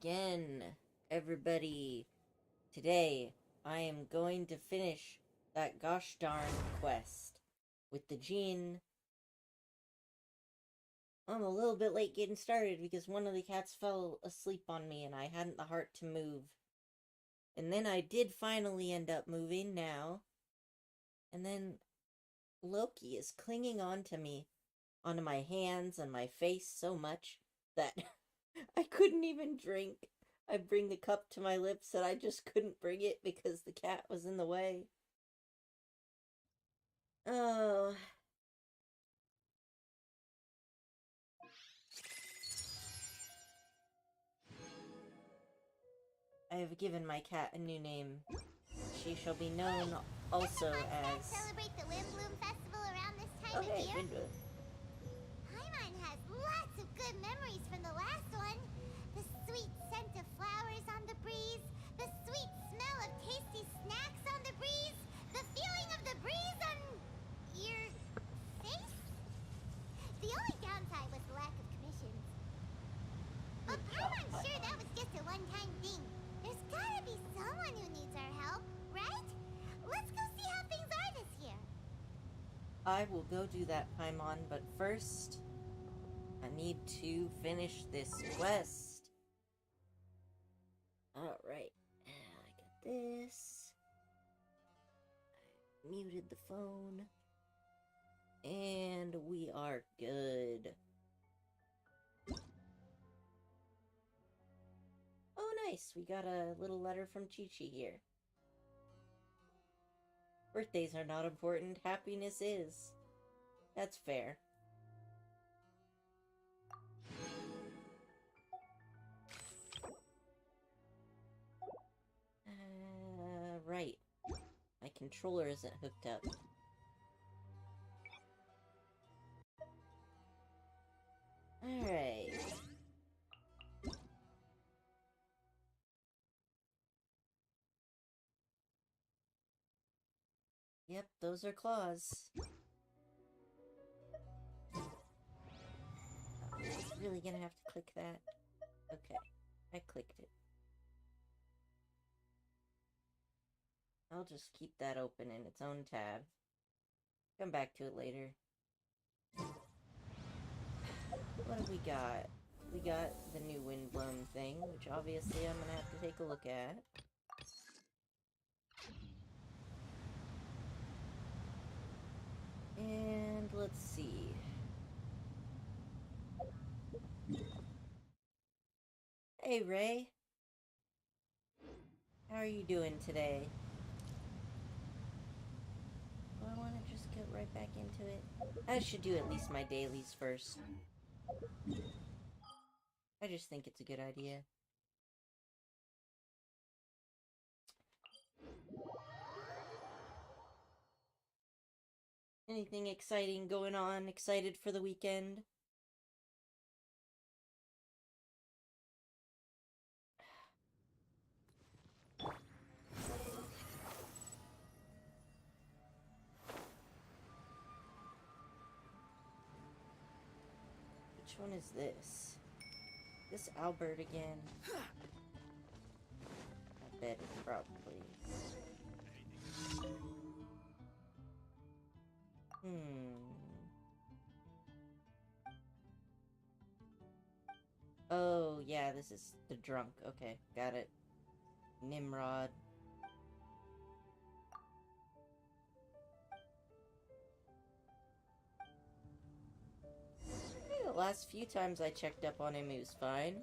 again, everybody. Today, I am going to finish that gosh darn quest with the Jinn. I'm a little bit late getting started because one of the cats fell asleep on me and I hadn't the heart to move. And then I did finally end up moving now. And then Loki is clinging on to me, onto my hands and my face so much that I couldn't even drink. I bring the cup to my lips and I just couldn't bring it because the cat was in the way. Oh. I have given my cat a new name. She shall be known also as... celebrate the Windbloom Festival around this time of year? Windbloom. Paimon has lots of good memories from the last one. The sweet scent of flowers on the breeze, the sweet smell of tasty snacks on the breeze, the feeling of the breeze on your face? The only downside was the lack of commissions. But Paimon's sure that was just a one-time thing. There's gotta be someone who needs our help, right? Let's go see how things are this year. I will go do that, Paimon, but first, I need to finish this quest. Alright, I got this. I muted the phone. And we are good. Oh, nice. We got a little letter from Chi-Chi here. Birthdays are not important. Happiness is. That's fair. Right. My controller isn't hooked up. Alright. Yep, those are claws. Oh, I'm really gonna have to click that. Okay, I clicked it. I'll just keep that open in its own tab. Come back to it later. What have we got? We got the new Windbloom thing, which obviously I'm gonna have to take a look at. And let's see. Hey, Ray. How are you doing today? Do I want to just get right back into it? I should do at least my dailies first. I just think it's a good idea. Anything exciting going on? Excited for the weekend? Which one is this? This Albert again? I bet it probably. Oh, yeah, this is the drunk. Okay, got it. Nimrod. The last few times I checked up on him, he was fine.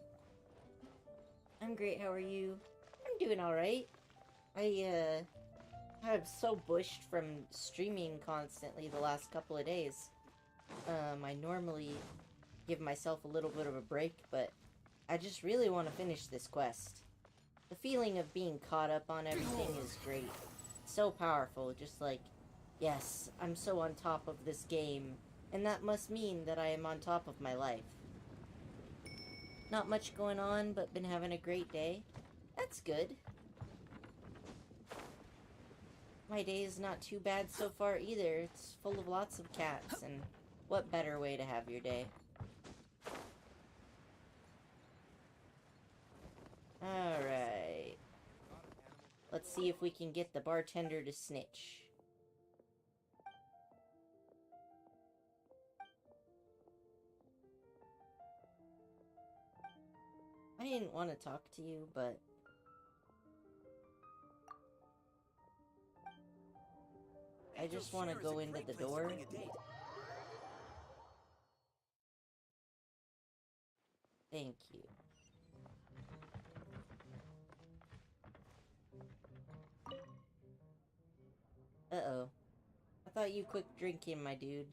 I'm great, how are you? I'm doing alright. I'm so bushed from streaming constantly the last couple of days. I normally give myself a little bit of a break, but I just really want to finish this quest. The feeling of being caught up on everything is great. It's so powerful, just like, yes, I'm so on top of this game, and that must mean that I am on top of my life. Not much going on, but been having a great day. That's good. My day is not too bad so far either. It's full of lots of cats, and what better way to have your day? Alright. Let's see if we can get the bartender to snitch. I didn't want to talk to you, but... I just want to go into the door. Thank you. Uh-oh. I thought you quit drinking, my dude.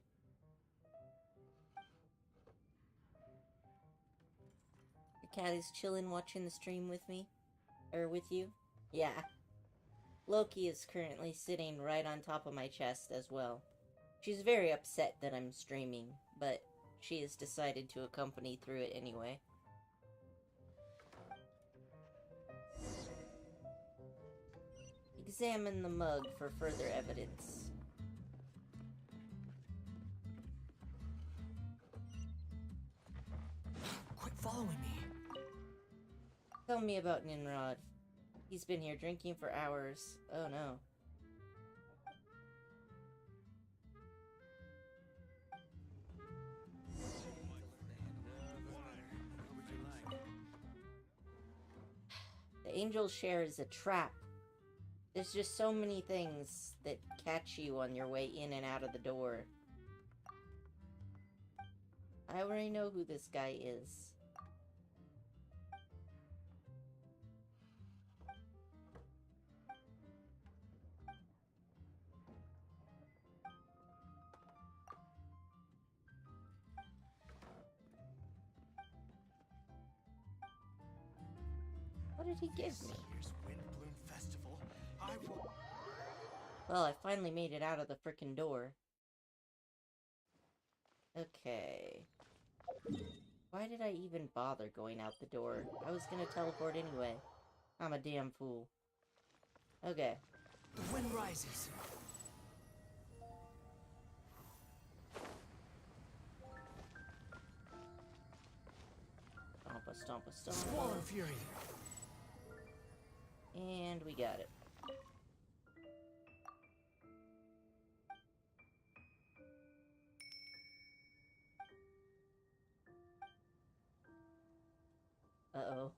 The cat is chilling watching the stream with me? Or with you? Yeah. Loki is currently sitting right on top of my chest as well. She's very upset that I'm streaming, but she has decided to accompany through it anyway. Examine the mug for further evidence. Quit following me. Tell me about Ninrod. He's been here drinking for hours. Oh no. The Angel's Share is a trap. There's just so many things that catch you on your way in and out of the door. I already know who this guy is. What did he give me? Here's Windbloom Festival. I will... Well, I finally made it out of the frickin' door. Okay. Why did I even bother going out the door? I was gonna teleport anyway. I'm a damn fool. Okay. The wind rises. Stompa, stompa, Squall stompa. and fury. And we got it. Uh-oh.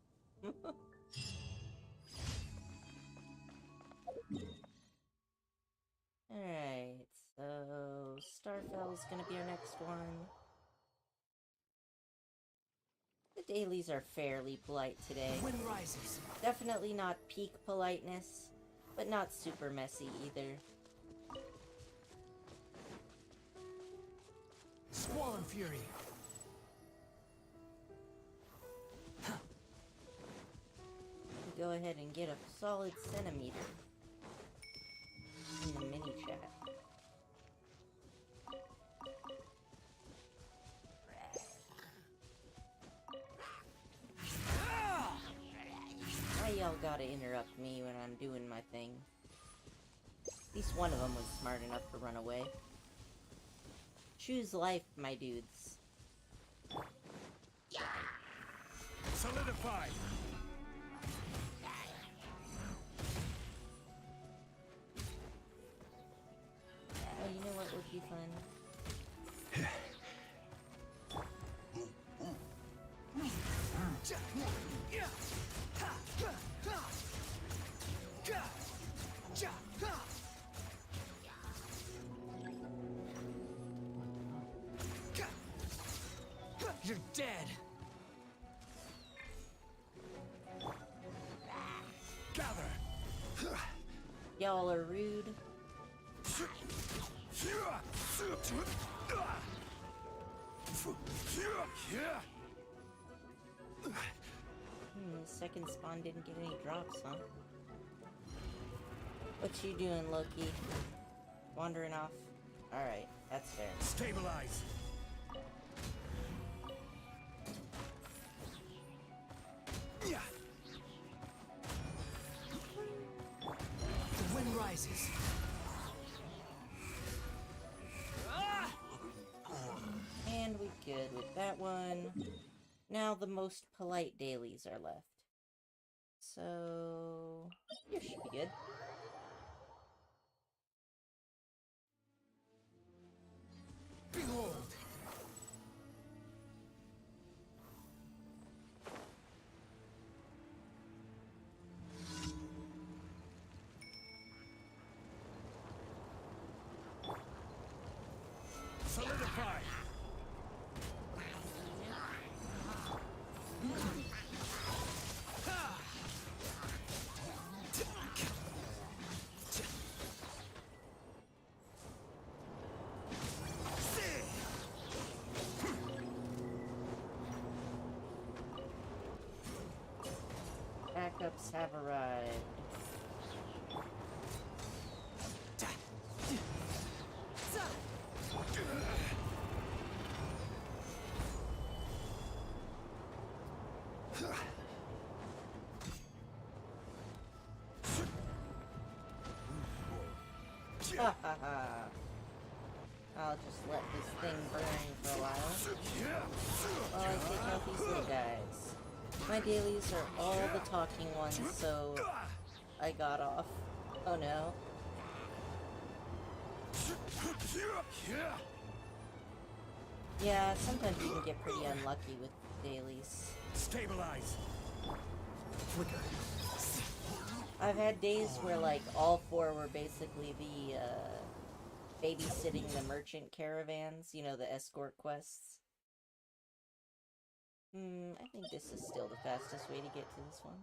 Alright, so Starfell's gonna be our next one. The dailies are fairly polite today. The wind rises. Definitely not peak politeness, but not super messy either. Squall and fury. Go ahead and get a solid centimeter in the mini chat. Why y'all gotta interrupt me when I'm doing my thing? At least one of them was smart enough to run away. Choose life, my dudes. Solidify. Oh, you know what would be fun? You're dead. Gather. Y'all are rude. The second spawn didn't get any drops, huh? What you doing, Loki? Wandering off? Alright, that's fair. Stabilize. The wind rises. And we good with that one. Now the most polite dailies are left. So you should be good. Behold! Solidify! Backups have arrived. Ha ha ha. I'll just let this thing burn for a while. While I take out these little guys. My dailies are all the talking ones, so I got off. Oh no. Yeah, sometimes you can get pretty unlucky with dailies. Stabilize! Flicker. I've had days where, like, all four were basically the, babysitting the merchant caravans, you know, the escort quests. I think this is still the fastest way to get to this one.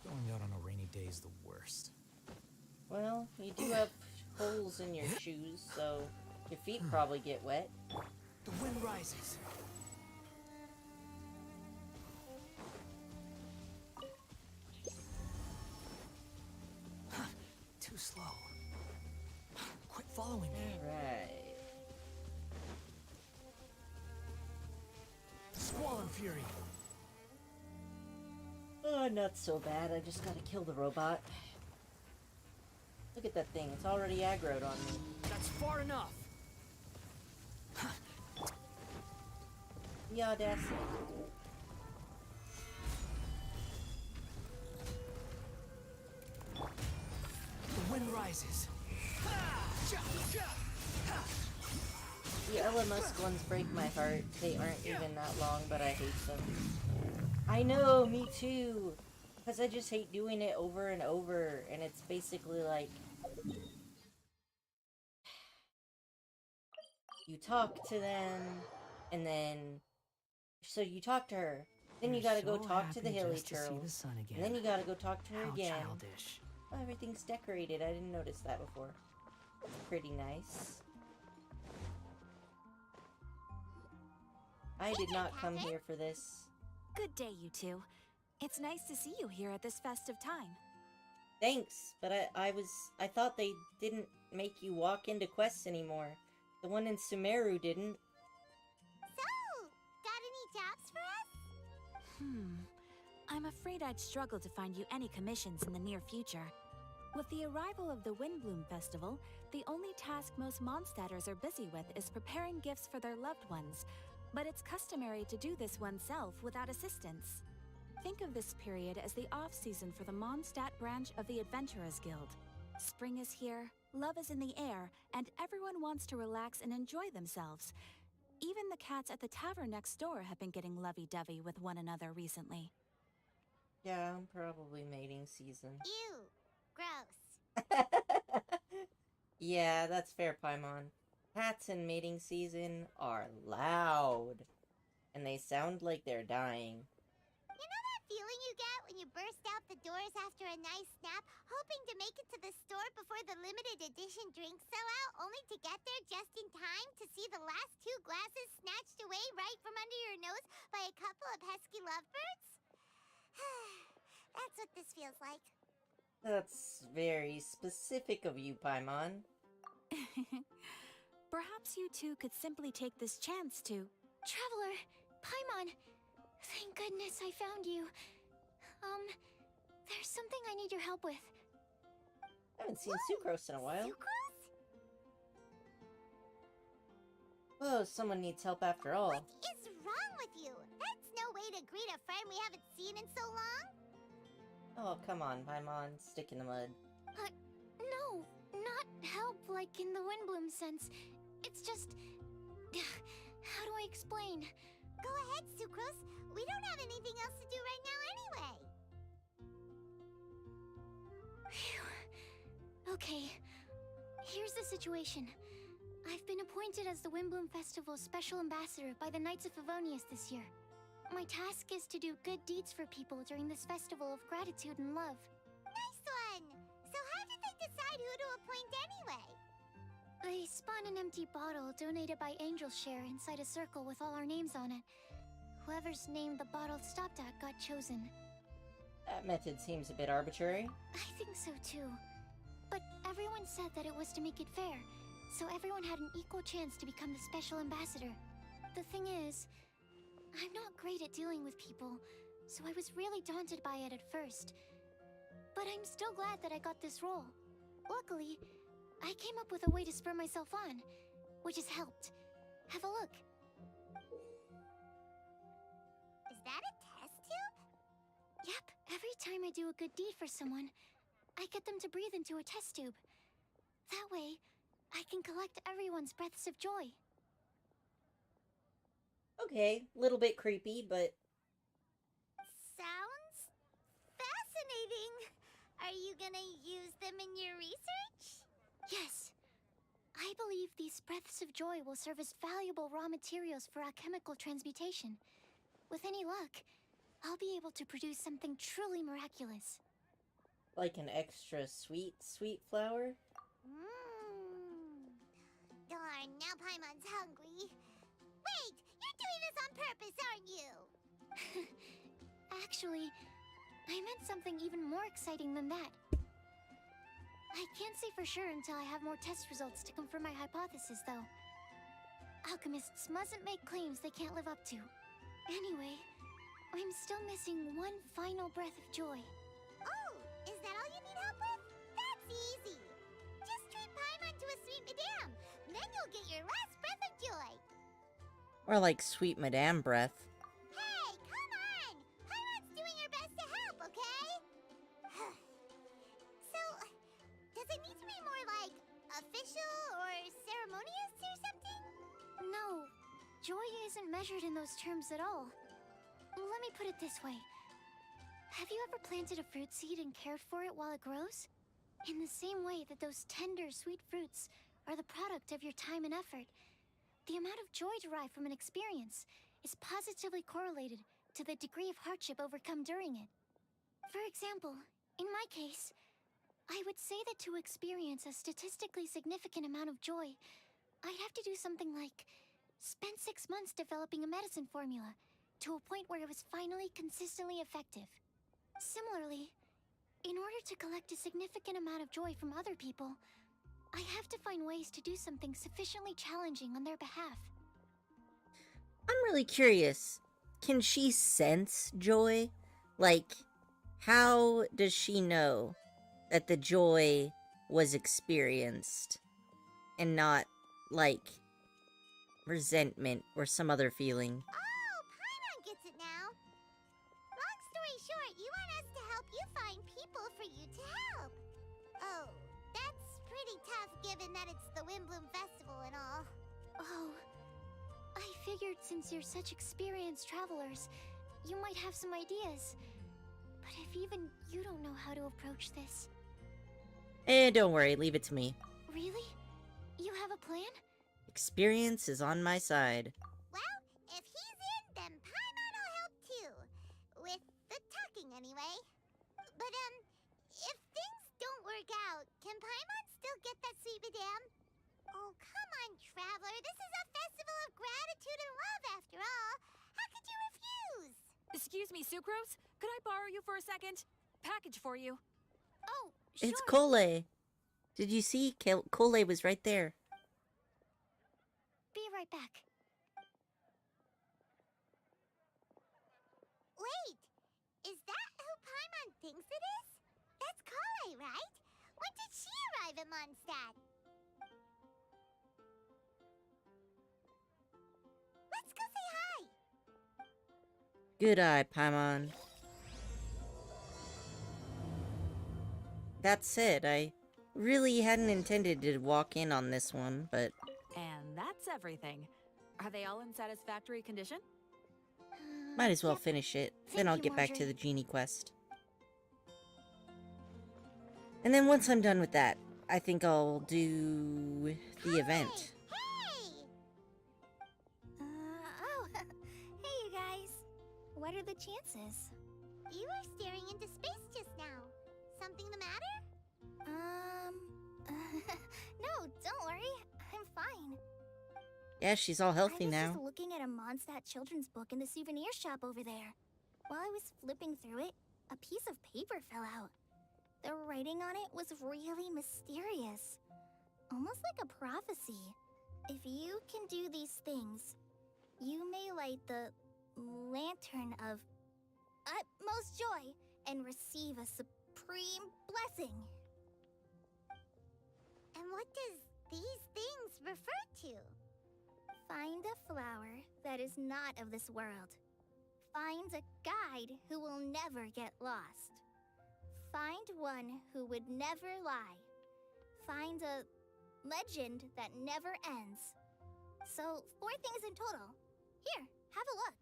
Going out on a rainy day is the worst. Well, you do have holes in your shoes, so your feet probably get wet. The wind rises. Too slow. Quit following me. Alright. Squall and fury. Oh, not so bad. I just gotta kill the robot. Look at that thing. It's already aggroed on me. That's far enough. The audacity. The wind rises. The Elon-Musk ones break my heart. They aren't even that long, but I hate them. I know, me too. Because I just hate doing it over and over, and it's basically like... You talk to them, and then... So you talk to her, then you gotta go talk to the hilly turtle, and then you gotta go talk to her again. Childish. Oh, everything's decorated. I didn't notice that before. That's pretty nice. I did not come here for this. Good day, you two. It's nice to see you here at this festive time. Thanks, but I thought they didn't make you walk into quests anymore. The one in Sumeru didn't. So, got any jobs for us? I'm afraid I'd struggle to find you any commissions in the near future. With the arrival of the Windbloom Festival, the only task most Mondstadters are busy with is preparing gifts for their loved ones, but it's customary to do this oneself without assistance. Think of this period as the off-season for the Mondstadt branch of the Adventurers Guild. Spring is here, love is in the air, and everyone wants to relax and enjoy themselves. Even the cats at the tavern next door have been getting lovey-dovey with one another recently. Yeah, I'm probably mating season. Ew. Gross. Yeah, that's fair, Paimon. Cats in mating season are loud. And they sound like they're dying. You know that feeling you get when you burst out the doors after a nice nap, hoping to make it to the store before the limited edition drinks sell out, only to get there just in time to see the last two glasses snatched away right from under your nose by a couple of pesky lovebirds? That's what this feels like. That's very specific of you, Paimon. Perhaps you two could simply take this chance to... Traveler, Paimon, thank goodness I found you. There's something I need your help with. I haven't seen Sucrose in a while. Sucrose? Oh, someone needs help after all. What is wrong with you? That's no way way to greet a friend we haven't seen in so long? Oh, come on, Paimon. Stick in the mud. No, not help like in the Windbloom sense. It's just... How do I explain? Go ahead, Sucrose. We don't have anything else to do right now anyway. Phew. Okay, here's the situation. I've been appointed as the Windbloom Festival's special ambassador by the Knights of Favonius this year. My task is to do good deeds for people during this festival of gratitude and love. Nice one! So how did they decide who to appoint anyway? They spun an empty bottle donated by Angel's Share inside a circle with all our names on it. Whoever's name the bottle stopped at got chosen. That method seems a bit arbitrary. I think so too. But everyone said that it was to make it fair, so everyone had an equal chance to become the special ambassador. The thing is, I'm not great at dealing with people, so I was really daunted by it at first. But I'm still glad that I got this role. Luckily, I came up with a way to spur myself on, which has helped. Have a look. Is that a test tube? Yep, every time I do a good deed for someone, I get them to breathe into a test tube. That way, I can collect everyone's breaths of joy. Okay, little bit creepy, but... Sounds fascinating. Are you gonna use them in your research? Yes. I believe these breaths of joy will serve as valuable raw materials for alchemical transmutation. With any luck, I'll be able to produce something truly miraculous. Like an extra sweet flower? Darn, now Paimon's hungry. Wait, you're doing this on purpose, aren't you? Actually, I meant something even more exciting than that. I can't say for sure until I have more test results to confirm my hypothesis, though. Alchemists mustn't make claims they can't live up to. Anyway, I'm still missing one final breath of joy. Oh, is that all you need help with? That's easy. Just treat Paimon to a sweet madame. Then you'll get your last breath of joy. Or like sweet madame breath. Hey, come on! Paimon's doing her best to help, okay? So, does it need to be more like official or ceremonious or something? No, joy isn't measured in those terms at all. Let me put it this way. Have you ever planted a fruit seed and cared for it while it grows? In the same way that those tender, sweet fruits are the product of your time and effort, the amount of joy derived from an experience is positively correlated to the degree of hardship overcome during it. For example, in my case, I would say that to experience a statistically significant amount of joy, I'd have to do something like spend 6 months developing a medicine formula to a point where it was finally consistently effective. Similarly, in order to collect a significant amount of joy from other people, I have to find ways to do something sufficiently challenging on their behalf. I'm really curious. Can she sense joy? Like, how does she know that the joy was experienced and not, like, resentment or some other feeling? Oh, Paimon gets it now. Long story short, you want us to help you find people for you to help. Oh, that's pretty tough given that it's the Windbloom Festival and all. Oh, I figured since you're such experienced travelers, you might have some ideas. But if even you don't know how to approach this... Don't worry, leave it to me. Really? You have a plan? Experience is on my side. Well, if he's in, then Paimon will help too. With the talking, anyway. But, if things don't work out, can Paimon still get that sweet madame? Oh, come on, Traveler. This is a festival of gratitude and love, after all. How could you refuse? Excuse me, Sucrose? Could I borrow you for a second? Package for you. Oh, sure. It's Cole. Did you see? Cole was right there. Be right back. Wait, is that who Paimon thinks it is? That's Kale, right? When did she arrive in Mondstadt? Let's go say hi. Good eye, Paimon. That said, I really hadn't intended to walk in on this one, but And that's everything. Are they all in satisfactory condition? might as well Yep. finish it. Then Thank I'll you, get back to Marjorie. the genie quest. And then once I'm done with that, I think I'll do the event. Hey! Oh, hey you guys. What are the chances? You were staring into space just now. Something the matter? No, don't worry. I'm fine. Yeah, she's all healthy I was now. just looking at a Mondstadt children's book in the souvenir shop over there. While I was flipping through it, a piece of paper fell out. The writing on it was really mysterious. Almost like a prophecy. If you can do these things, you may light the lantern of utmost joy and receive a supreme blessing. And what does these things refer to? Find a flower that is not of this world. Find a guide who will never get lost. Find one who would never lie. Find a legend that never ends. So, 4 things in total. Here, have a look.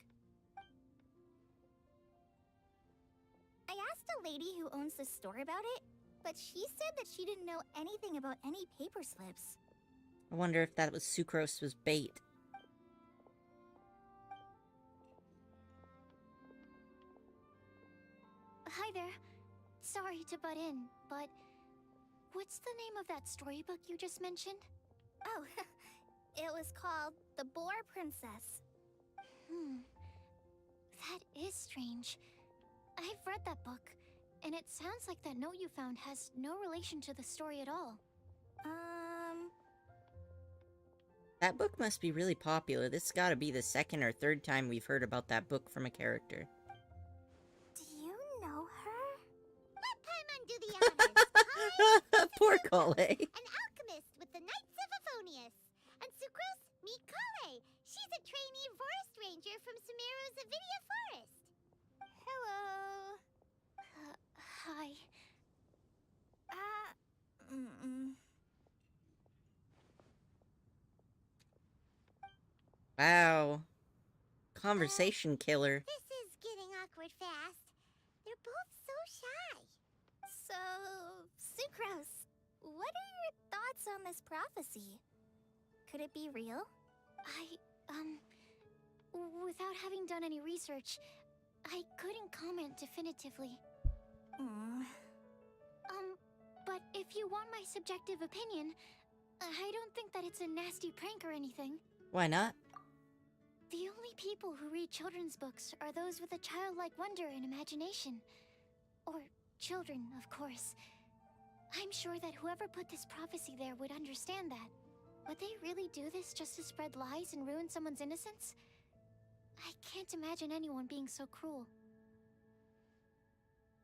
I asked a lady who owns the store about it, but she said that she didn't know anything about any paper slips. I wonder if that was Sucrose's bait. Hi there. Sorry to butt in, but what's the name of that storybook you just mentioned? Oh, it was called The Boar Princess. That is strange. I've read that book, and it sounds like that note you found has no relation to the story at all. That book must be really popular. This gotta be the second or third time we've heard about that book from a character. Do you know her? Let Paimon do the honors. Poor Kale. An alchemist with the Knights of Favonius. And Sucrose, meet Kale. She's a trainee forest ranger from Sumeru's Avidia Forest. Hello. Hi. Wow. Conversation killer. This is getting awkward fast. They're both so shy. So, Sucrose, what are your thoughts on this prophecy? Could it be real? Without having done any research, I couldn't comment definitively. But if you want my subjective opinion, I don't think that it's a nasty prank or anything. Why not? The only people who read children's books are those with a childlike wonder and imagination. Or children, of course. I'm sure that whoever put this prophecy there would understand that. Would they really do this just to spread lies and ruin someone's innocence? I can't imagine anyone being so cruel.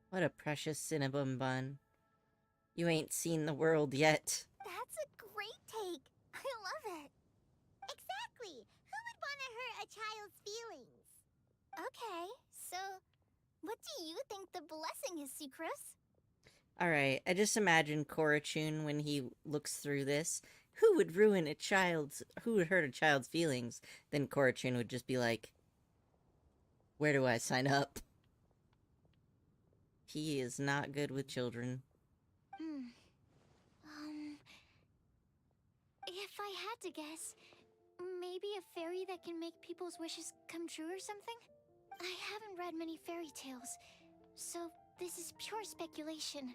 What a precious Cinnabon bun. You ain't seen the world yet. That's a great take. I love it. Exactly. Who would want to hurt a child's feelings? Okay, so what do you think the blessing is, Sucrose? Alright, I just imagine Korachun when he looks through this. Who would ruin a child's... Who would hurt a child's feelings? Then Korachun would just be like, where do I sign up? He is not good with children. If I had to guess, maybe a fairy that can make people's wishes come true or something? I haven't read many fairy tales, so this is pure speculation.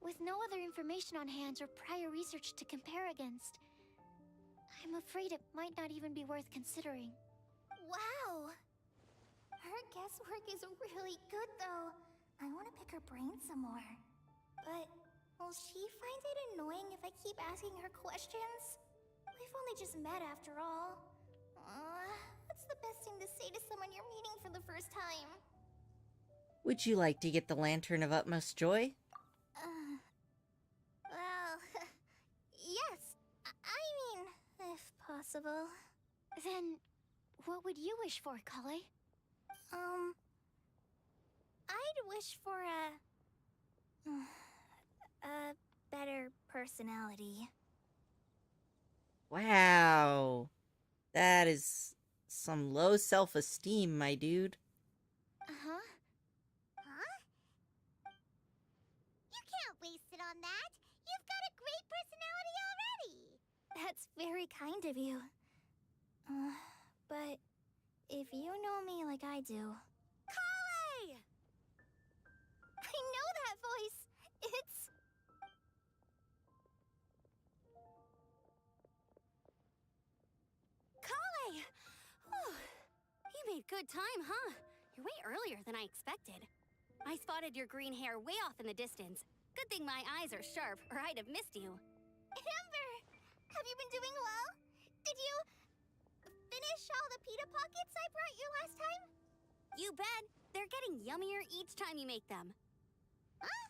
With no other information on hand or prior research to compare against, I'm afraid it might not even be worth considering. Wow! Her guesswork is really good, though. I want to pick her brain some more. But will she find it annoying if I keep asking her questions? We've only just met after all. What's the best thing to say to someone you're meeting for the first time? Would you like to get the Lantern of Utmost Joy? Well, yes. I mean, if possible. Then, what would you wish for, Kale? I'd wish for a better personality. Wow. That is some low self-esteem, my dude. Uh-huh. Huh? You can't waste it on that. You've got a great personality already. That's very kind of you. But if you know me like I do... Kale! I know that voice! It's... Kale! Whew. You made good time, huh? You're way earlier than I expected. I spotted your green hair way off in the distance. Good thing my eyes are sharp, or I'd have missed you. Amber! Have you been doing well? Did you... finish all the pita pockets I brought you last time? You bet. They're getting yummier each time you make them. Huh?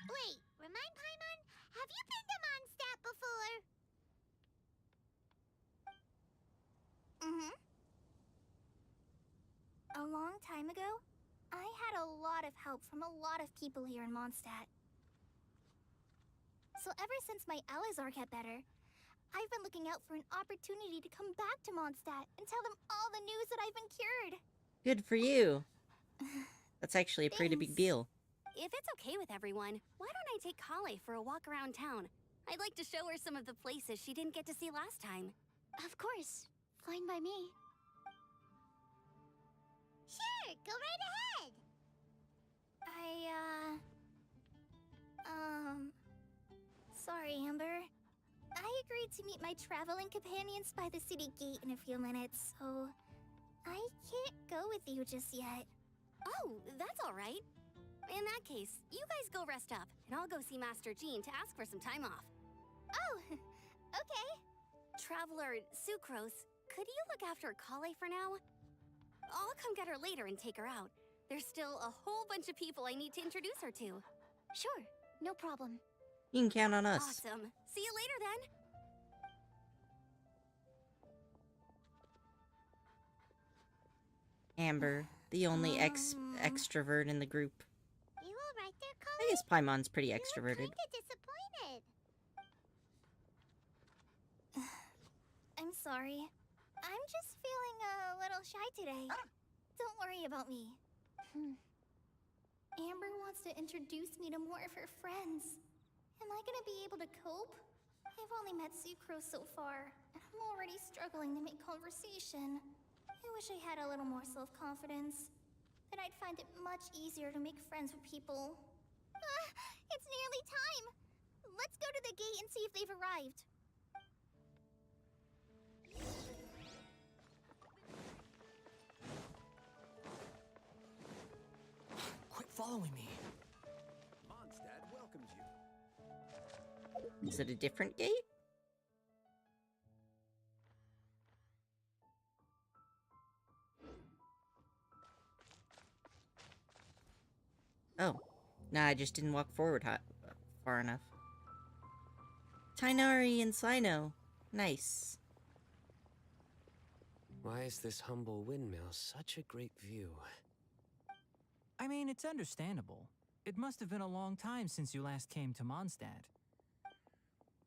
Wait, remind Paimon, have you been to Mondstadt before? Mm-hmm. A long time ago, I had a lot of help from a lot of people here in Mondstadt. So ever since my Alizar got better, I've been looking out for an opportunity to come back to Mondstadt and tell them all the news that I've been cured. Good for you. That's actually a pretty big Thanks. deal. If it's okay with everyone, why don't I take Kale for a walk around town? I'd like to show her some of the places she didn't get to see last time. Of course. Fine by me. Sure, go right ahead. Sorry, Amber. I agreed to meet my traveling companions by the city gate in a few minutes, so I can't go with you just yet. Oh, that's all right. In that case, you guys go rest up, and I'll go see Master Jean to ask for some time off. Oh, okay. Traveler Sucrose, could you look after Kale for now? I'll come get her later and take her out. There's still a whole bunch of people I need to introduce her to. Sure, no problem. You can count on us. Awesome. See you later then. Amber, the only extrovert in the group. You all right there, I Kale? guess Paimon's pretty You look extroverted. kinda disappointed. I'm sorry. I'm just feeling a little shy today. Don't worry about me. Amber wants to introduce me to more of her friends. Am I gonna be able to cope? I've only met Sucrose so far, and I'm already struggling to make conversation. I wish I had a little more self-confidence. Then I'd find it much easier to make friends with people. It's nearly time! Let's go to the gate and see if they've arrived. Quit following me. Mondstadt welcomes you. Is it a different gate? Oh. Nah, I just didn't walk forward far enough. Tainari and Sino. Nice. Why is this humble windmill such a great view? I mean, it's understandable. It must have been a long time since you last came to Mondstadt.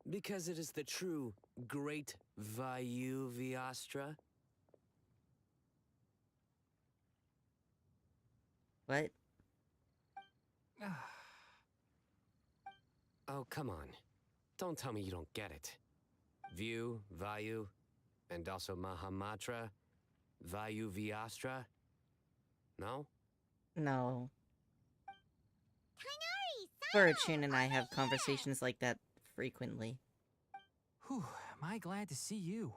Because it is the true Great Vayu Viastra? What? Oh, come on. Don't tell me you don't get it. View, Vayu, and also Mahamatra, Vayu Viastra? No? No. Tainari, Fortune and I have conversations like that frequently. Whew, am I glad to see you.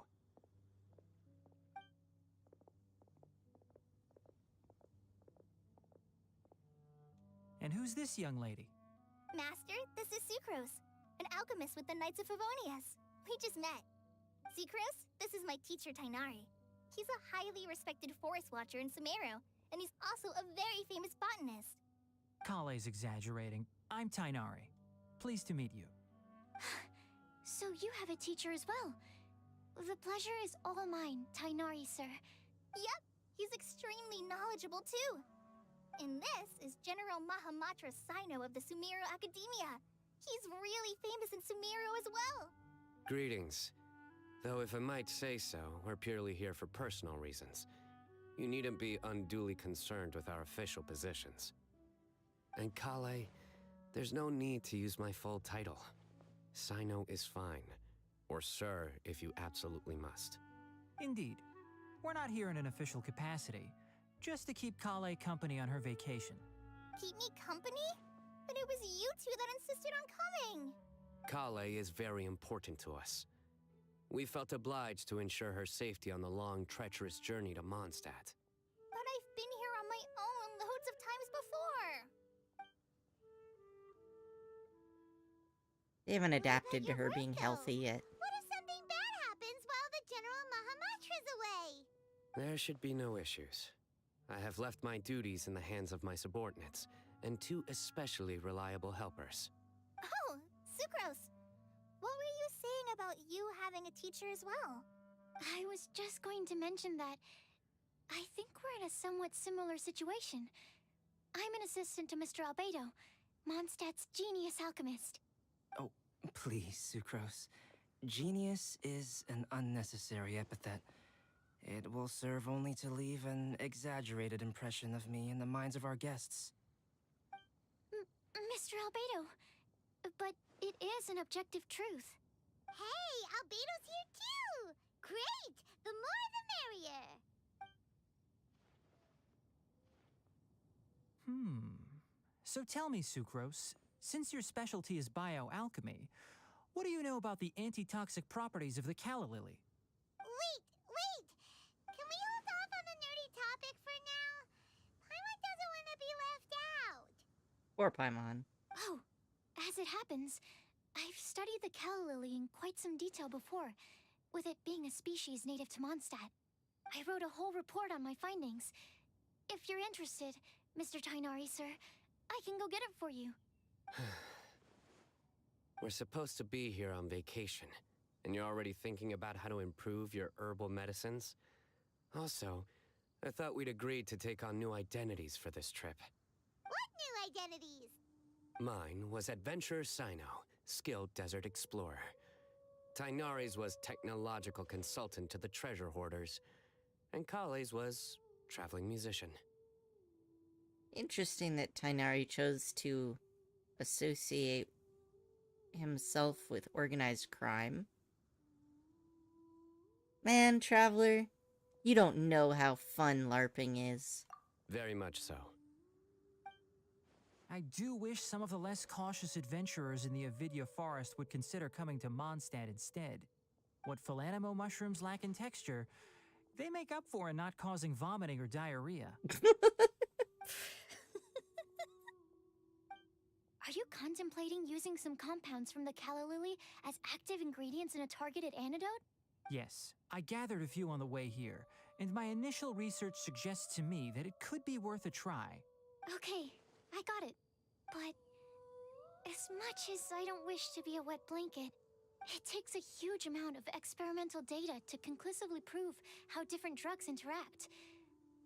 And who's this young lady? Master, this is Sucrose, an alchemist with the Knights of Favonius. We just met. Sucrose, this is my teacher Tainari. He's a highly respected forest watcher in Sumeru, and he's also a very famous botanist. Kale's exaggerating. I'm Tainari. Pleased to meet you. So you have a teacher as well. The pleasure is all mine, Tainari, sir. Yep, He's extremely knowledgeable too. And this is General Mahamatra Sino of the Sumero Academia. He's really famous in Sumero as well. Greetings. Though if I might say so, we're purely here for personal reasons. You needn't be unduly concerned with our official positions. And Kale, there's no need to use my full title. Sino is fine. Or sir, if you absolutely must. Indeed. We're not here in an official capacity, just to keep Kale company on her vacation. Keep me company? But it was you two that insisted on coming. Kale is very important to us. We felt obliged to ensure her safety on the long, treacherous journey to Mondstadt. But I've been here on my own loads of times before. They haven't adapted to You're her right, being though. healthy yet. What if something bad happens while the General Mahamatra's away? There should be no issues. I have left my duties in the hands of my subordinates, and two especially reliable helpers. Oh, Sucrose. What were you saying about you having a teacher as well? I was just going to mention that I think we're in a somewhat similar situation. I'm an assistant to Mr. Albedo, Mondstadt's genius alchemist. Oh, please, Sucrose. Genius is an unnecessary epithet. It will serve only to leave an exaggerated impression of me in the minds of our guests. Mr. Albedo, but it is an objective truth. Hey, Albedo's here too! Great! The more the merrier! So tell me, Sucrose, since your specialty is bioalchemy, what do you know about the antitoxic properties of the calla lily? Wait! Can we hold off on the nerdy topic for now? Paimon doesn't want to be left out. Poor Paimon. Oh, as it happens, I've studied the calla lily in quite some detail before, with it being a species native to Mondstadt. I wrote a whole report on my findings. If you're interested, Mr. Tainari, sir, I can go get it for you. We're supposed to be here on vacation, and you're already thinking about how to improve your herbal medicines? Also, I thought we'd agreed to take on new identities for this trip. What new identities? Mine was Adventurer Sino, skilled desert explorer. Tainari's was technological consultant to the treasure hoarders, and Kale's was traveling musician. Interesting that Tainari chose to associate himself with organized crime. Man, Traveler, you don't know how fun LARPing is. Very much so. I do wish some of the less cautious adventurers in the Avidya forest would consider coming to Mondstadt instead. What Philanimo mushrooms lack in texture, they make up for in not causing vomiting or diarrhea. Are you contemplating using some compounds from the calla lily as active ingredients in a targeted antidote? Yes, I gathered a few on the way here, and my initial research suggests to me that it could be worth a try. Okay, I got it. But as much as I don't wish to be a wet blanket, it takes a huge amount of experimental data to conclusively prove how different drugs interact.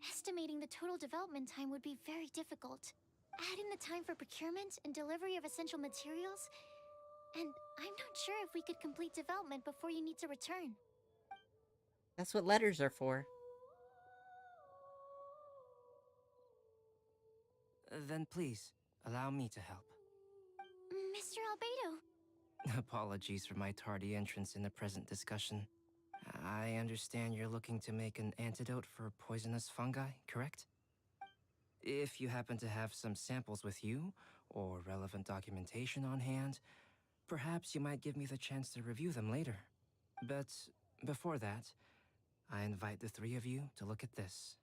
Estimating the total development time would be very difficult. Add in the time for procurement and delivery of essential materials, and I'm not sure if we could complete development before you need to return. That's what letters are for. Then please, allow me to help. Mr. Albedo. Apologies for my tardy entrance in the present discussion. I understand you're looking to make an antidote for poisonous fungi, correct? If you happen to have some samples with you, or relevant documentation on hand, perhaps you might give me the chance to review them later. But before that, I invite the three of you to look at this.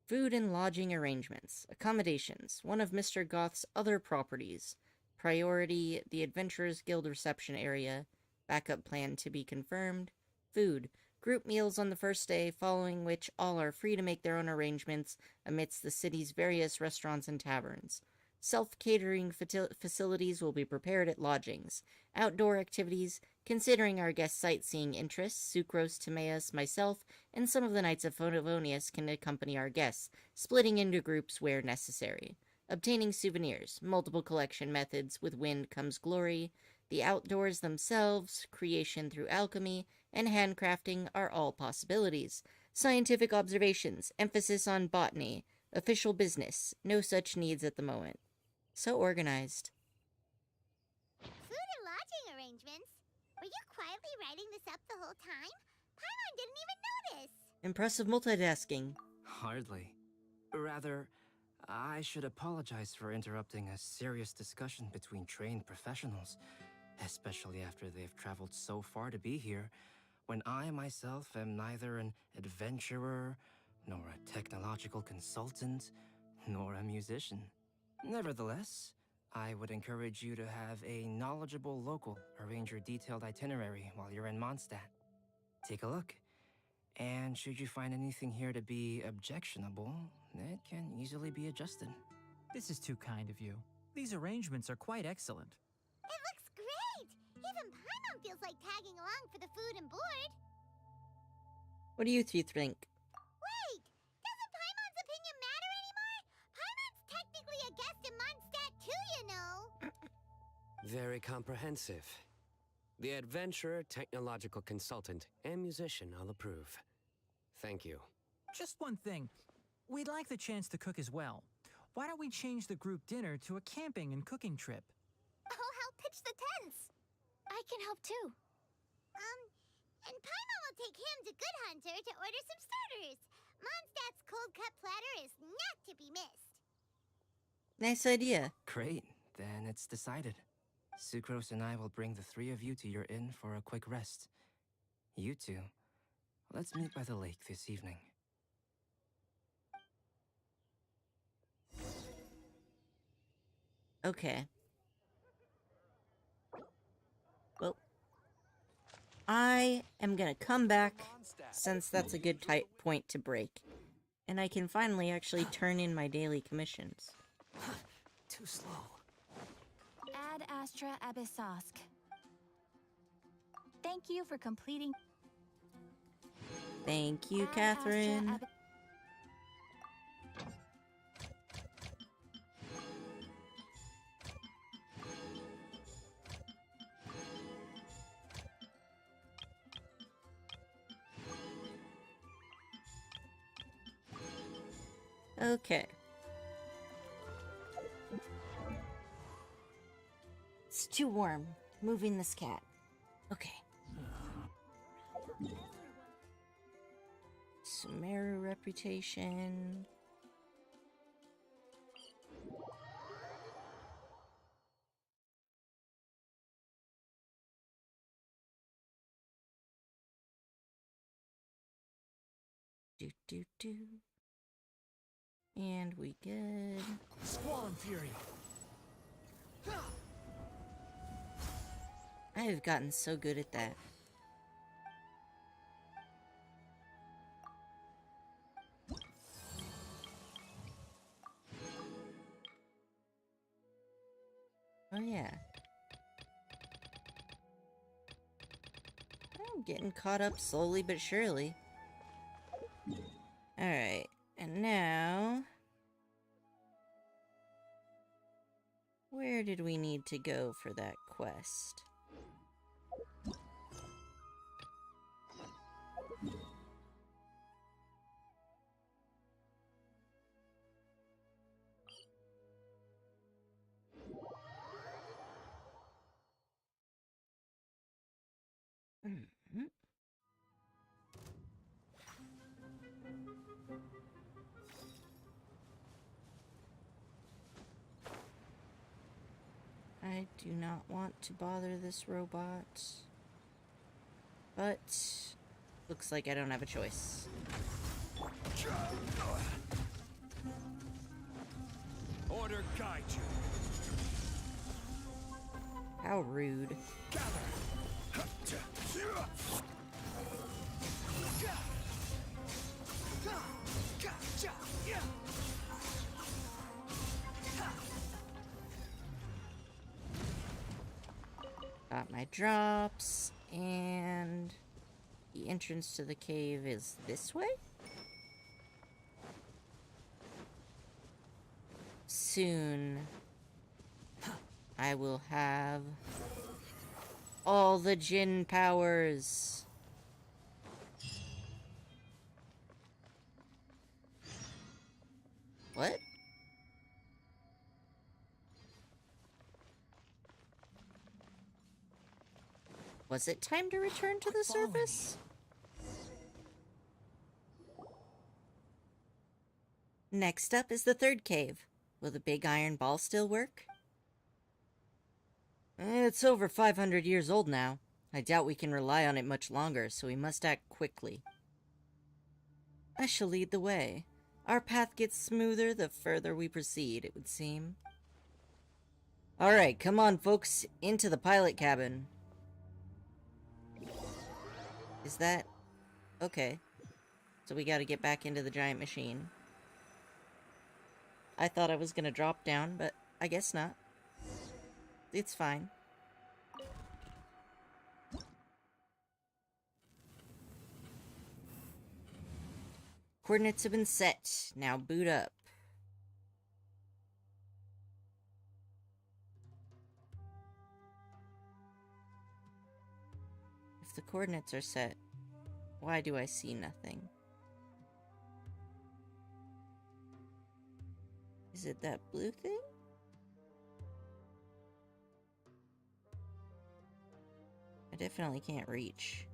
Food and lodging arrangements. Accommodations. One of Mr. Goth's other properties. Priority, the Adventurers Guild reception area. Backup plan to be confirmed. Food. Group meals on the first day, following which all are free to make their own arrangements amidst the city's various restaurants and taverns. Self-catering facilities will be prepared at lodgings. Outdoor activities Considering our guest sightseeing interests, Sucrose, Timaeus, myself, and some of the Knights of Phonavonius can accompany our guests, splitting into groups where necessary. Obtaining souvenirs, multiple collection methods, with wind comes glory. The outdoors themselves, creation through alchemy, and handcrafting are all possibilities. Scientific observations, emphasis on botany, official business, no such needs at the moment. So organized. Food and lodging arrangements? Were you quietly writing this up the whole time? Paimon didn't even notice! Impressive multitasking. Hardly. Rather, I should apologize for interrupting a serious discussion between trained professionals, especially after they've traveled so far to be here, when I myself am neither an adventurer, nor a technological consultant, nor a musician. Nevertheless, I would encourage you to have a knowledgeable local arrange your detailed itinerary while you're in Mondstadt. Take a look, and should you find anything here to be objectionable, it can easily be adjusted. This is too kind of you. These arrangements are quite excellent. It looks great! Even Paimon feels like tagging along for the food and board. What do you three think? Wait! Doesn't Paimon's opinion matter anymore? Paimon's technically a guest in Mondstadt too, you know! Very comprehensive. The adventurer, technological consultant, and musician all approve. Thank you. Just one thing. We'd like the chance to cook as well. Why don't we change the group dinner to a camping and cooking trip? I'll help pitch the tents. I can help too. And Paimon will take him to Good Hunter to order some starters. Mondstadt's cold cut platter is not to be missed. Nice idea. Great, then it's decided. Sucrose and I will bring the three of you to your inn for a quick rest. You two, let's meet by the lake this evening. Okay. Well, I am gonna come back, since that's a good point to break. And I can finally actually turn in my daily commissions. Too slow. Ad Astra Abyssosk. Thank you for completing. Thank you, Ad Catherine. Astra Okay. It's too warm. Moving this cat. Okay. Sumeru reputation. Do. And we good. Squall Fury. I have gotten so good at that. Oh yeah. I'm getting caught up slowly but surely. Alright, and now... where did we need to go for that quest? I do not want to bother this robot. But looks like I don't have a choice. Order guide you. How rude. Got my drops. And the entrance to the cave is this way? Soon, I will have all the Jinn powers. What? Was it time to return to the surface? Next up is the third cave. Will the big iron ball still work? It's over 500 years old now. I doubt we can rely on it much longer, so we must act quickly. I shall lead the way. Our path gets smoother the further we proceed, it would seem. Alright, come on, folks. Into the pilot cabin. Is that... Okay. So we gotta get back into the giant machine. I thought I was gonna drop down, but I guess not. It's fine. Coordinates have been set. Now boot up. If the coordinates are set, why do I see nothing? Is it that blue thing? I definitely can't reach.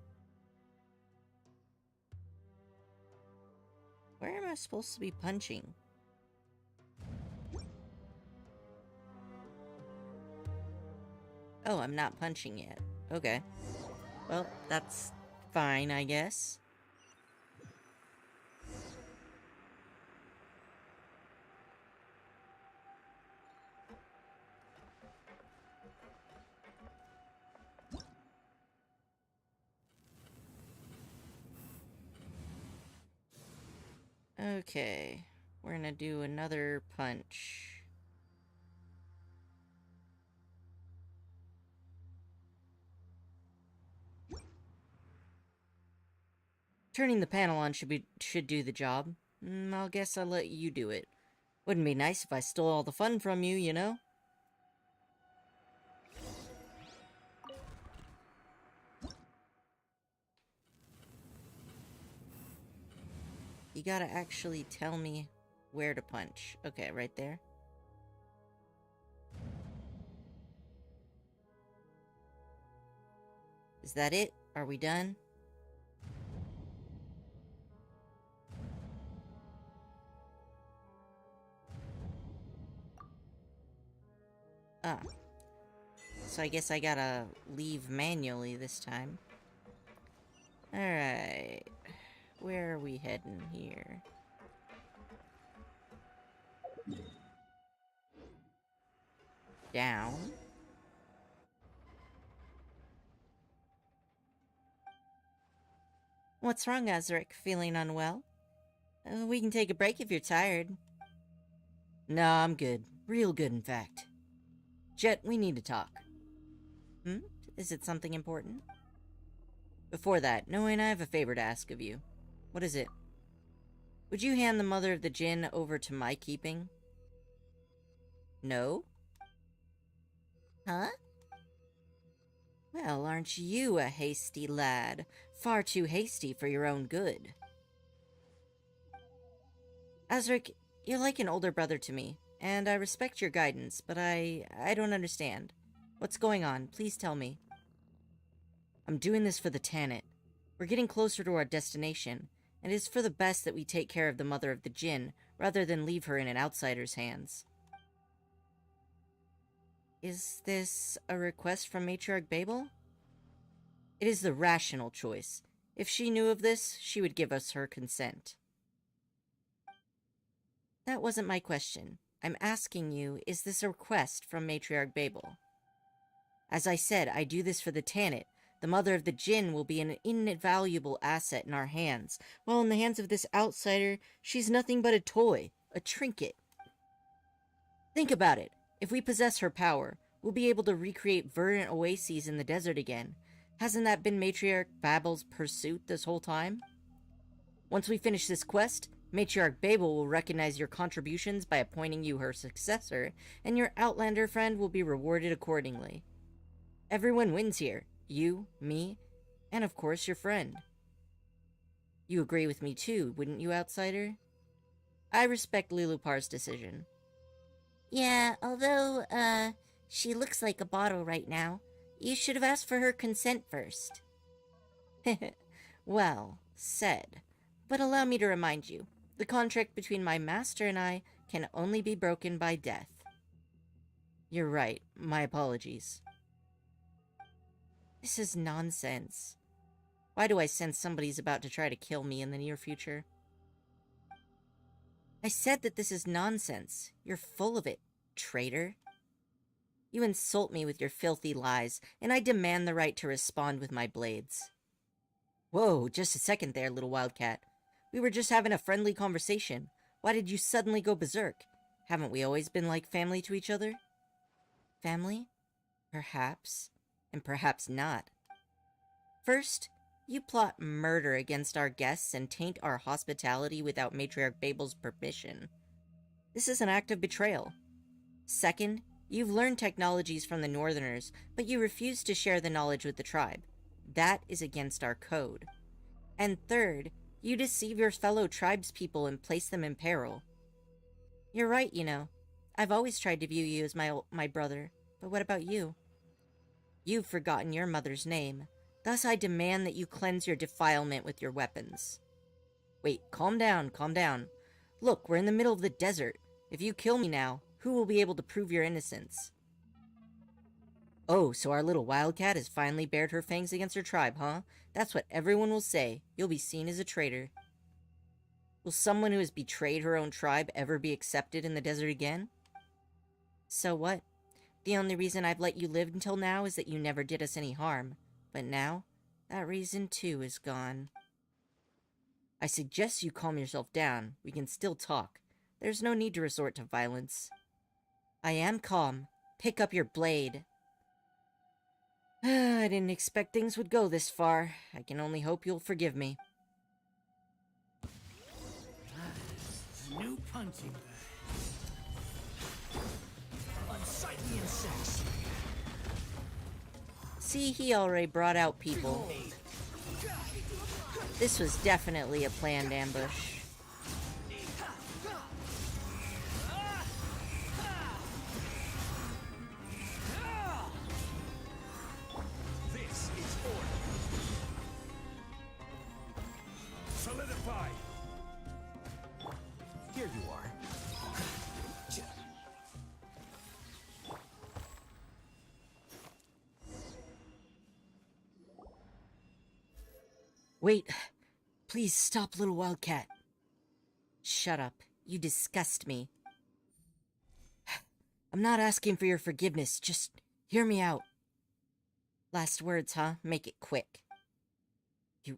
Where am I supposed to be punching? Oh, I'm not punching yet. Okay. Well, that's fine, I guess. Okay, we're gonna do another punch. Turning the panel on should do the job. I'll guess I'll let you do it. Wouldn't be nice if I stole all the fun from you, you know? You gotta actually tell me where to punch. Okay, right there. Is that it? Are we done? Ah. So I guess I gotta leave manually this time. Alright. Where are we heading here? Down. What's wrong, Azric? Feeling unwell? We can take a break if you're tired. No, I'm good. Real good, in fact. Jet, we need to talk. Is it something important? Before that, knowing I have a favor to ask of you. What is it? Would you hand the mother of the Jinn over to my keeping? No? Huh? Well, aren't you a hasty lad? Far too hasty for your own good. Azric, you're like an older brother to me, and I respect your guidance, but I don't understand. What's going on? Please tell me. I'm doing this for the Tanit. We're getting closer to our destination, and it is for the best that we take care of the mother of the Jinn, rather than leave her in an outsider's hands. Is this a request from Matriarch Babel? It is the rational choice. If she knew of this, she would give us her consent. That wasn't my question. I'm asking you, is this a request from Matriarch Babel? As I said, I do this for the Tanit. The mother of the Jinn will be an invaluable asset in our hands, while in the hands of this outsider, she's nothing but a toy, a trinket. Think about it. If we possess her power, we'll be able to recreate verdant oases in the desert again. Hasn't that been Matriarch Babel's pursuit this whole time? Once we finish this quest, Matriarch Babel will recognize your contributions by appointing you her successor, and your Outlander friend will be rewarded accordingly. Everyone wins here. You, me, and of course your friend. You agree with me too, wouldn't you, Outsider? I respect Lilupar's decision. Yeah, although, she looks like a bottle right now. You should have asked for her consent first. Well said. But allow me to remind you, the contract between my master and I can only be broken by death. You're right. My apologies. This is nonsense. Why do I sense somebody's about to try to kill me in the near future? I said that this is nonsense. You're full of it, traitor. You insult me with your filthy lies, and I demand the right to respond with my blades. Whoa, just a second there, little wildcat. We were just having a friendly conversation. Why did you suddenly go berserk? Haven't we always been like family to each other? Family? Perhaps. And perhaps not. First, you plot murder against our guests and taint our hospitality without Matriarch Babel's permission. This is an act of betrayal. Second, you've learned technologies from the Northerners, but you refuse to share the knowledge with the tribe. That is against our code. And third, you deceive your fellow tribespeople and place them in peril. You're right, you know. I've always tried to view you as my brother, but what about you? You've forgotten your mother's name. Thus I demand that you cleanse your defilement with your weapons. Wait, calm down, calm down. Look, we're in the middle of the desert. If you kill me now, who will be able to prove your innocence? Oh, so our little wildcat has finally bared her fangs against her tribe, huh? That's what everyone will say. You'll be seen as a traitor. Will someone who has betrayed her own tribe ever be accepted in the desert again? So what? The only reason I've let you live until now is that you never did us any harm. But now, that reason too is gone. I suggest you calm yourself down. We can still talk. There's no need to resort to violence. I am calm. Pick up your blade. I didn't expect things would go this far. I can only hope you'll forgive me. A new punching bag. Unsightly insects. See, he already brought out people. This was definitely a planned ambush. This is order. Solidify. Here you are. Wait. Please stop, little wildcat. Shut up. You disgust me. I'm not asking for your forgiveness. Just hear me out. Last words, huh? Make it quick. You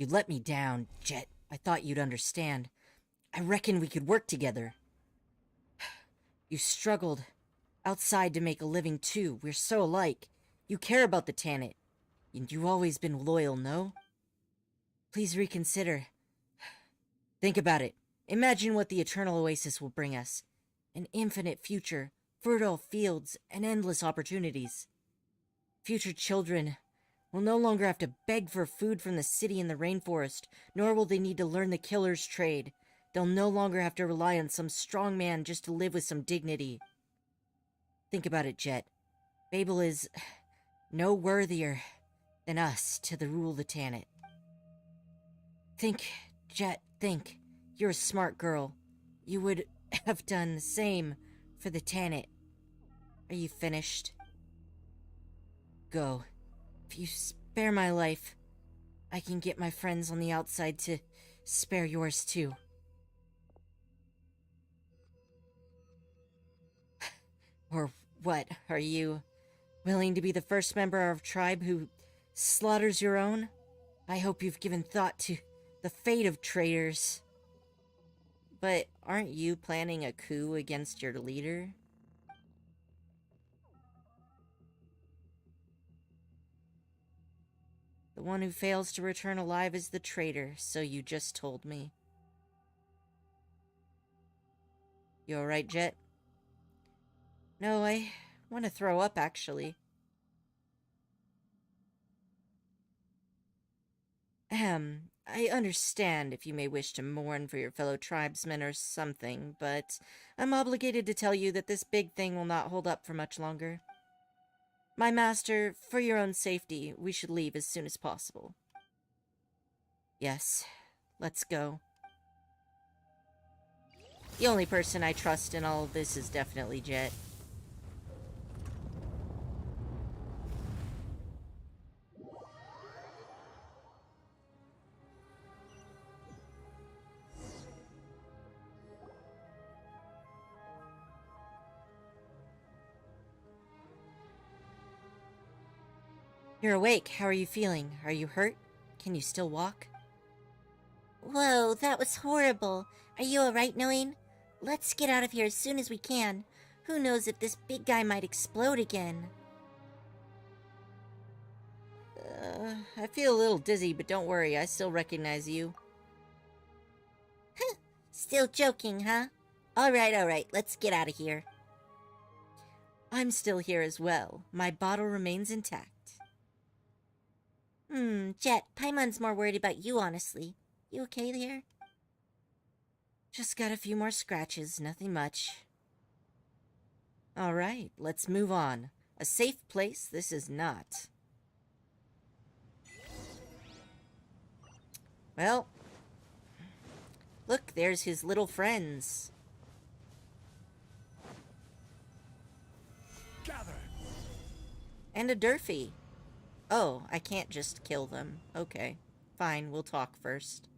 let me down, Jet. I thought you'd understand. I reckon we could work together. You struggled outside to make a living too. We're so alike. You care about the Tanit. And you've always been loyal, no? Please reconsider. Think about it. Imagine what the Eternal Oasis will bring us. An infinite future, fertile fields, and endless opportunities. Future children will no longer have to beg for food from the city and the rainforest, nor will they need to learn the killer's trade. They'll no longer have to rely on some strong man just to live with some dignity. Think about it, Jet. Babel is no worthier than us to rule the Tanit. Think, Jet, think. You're a smart girl. You would have done the same for the Tanit. Are you finished? Go. If you spare my life, I can get my friends on the outside to spare yours too. Or what? Are you willing to be the first member of our tribe who slaughters your own? I hope you've given thought to the fate of traitors. But aren't you planning a coup against your leader? The one who fails to return alive is the traitor, so you just told me. You alright, Jet? No, I want to throw up, actually. I understand if you may wish to mourn for your fellow tribesmen or something, but I'm obligated to tell you that this big thing will not hold up for much longer. My master, for your own safety, we should leave as soon as possible. Yes, let's go. The only person I trust in all of this is definitely Jet. You're awake. How are you feeling? Are you hurt? Can you still walk? Whoa, that was horrible. Are you alright, Noine? Let's get out of here as soon as we can. Who knows if this big guy might explode again. I feel a little dizzy, but don't worry, I still recognize you. Still joking, huh? Alright, let's get out of here. I'm still here as well. My bottle remains intact. Jet, Paimon's more worried about you, honestly. You okay there? Just got a few more scratches, nothing much. Alright, let's move on. A safe place this is not. Well, look, there's his little friends. Gather. And a Durfee. Oh, I can't just kill them. Okay, fine, we'll talk first.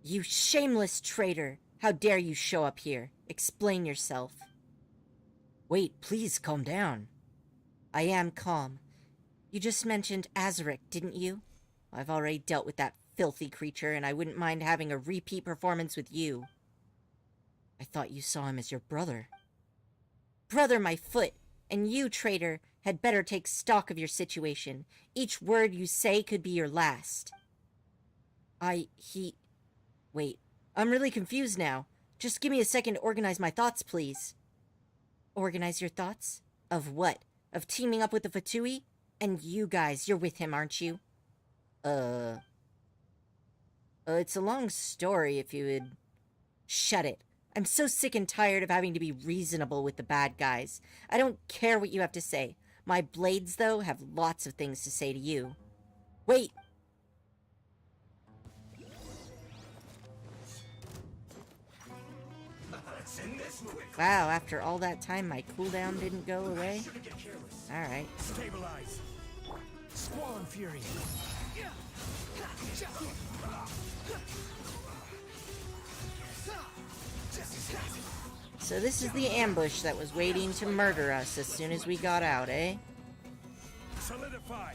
You shameless traitor! How dare you show up here? Explain yourself. Wait, please calm down. I am calm. You just mentioned Azaric, didn't you? I've already dealt with that filthy creature, and I wouldn't mind having a repeat performance with you. I thought you saw him as your brother. Brother, my foot! And you, traitor, had better take stock of your situation. Each word you say could be your last. Wait, I'm really confused now. Just give me a second to organize my thoughts, please. Organize your thoughts? Of what? Of teaming up with the Fatui? And you guys, you're with him, aren't you? It's a long story if you would... Shut it. I'm so sick and tired of having to be reasonable with the bad guys. I don't care what you have to say. My blades, though, have lots of things to say to you. Wait! Wow, after all that time, my cooldown didn't go away? Alright. Stabilize. Squall and Fury. So this is the ambush that was waiting to murder us as soon as we got out, eh? Solidify.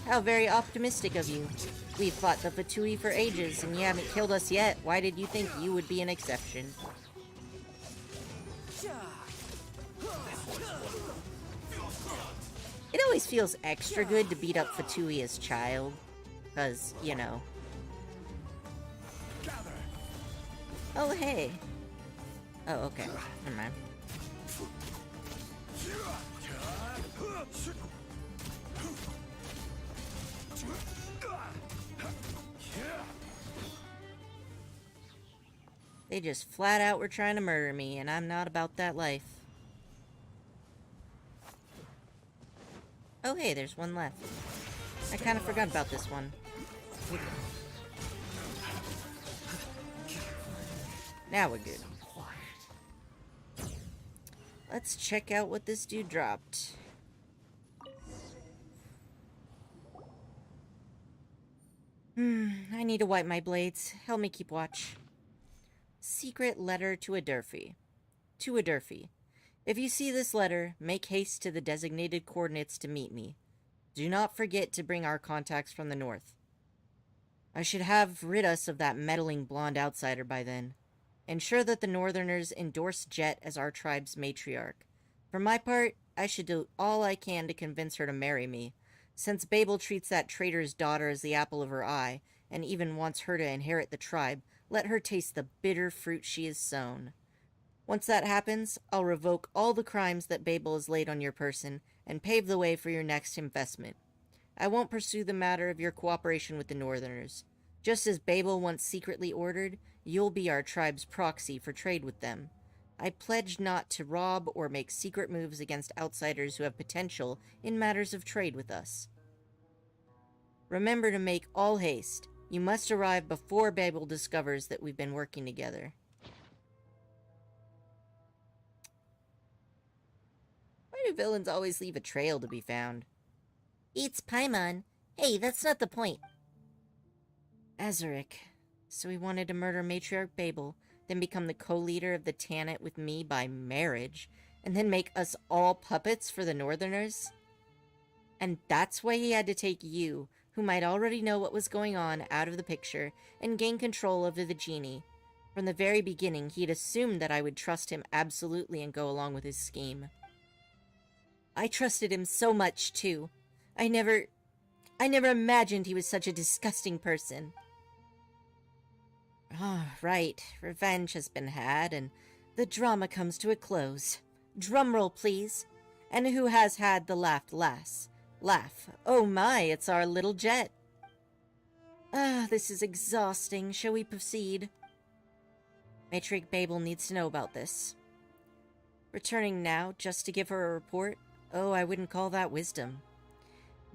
How very optimistic of you. We've fought the Fatui for ages, and you haven't killed us yet. Why did you think you would be an exception? It always feels extra good to beat up Fatui as child. Because, you know. Oh, hey. Oh, okay. Never mind. They just flat out were trying to murder me, and I'm not about that life. Oh, hey, there's one left. I kind of forgot about this one. Now we're good. Let's check out what this dude dropped. I need to wipe my blades. Help me keep watch. Secret letter to a Durfee. To a Durfee. If you see this letter, make haste to the designated coordinates to meet me. Do not forget to bring our contacts from the north. I should have rid us of that meddling blonde outsider by then. Ensure that the Northerners endorse Jet as our tribe's matriarch. For my part, I should do all I can to convince her to marry me. Since Babel treats that traitor's daughter as the apple of her eye, and even wants her to inherit the tribe, let her taste the bitter fruit she has sown. Once that happens, I'll revoke all the crimes that Babel has laid on your person, and pave the way for your next investment. I won't pursue the matter of your cooperation with the Northerners. Just as Babel once secretly ordered, you'll be our tribe's proxy for trade with them. I pledge not to rob or make secret moves against outsiders who have potential in matters of trade with us. Remember to make all haste. You must arrive before Babel discovers that we've been working together. Why do villains always leave a trail to be found? It's Paimon. Hey, that's not the point. Azaric. So he wanted to murder Matriarch Babel, then become the co-leader of the Tanit with me by marriage, and then make us all puppets for the Northerners? And that's why he had to take you, who might already know what was going on, out of the picture, and gain control over the genie. From the very beginning, he'd assumed that I would trust him absolutely and go along with his scheme. I trusted him so much, too. I never imagined he was such a disgusting person. Ah, right. Revenge has been had, and the drama comes to a close. Drumroll, please. And who has had the laughed last? Laugh. Oh my, it's our little Jet. Ah, this is exhausting. Shall we proceed? Matriarch Babel needs to know about this. Returning now, just to give her a report? Oh, I wouldn't call that wisdom.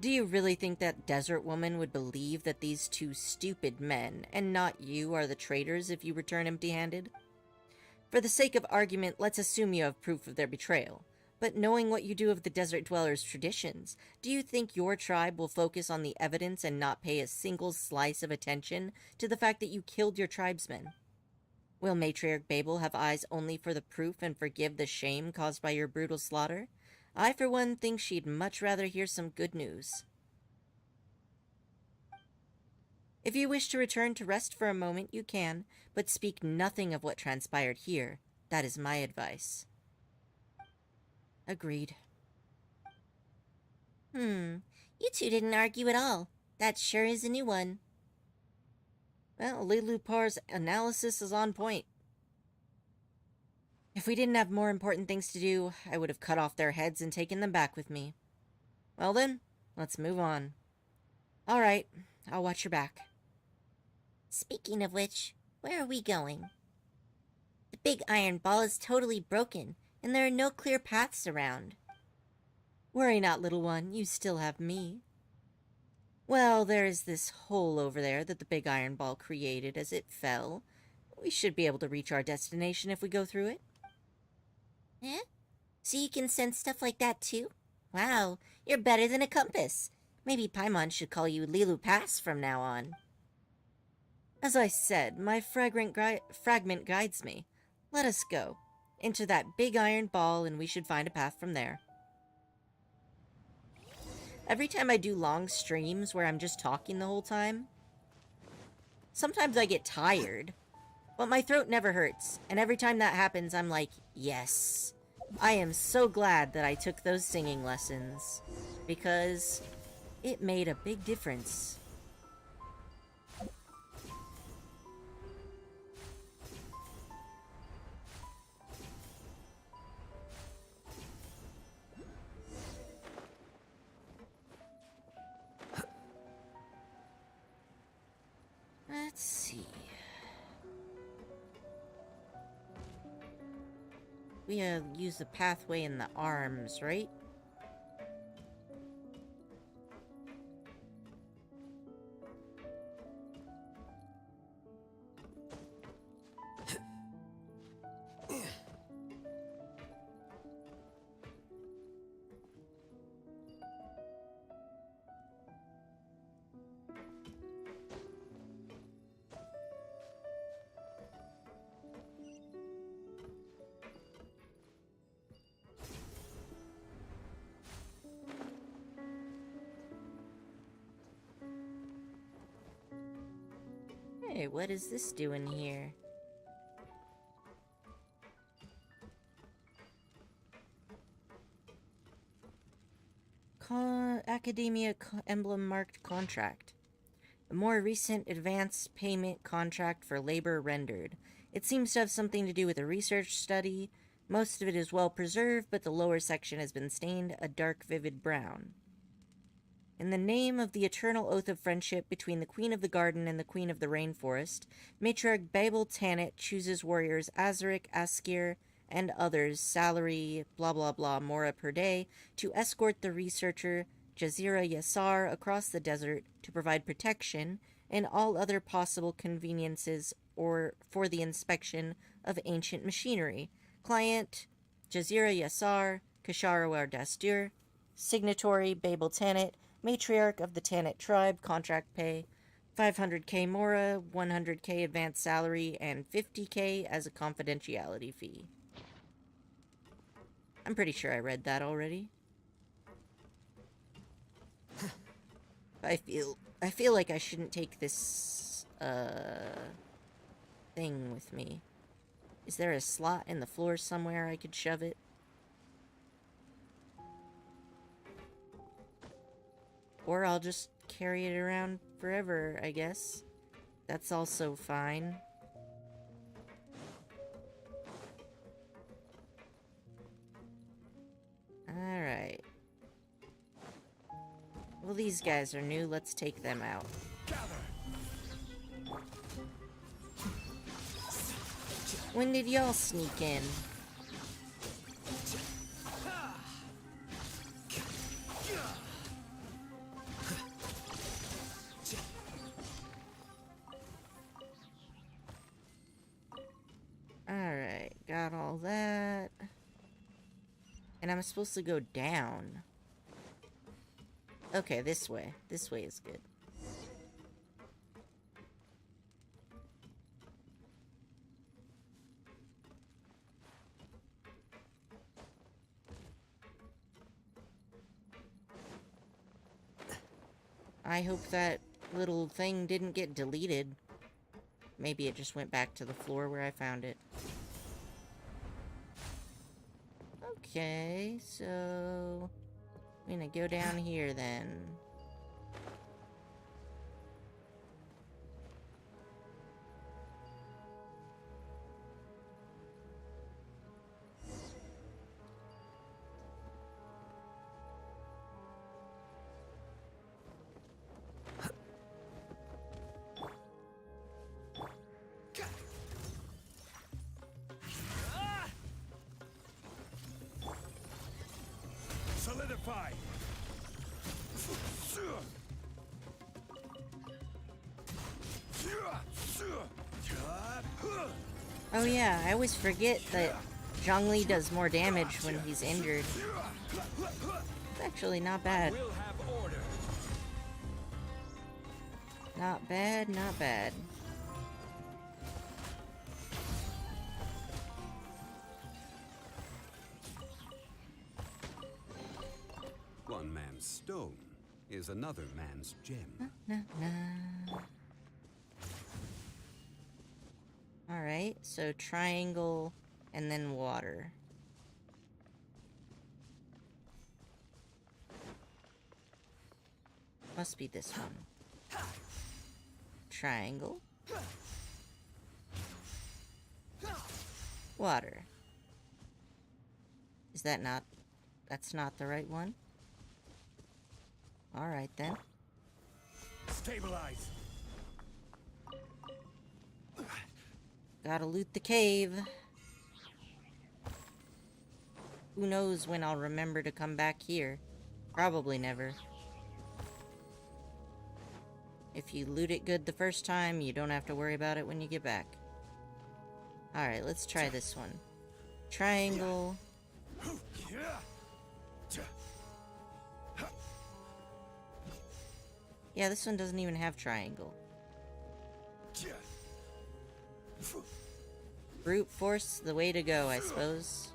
Do you really think that desert woman would believe that these two stupid men, and not you, are the traitors if you return empty-handed? For the sake of argument, let's assume you have proof of their betrayal. But knowing what you do of the desert dwellers' traditions, do you think your tribe will focus on the evidence and not pay a single slice of attention to the fact that you killed your tribesmen? Will Matriarch Babel have eyes only for the proof and forgive the shame caused by your brutal slaughter? I, for one, think she'd much rather hear some good news. If you wish to return to rest for a moment, you can, but speak nothing of what transpired here. That is my advice. Agreed. You two didn't argue at all. That sure is a new one. Well, Lilu Par's analysis is on point. If we didn't have more important things to do, I would have cut off their heads and taken them back with me. Well then, let's move on. Alright, I'll watch your back. Speaking of which, where are we going? The big iron ball is totally broken, and there are no clear paths around. Worry not, little one, you still have me. Well, there is this hole over there that the big iron ball created as it fell. We should be able to reach our destination if we go through it. Eh? So you can sense stuff like that too? Wow, you're better than a compass. Maybe Paimon should call you Lilu Pass from now on. As I said, my fragment guides me. Let us go. Into that big iron ball, and we should find a path from there. Every time I do long streams where I'm just talking the whole time, sometimes I get tired, but my throat never hurts, and every time that happens, I'm like, yes. I am so glad that I took those singing lessons, because it made a big difference. Let's see. We use the pathway in the arms, right? Hey, what is this doing here? Academia emblem marked contract. A more recent advance payment contract for labor rendered. It seems to have something to do with a research study. Most of it is well preserved, but the lower section has been stained a dark, vivid brown. In the name of the eternal oath of friendship between the Queen of the Garden and the Queen of the Rainforest, Matriarch Babel Tanit chooses warriors Azaric, Askir, and others, salary blah blah blah mora per day, to escort the researcher Jazira Yassar across the desert to provide protection and all other possible conveniences or for the inspection of ancient machinery. Client Jazira Yassar, Kasharawar Dastur. Signatory Babel Tanit, Matriarch of the Tanit tribe, contract pay 500k mora, 100k advance salary, and 50k as a confidentiality fee. I'm pretty sure I read that already. I feel like I shouldn't take this thing with me. Is there a slot in the floor somewhere I could shove it? Or I'll just carry it around forever, I guess. That's also fine. Alright. Well, these guys are new. Let's take them out. When did y'all sneak in? Alright, got all that. And I'm supposed to go down. Okay, this way. This way is good. I hope that little thing didn't get deleted. Maybe it just went back to the floor where I found it. Okay, so I'm gonna go down here then. Solidify. Oh yeah, I always forget that Zhongli does more damage when he's injured. It's actually not bad. We'll have order. Not bad, not bad. One man's stone is another man's gem. Alright, so triangle and then water. Must be this one. Triangle. Water. Is that not... That's not the right one? Alright then. Stabilize. Gotta loot the cave. Who knows when I'll remember to come back here. Probably never. If you loot it good the first time, you don't have to worry about it when you get back. Alright, let's try this one. Triangle. Yeah, this one doesn't even have triangle. Brute force, the way to go, I suppose.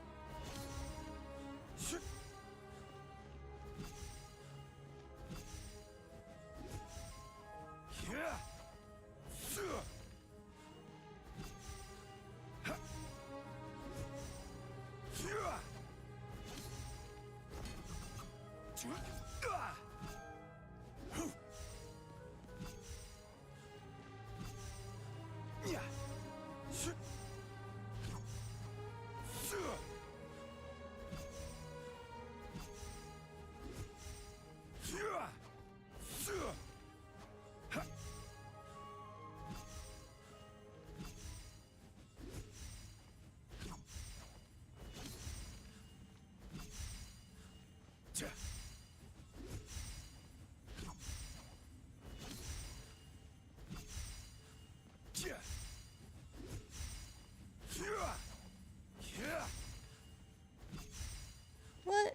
What?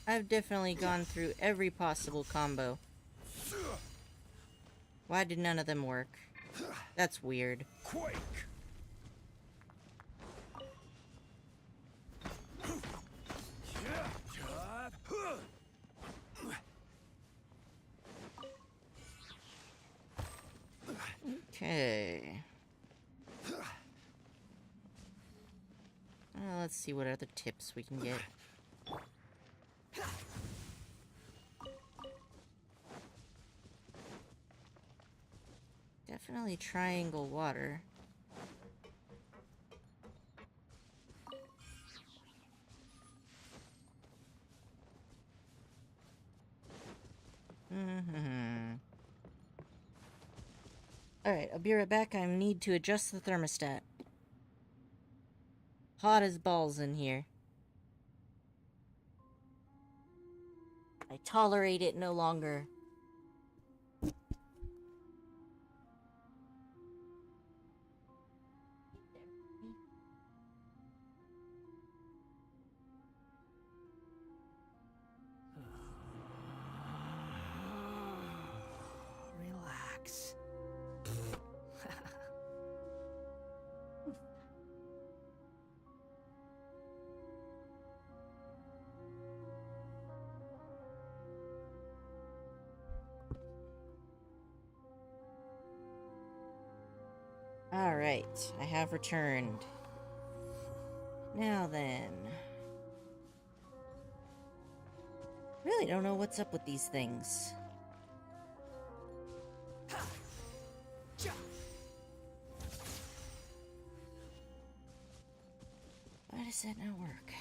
I've definitely gone through every possible combo. Why did none of them work? That's weird. Quake! Okay. Let's see what other tips we can get. Definitely triangle water. Alright, I'll be right back. I need to adjust the thermostat. Hot as balls in here. I tolerate it no longer. Relax. Alright, I have returned. Now then. Really don't know what's up with these things. Why does that not work?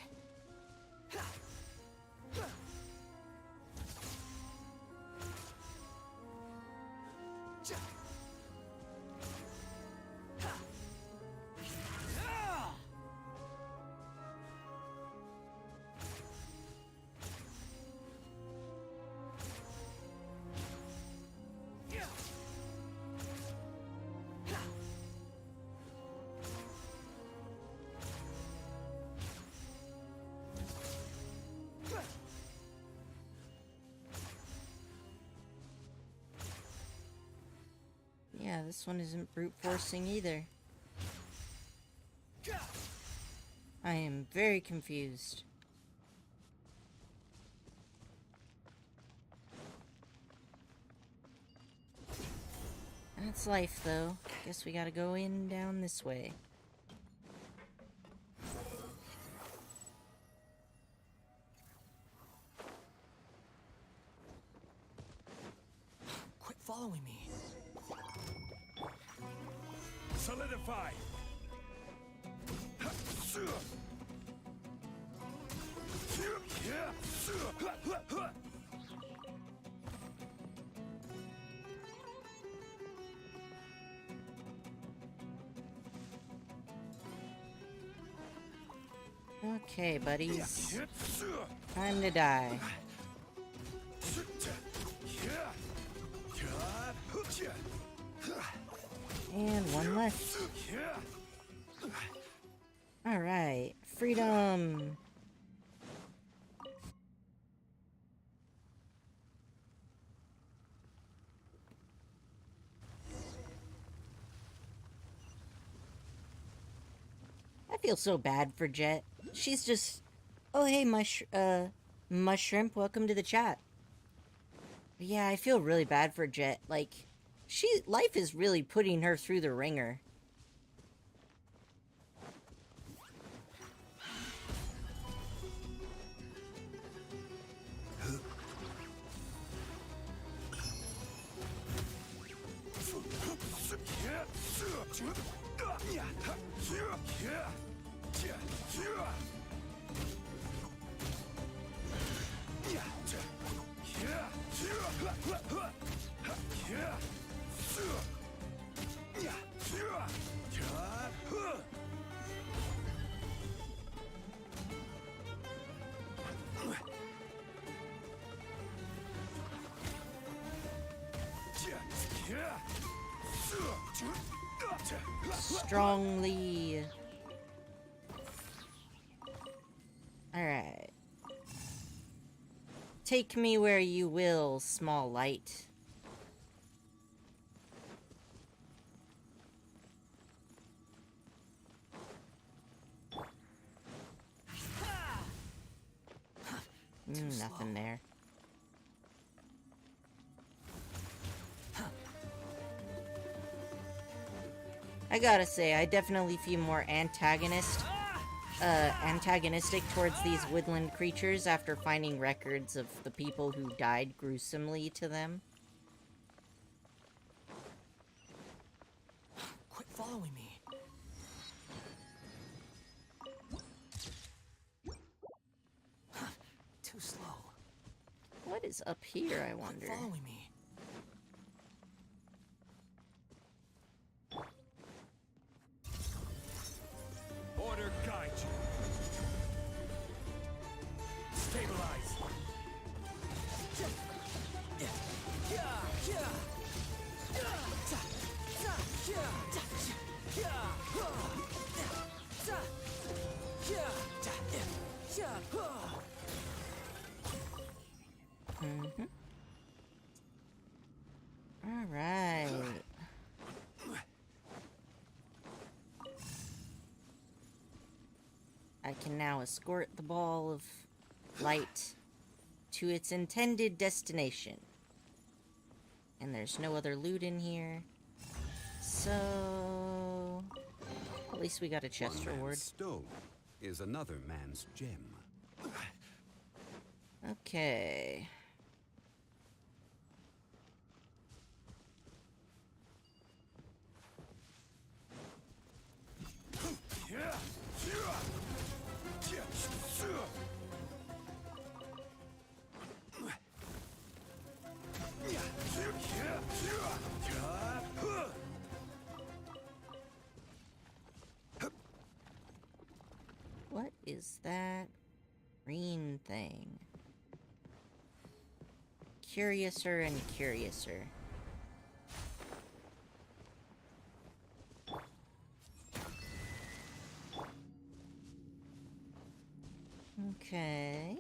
Yeah, this one isn't brute forcing either. I am very confused. That's life, though. Guess we gotta go in down this way. Quit following me. Solidify! Okay, buddies. Time to die. And one left. Alright, freedom! I feel so bad for Jet. She's just... Oh, hey, Mushrimp, welcome to the chat. Yeah, I feel really bad for Jet. Like, life is really putting her through the ringer. Strongly. Alright. Take me where you will, small light. Nothing there. I gotta say, I definitely feel more antagonistic towards these woodland creatures after finding records of the people who died gruesomely to them. Quit following me. Too slow. What is up here, I wonder? Quit following me. Order guide you. Stabilize. Alright. I can now escort the ball of light to its intended destination. And there's no other loot in here. So... at least we got a chest One reward. man's stone is another man's gem. Okay. What is that green thing? Curiouser and curiouser. Okay.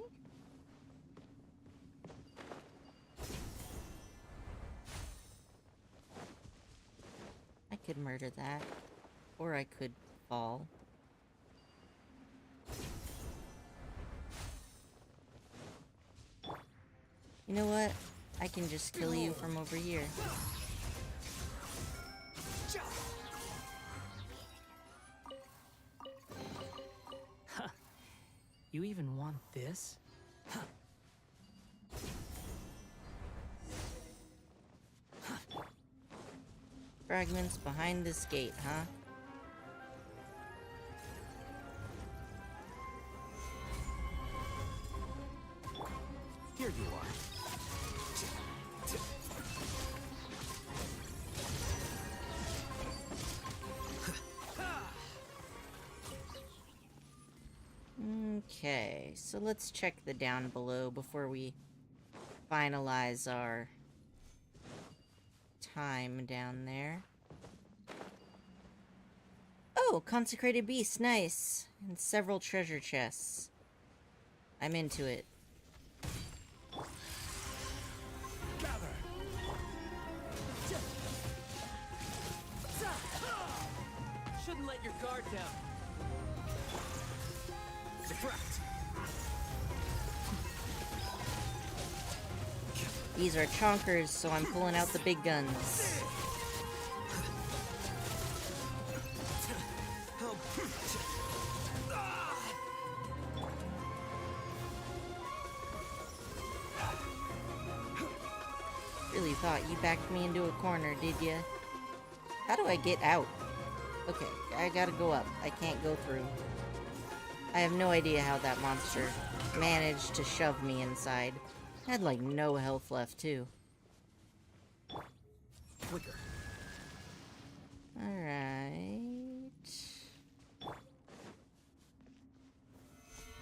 I could murder that. Or I could fall. You know what? I can just kill you from over here. You even want this? Fragments behind this gate, huh? Here you are. Okay, so let's check the down below before we finalize our time down there. Oh, consecrated beast, nice. And several treasure chests. I'm into it. Gather. Shouldn't let your guard down. Subtract. These are chonkers, so I'm pulling out the big guns. Really thought you backed me into a corner, did ya? How do I get out? Okay, I gotta go up. I can't go through. I have no idea how that monster managed to shove me inside. I had like no health left, too. flicker. Alright.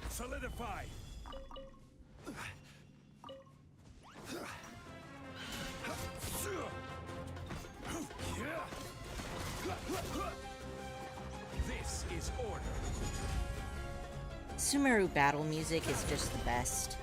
Solidify. This is order. Sumeru battle music is just the best.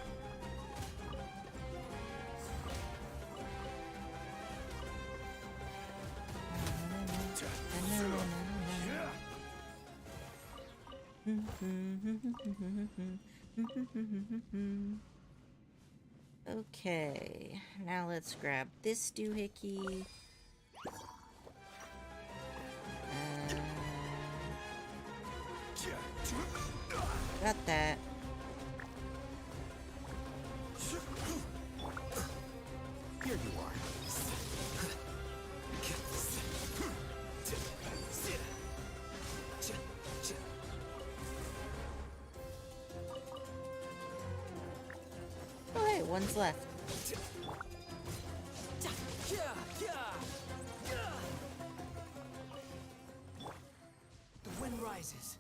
Okay, now let's grab this doohickey. Got that. Here you are. Oh hey, one's left. The wind rises.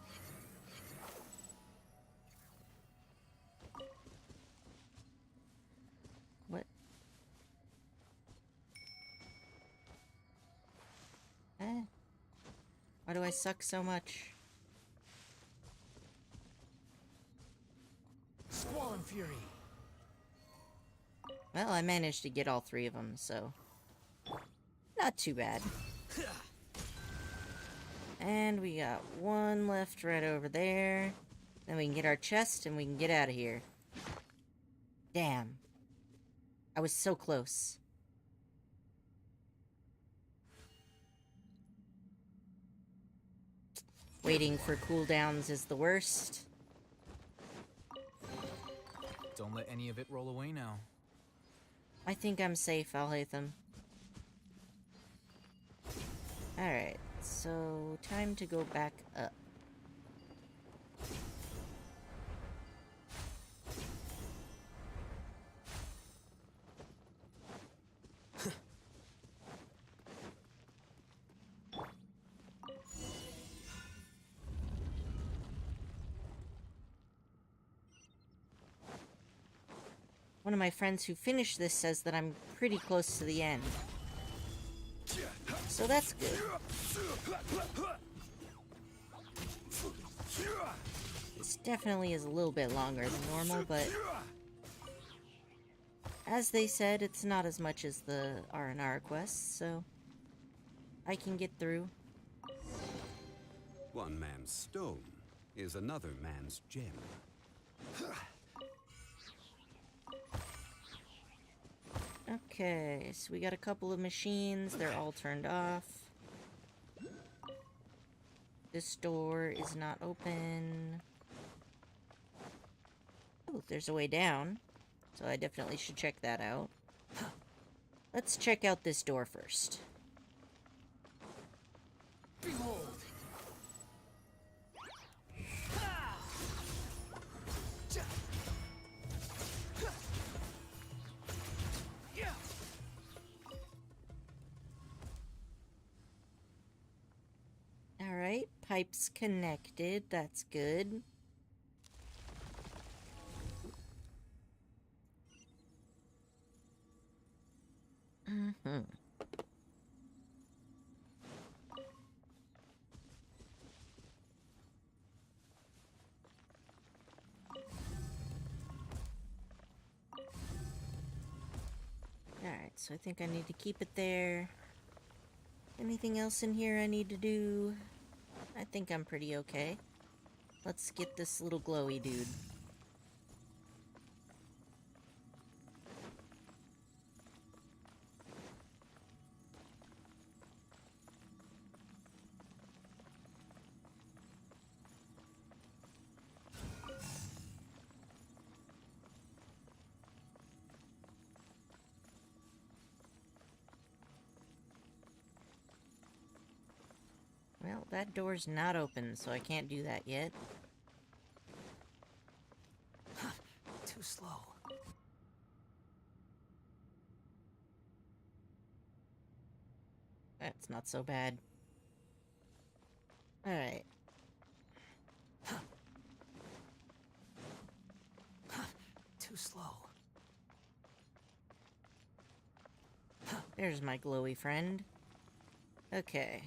What? Why do I suck so much? Squall and fury. Well, I managed to get all three of them, so not too bad. And we got one left right over there. Then we can get our chest and we can get out of here. Damn. I was so close. Waiting for cooldowns is the worst. Don't let any of it roll away now. I think I'm safe, Alhaitham. Alright, so time to go back up. One of my friends who finished this says that I'm pretty close to the end. So that's good. This definitely is a little bit longer than normal, but as they said, it's not as much as the R&R quests, so I can get through. One man's stone is another man's gem. Okay, so we got a couple of machines. They're all turned off. This door is not open. Oh, there's a way down. So I definitely should check that out. Let's check out this door first. Behold. Alright, pipes connected. That's good. Mm-hmm. Alright, so I think I need to keep it there. Anything else in here I need to do? I think I'm pretty okay. Let's get this little glowy dude. Well, that door's not open, so I can't do that yet. Too slow. That's not so bad. Alright. Too slow. There's my glowy friend. Okay.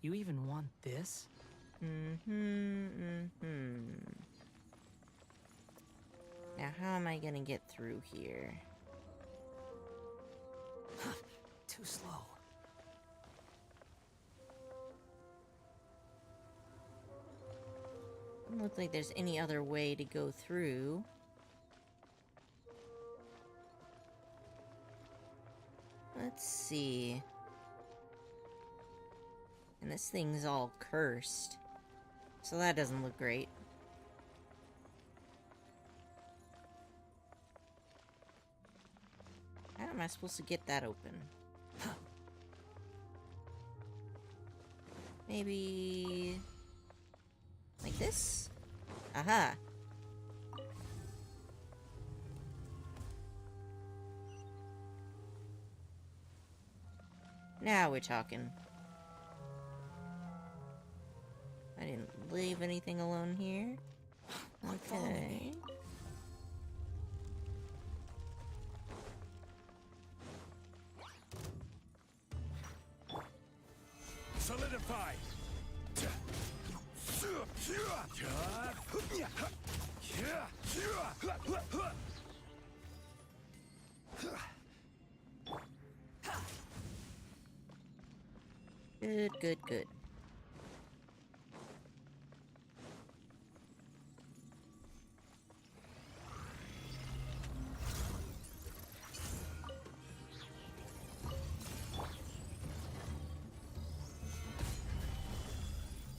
You even want this? Now, how am I gonna get through here? Too slow. Doesn't look like there's any other way to go through. Let's see. And this thing's all cursed. So that doesn't look great. How am I supposed to get that open? Maybe... like this? Aha! Now we're talking. I didn't leave anything alone here. Okay. Solidify. Good, good, good.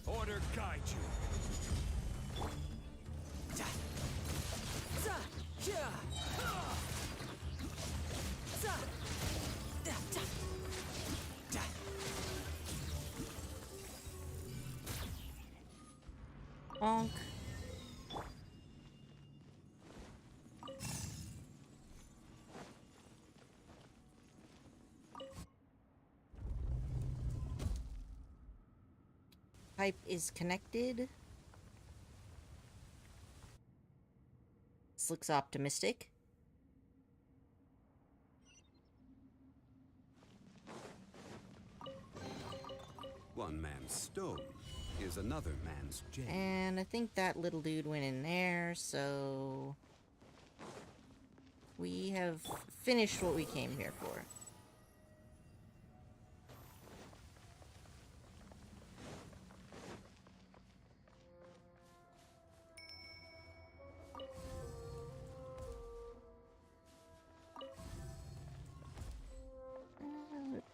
Order guide you. Bonk. Pipe is connected. This looks optimistic. One man's stone is another man's gem. And I think that little dude went in there, so... we have finished what we came here for.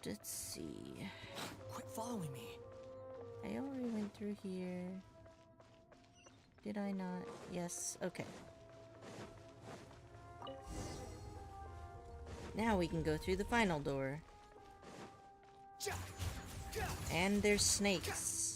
Let's see. Quit following me. I already went through here. Did I not? Yes, okay. Now we can go through the final door. And there's snakes.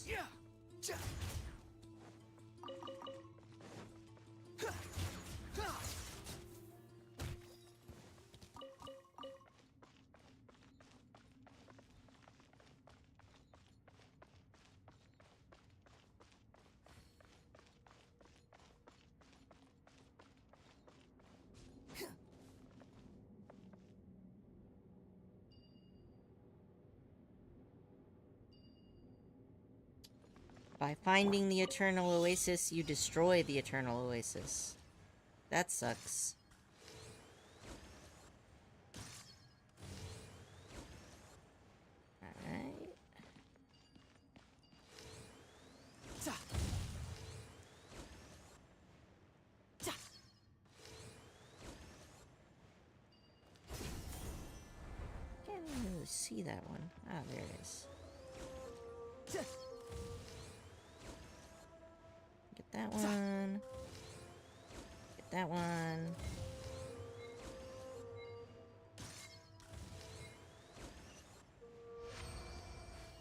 By finding the Eternal Oasis, you destroy the Eternal Oasis. That sucks. Alright. Can't really see that one. Ah, there it is. Get that one. Get that one.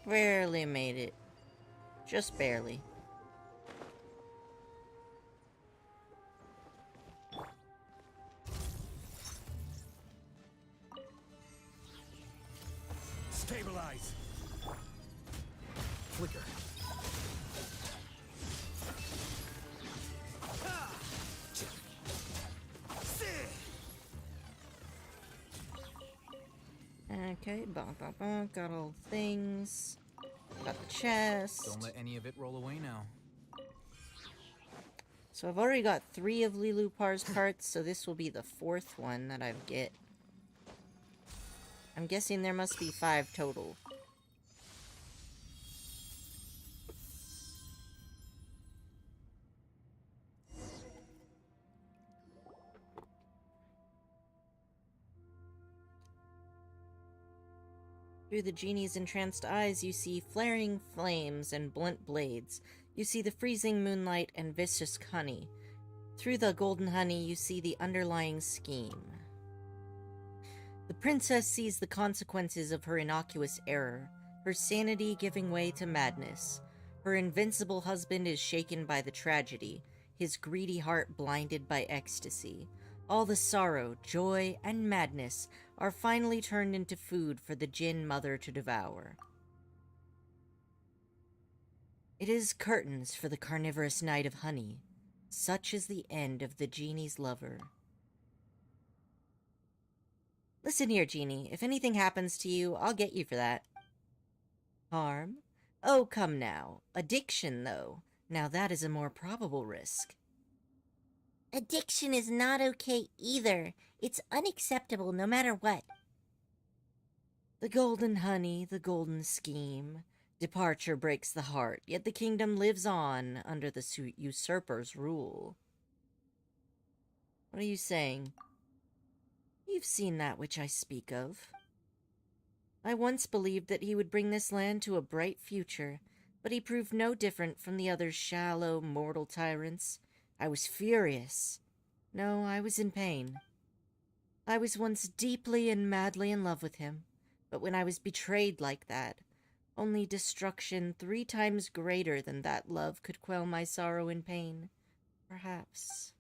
Barely made it. Just barely. Stabilize. Flicker. Okay, bonk, bonk, bonk. Got all the things. Got the chest. Don't let any of it roll away now. So I've already got 3 of Lilu Par's parts, so this will be the 4th one that I get. I'm guessing there must be 5 total. Through the genie's entranced eyes, you see flaring flames and blunt blades. You see the freezing moonlight and vicious honey. Through the golden honey, you see the underlying scheme. The princess sees the consequences of her innocuous error, her sanity giving way to madness. Her invincible husband is shaken by the tragedy, his greedy heart blinded by ecstasy. All the sorrow, joy, and madness are finally turned into food for the Jinn mother to devour. It is curtains for the carnivorous night of honey. Such is the end of the genie's lover. Listen here, Genie. If anything happens to you, I'll get you for that. Harm? Oh, come now. Addiction, though. Now that is a more probable risk. Addiction is not okay either. It's unacceptable no matter what. The golden honey, the golden scheme. Departure breaks the heart, yet the kingdom lives on under the usurper's rule. What are you saying? You've seen that which I speak of. I once believed that he would bring this land to a bright future, but he proved no different from the other shallow, mortal tyrants. I was furious. No, I was in pain. I was once deeply and madly in love with him, but when I was betrayed like that, only destruction 3 times greater than that love could quell my sorrow and pain. Perhaps.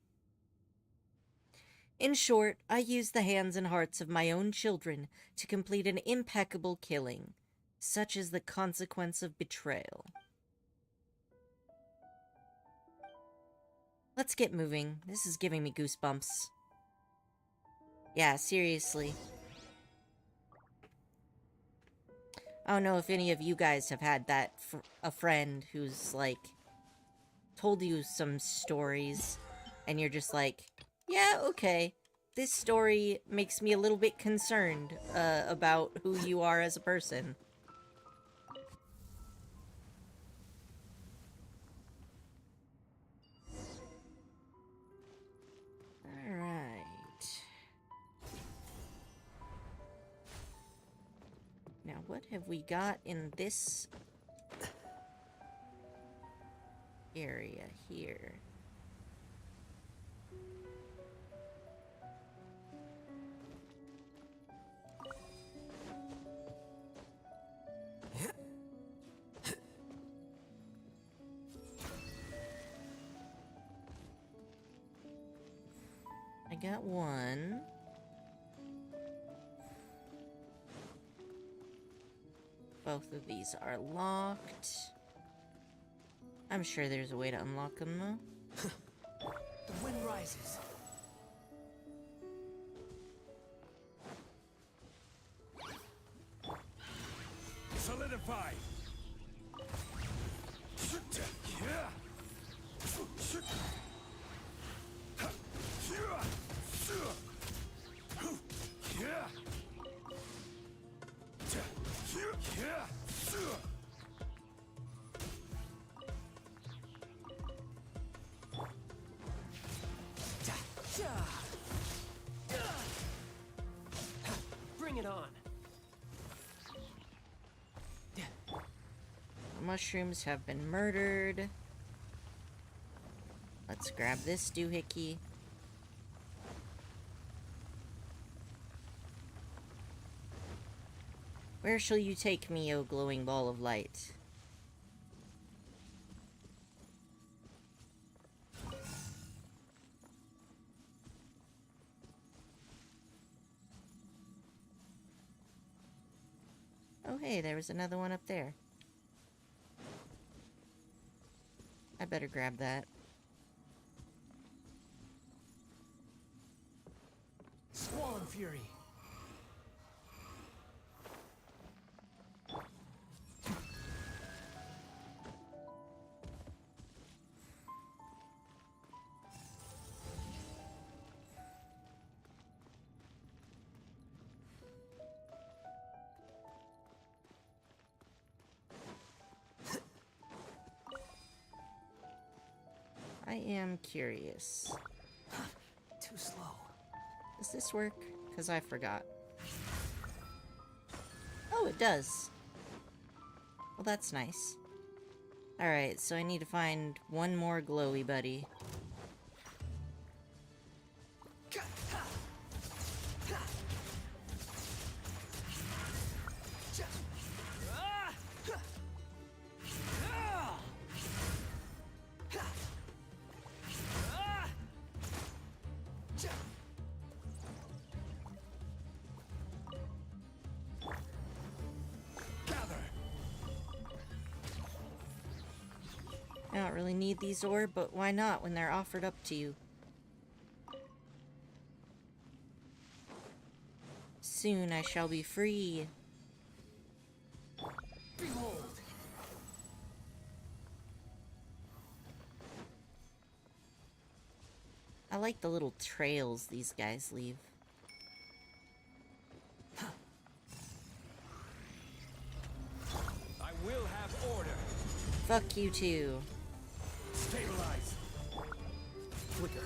In short, I used the hands and hearts of my own children to complete an impeccable killing. Such is the consequence of betrayal. Let's get moving. This is giving me goosebumps. Yeah, seriously. I don't know if any of you guys have had that a friend who's, like, told you some stories, and you're just like, yeah, okay. This story makes me a little bit concerned about who you are as a person. Now, what have we got in this area here? I got one. Both of these are locked. I'm sure there's a way to unlock them, though. The wind rises. Solidify. Bring it on. Mushrooms have been murdered. Let's grab this doohickey. Where shall you take me, O glowing ball of light? Oh hey, there was another one up there. I better grab that. Squall Fury. I am curious. Too slow. Does this work? Because I forgot. Oh, it does. Well, that's nice. Alright, so I need to find one more glowy buddy. I don't really need these orbs, but why not when they're offered up to you? Soon I shall be free. Behold. I like the little trails these guys leave. I will have order. Fuck you too. Stabilize. Flicker.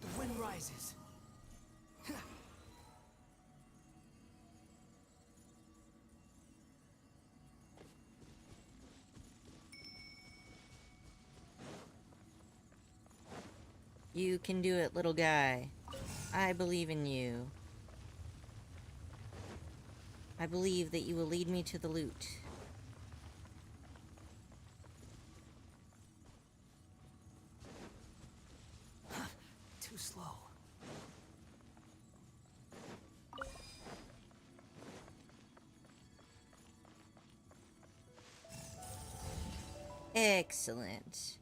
The wind rises. You can do it, little guy. I believe in you. I believe that you will lead me to the loot. Too slow. Excellent.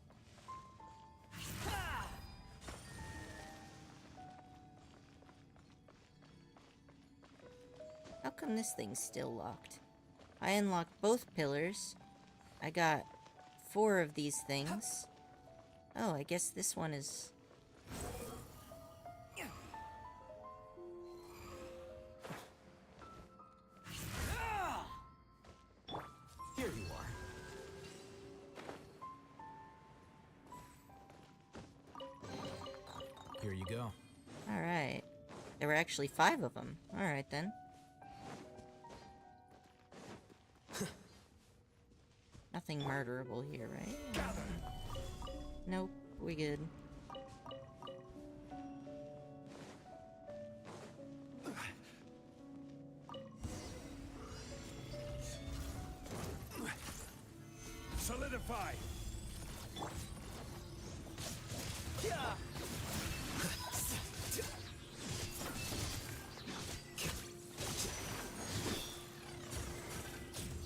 How come this thing's still locked? I unlocked both pillars. I got 4 of these things. Oh, I guess this one is... Here you are. Here you go. Alright. There were actually 5 of them. Alright then. Nothing murderable here, right? Nope, we good. Solidify.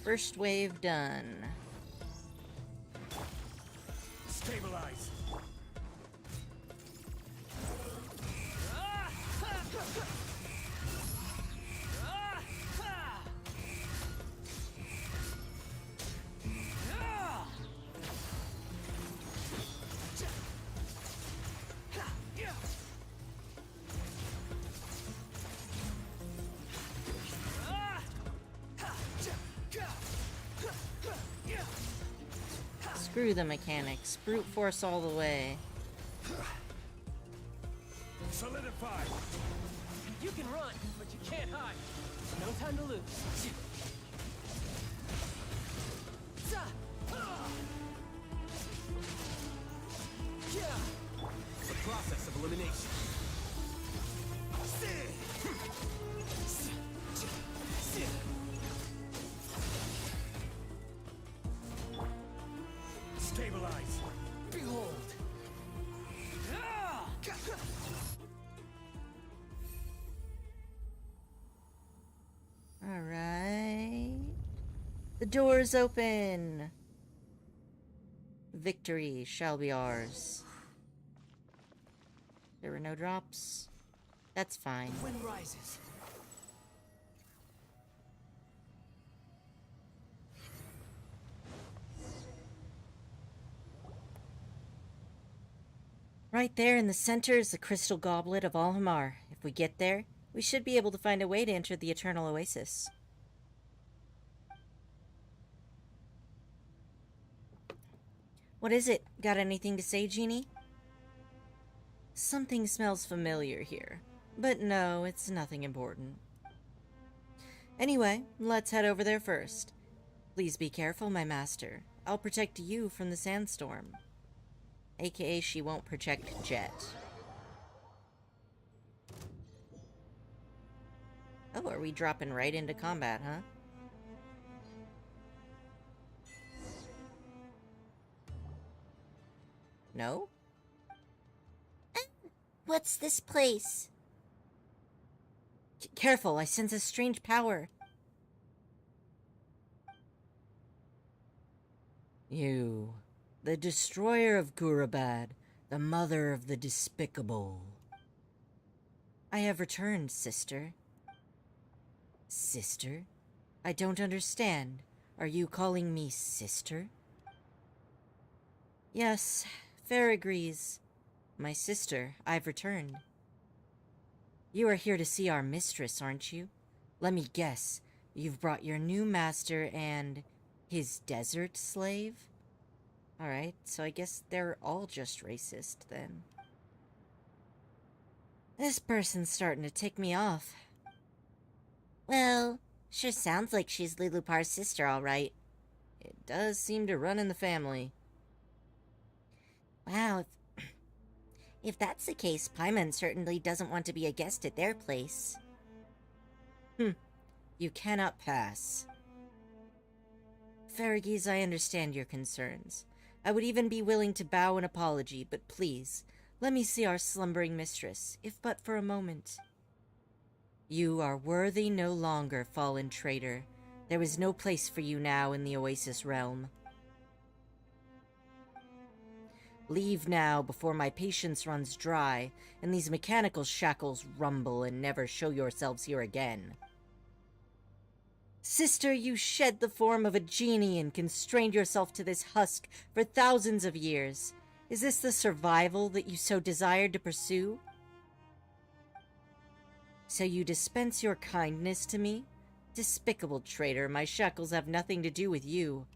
First wave done. Stabilize. Screw the mechanics. Brute force all the way. Solidify. You can run, but you can't hide. No time to lose. The process of elimination. Stabilize. Behold. All right. The door's open. Victory shall be ours. There were no drops. That's fine. Wind rises. Right there in the center is the crystal goblet of Alhamar. If we get there, we should be able to find a way to enter the Eternal Oasis. What is it? Got anything to say, Genie? Something smells familiar here. But no, it's nothing important. Anyway, let's head over there first. Please be careful, my master. I'll protect you from the sandstorm. AKA she won't protect Jet. Oh, are we dropping right into combat, huh? No? What's this place? Careful, I sense a strange power. You, the destroyer of Gurabad, the mother of the despicable. I have returned, sister. Sister? I don't understand. Are you calling me sister? Yes, Fair agrees. My sister, I've returned. You are here to see our mistress, aren't you? Let me guess, you've brought your new master and his desert slave? Alright, so I guess they're all just racist, then. This person's starting to tick me off. Well, sure sounds like she's Lilupar's sister, alright. It does seem to run in the family. Wow, if that's the case, Paimon certainly doesn't want to be a guest at their place. You cannot pass. Faragis, I understand your concerns. I would even be willing to bow an apology, but please, let me see our slumbering mistress, if but for a moment. You are worthy no longer, fallen traitor. There is no place for you now in the Oasis realm. Leave now before my patience runs dry, and these mechanical shackles rumble, and never show yourselves here again. Sister, you shed the form of a genie and constrained yourself to this husk for thousands of years. Is this the survival that you so desired to pursue? So you dispense your kindness to me? Despicable traitor, my shackles have nothing to do with you.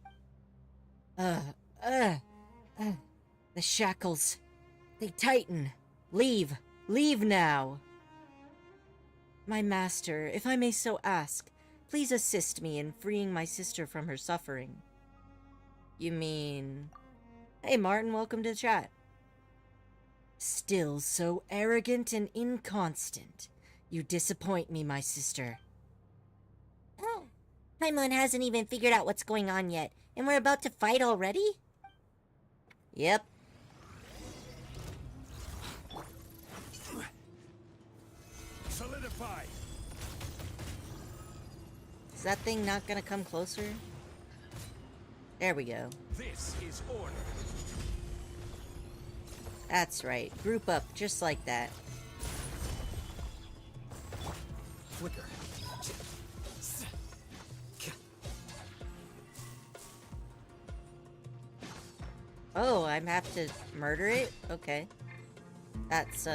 The shackles. They tighten. Leave. Leave now. My master, if I may so ask, please assist me in freeing my sister from her suffering. You mean... Hey Martin, welcome to the chat. Still so arrogant and inconstant. You disappoint me, my sister. Oh, Paimon hasn't even figured out what's going on yet, and we're about to fight already? Yep. Solidify. Is that thing not gonna come closer? There we go. This is order. That's right. Group up just like that. Quicker. Oh, I have to murder it? Okay. That's,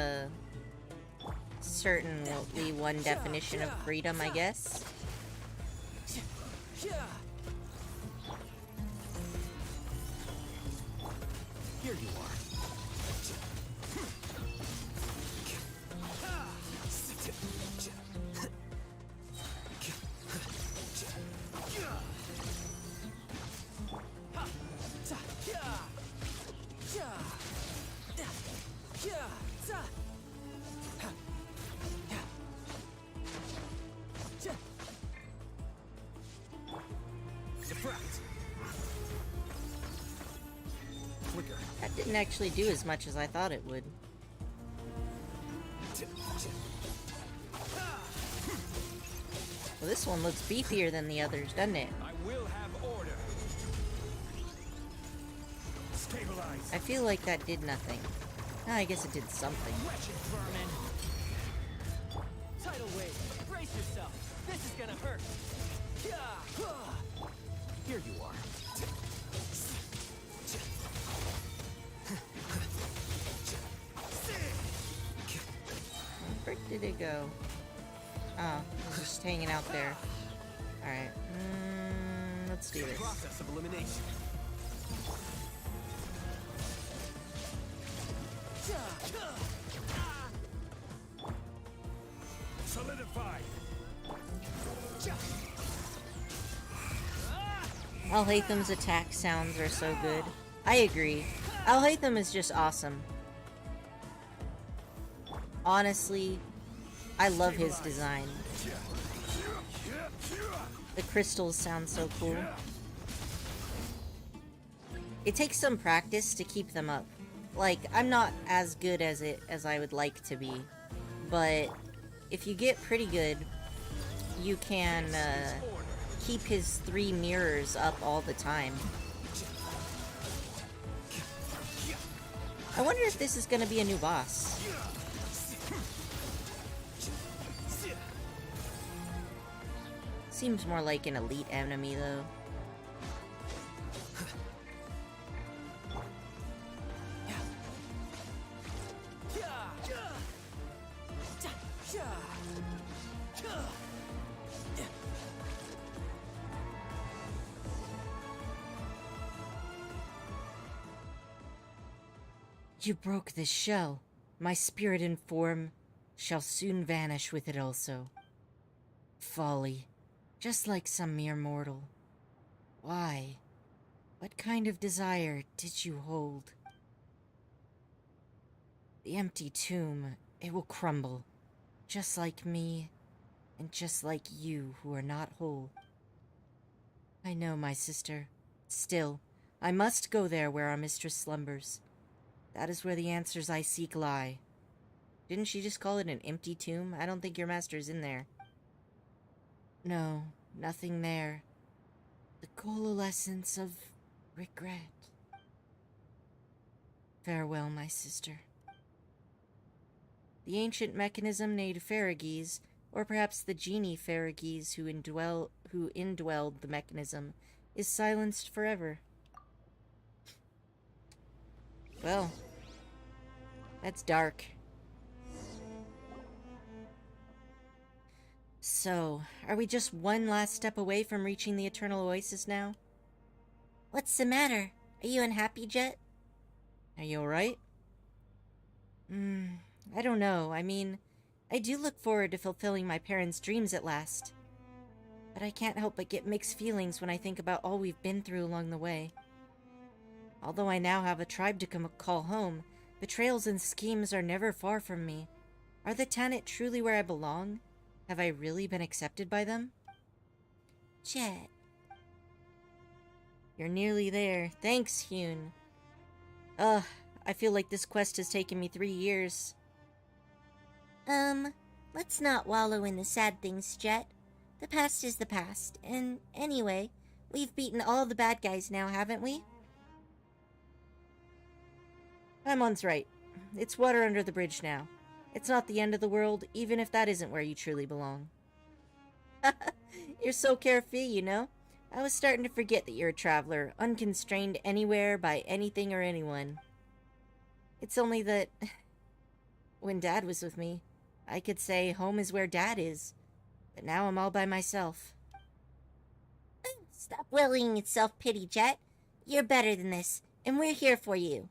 certainly one definition of freedom, I guess. Here you are. didn't actually do as much as I thought it would. Well, this one looks beefier than the others, doesn't it? I will have order. Stabilize. I feel like that did nothing. Oh, I guess it did something. Wretched vermin! Tidal wave, brace yourself. This is gonna hurt. Here you are. Where did it go? Oh, it was just hanging out there. Alright. Let's do this. Process of elimination. Solidified. Alhaitham's attack sounds are so good. I agree. Alhaitham is just awesome. Honestly, I love his design. The crystals sound so cool. It takes some practice to keep them up. Like, I'm not as good as I would like to be, but if you get pretty good, you can keep his 3 mirrors up all the time. I wonder if this is gonna be a new boss. Seems more like an elite enemy, though. You broke this shell. My spirit and form shall soon vanish with it also. Folly. Just like some mere mortal. Why? What kind of desire did you hold? The empty tomb, it will crumble. Just like me, and just like you who are not whole. I know, my sister. Still, I must go there where our mistress slumbers. That is where the answers I seek lie. Didn't she just call it an empty tomb? I don't think your master's in there. No, nothing there. The coalescence of regret. Farewell, my sister. The ancient mechanism named Ferrages, or perhaps the genie Ferrages who indwelled the mechanism, is silenced forever. Well, that's dark. So, are we just one last step away from reaching the Eternal Oasis now? What's the matter? Are you unhappy, Jet? Are you alright? I don't know. I mean, I do look forward to fulfilling my parents' dreams at last. But I can't help but get mixed feelings when I think about all we've been through along the way. Although I now have a tribe to call home, betrayals and schemes are never far from me. Are the Tanit truly where I belong? Have I really been accepted by them? Jet. You're nearly there. Thanks, Hyun. I feel like this quest has taken me 3 years. Let's not wallow in the sad things, Jet. The past is the past, and anyway, we've beaten all the bad guys now, haven't we? Paimon's right. It's water under the bridge now. It's not the end of the world, even if that isn't where you truly belong. You're so carefree, you know? I was starting to forget that you're a traveler, unconstrained anywhere by anything or anyone. It's only that when Dad was with me, I could say home is where Dad is. But now I'm all by myself. Stop wallowing in self-pity, Jet. You're better than this, and we're here for you.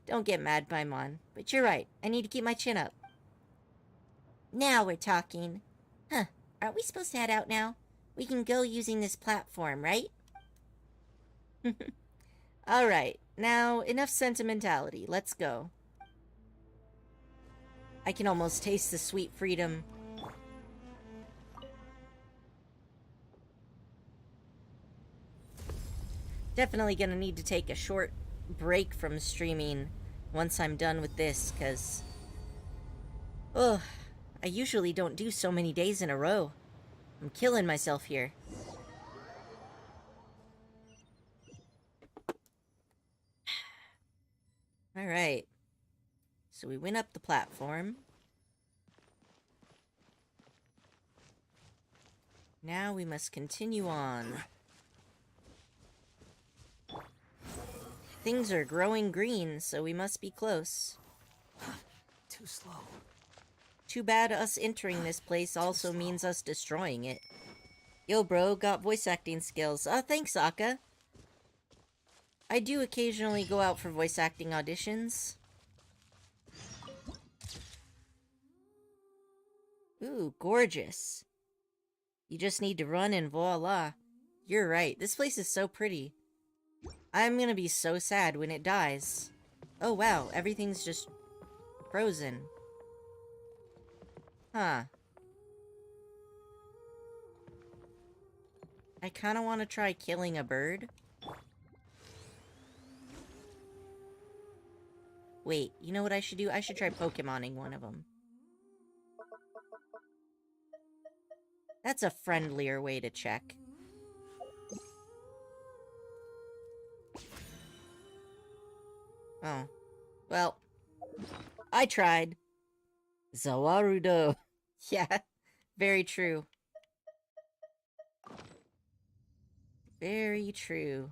Don't get mad, Paimon. But you're right. I need to keep my chin up. Now we're talking. Huh. Aren't we supposed to head out now? We can go using this platform, right? Alright. Now, enough sentimentality. Let's go. I can almost taste the sweet freedom. Definitely gonna need to take a short break from streaming once I'm done with this, because... ugh, I usually don't do so many days in a row. I'm killing myself here. Alright. So we went up the platform. Now we must continue on. Things are growing green, so we must be close. Too slow. Too bad us entering this place also means us destroying it. Yo, bro, got voice acting skills. Thanks, Akka. I do occasionally go out for voice acting auditions. Ooh, gorgeous. You just need to run and voila. You're right, this place is so pretty. I'm gonna be so sad when it dies. Oh wow, everything's just frozen. Huh. I kinda wanna try killing a bird. Wait, you know what I should do? I should try Pokemoning one of them. That's a friendlier way to check. Oh. Well. I tried. Zawarudo. Yeah. Very true. Very true.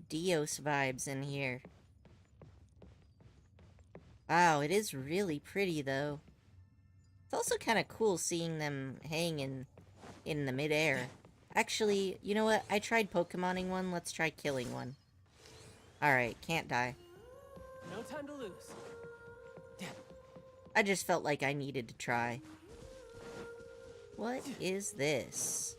Dios vibes in here. Wow, it is really pretty, though. It's also kind of cool seeing them hanging in the midair. Actually, you know what? I tried Pokemoning one. Let's try killing one. Alright, can't die. No time to lose. I just felt like I needed to try. What is this?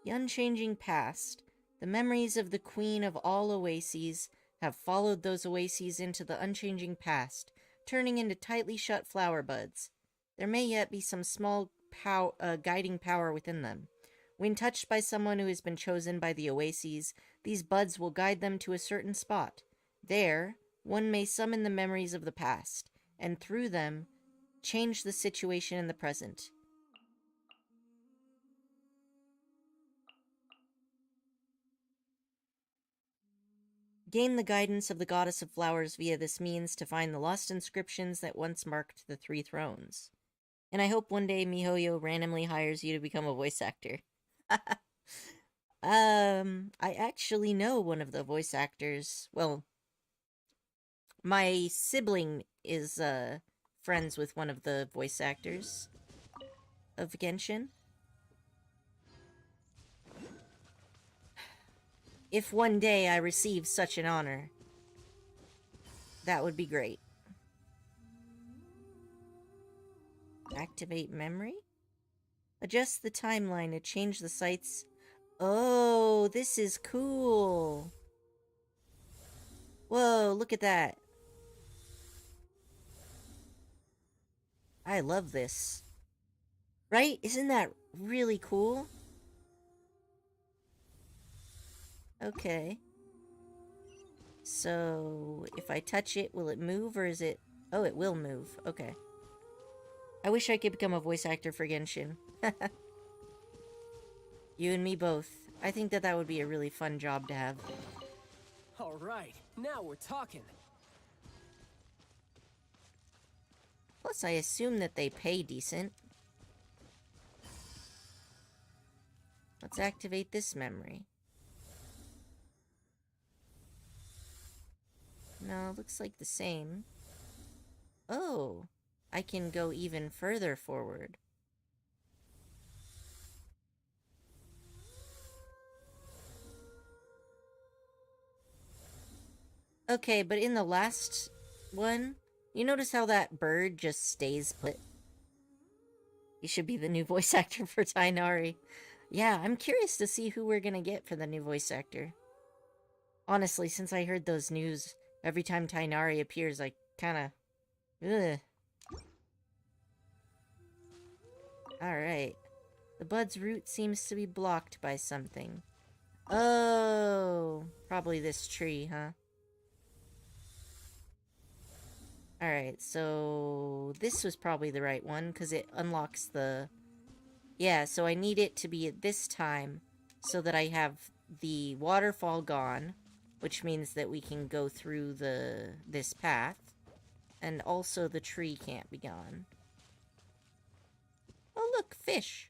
The unchanging past. The memories of the queen of all oases have followed those oases into the unchanging past, turning into tightly shut flower buds. There may yet be some small guiding power within them. When touched by someone who has been chosen by the oases, these buds will guide them to a certain spot. There, one may summon the memories of the past, and through them, change the situation in the present. Gain the guidance of the goddess of flowers via this means to find the lost inscriptions that once marked the 3 thrones. And I hope one day MiHoYo randomly hires you to become a voice actor. I actually know one of the voice actors. Well, my sibling is, friends with one of the voice actors of Genshin. If one day I receive such an honor, that would be great. Activate memory? Adjust the timeline to change the sites. Oh, this is cool. Whoa, look at that. I love this. Right? Isn't that really cool? Okay. So, if I touch it, will it move, or is it... Oh, it will move. Okay. I wish I could become a voice actor for Genshin. You and me both. I think that that would be a really fun job to have. All right, now we're talking. Plus, I assume that they pay decent. Let's activate this memory. No, it looks like the same. Oh, I can go even further forward. Okay, but in the last one, you notice how that bird just stays put? He should be the new voice actor for Tainari. Yeah, I'm curious to see who we're gonna get for the new voice actor. Honestly, since I heard those news, every time Tainari appears, I kinda... Ugh. Alright. The bud's root seems to be blocked by something. Oh, probably this tree, huh? Alright, so this was probably the right one, because it unlocks the... Yeah, so I need it to be at this time, so that I have the waterfall gone, which means that we can go through this path, and also the tree can't be gone. Oh look, fish!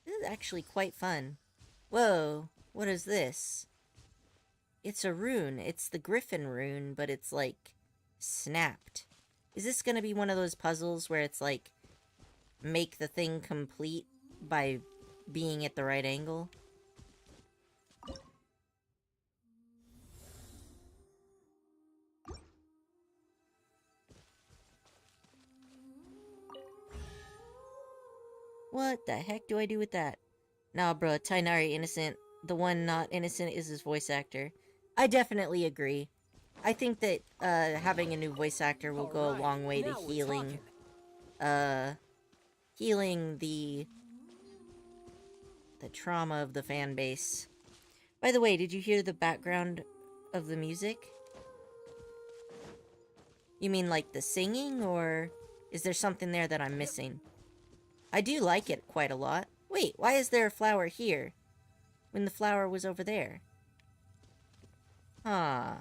This is actually quite fun. Whoa, what is this? It's a rune. It's the griffin rune, but it's like snapped. Is this gonna be one of those puzzles where it's like make the thing complete by being at the right angle? What the heck do I do with that? Nah, bro, Tainari innocent. The one not innocent is his voice actor. I definitely agree. I think that having a new voice actor will go a long way to healing healing the trauma of the fan base. By the way, did you hear the background of the music? You mean like the singing, or is there something there that I'm missing? I do like it quite a lot. Wait, why is there a flower here when the flower was over there? Huh.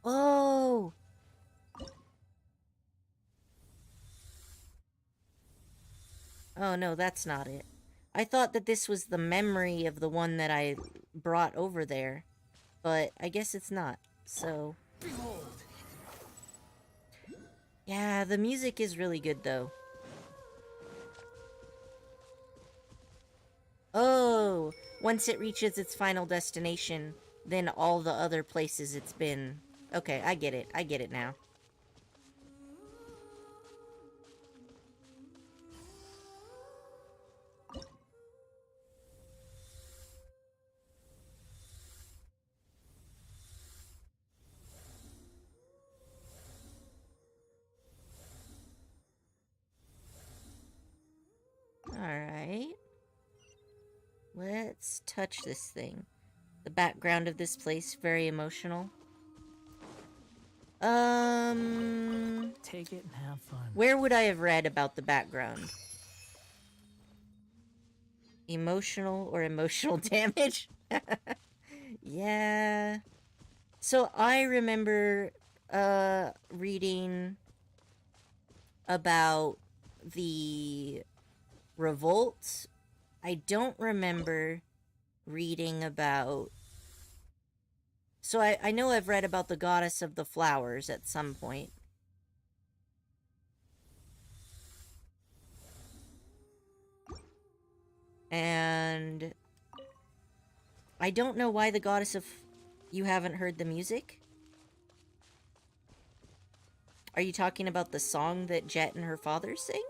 Oh! Oh no, that's not it. I thought that this was the memory of the one that I brought over there, but I guess it's not, so... Behold. Yeah, the music is really good, though. Oh! Once it reaches its final destination, then all the other places it's been... Okay, I get it. I get it now. Alright. Let's touch this thing. The background of this place, very emotional. Take it and have fun. Where would I have read about the background? Emotional or emotional damage? Yeah. So I remember reading about the revolt. I don't remember reading about... So I know I've read about the goddess of the flowers at some point. And I don't know why the goddess of... You haven't heard the music? Are you talking about the song that Jet and her father sing?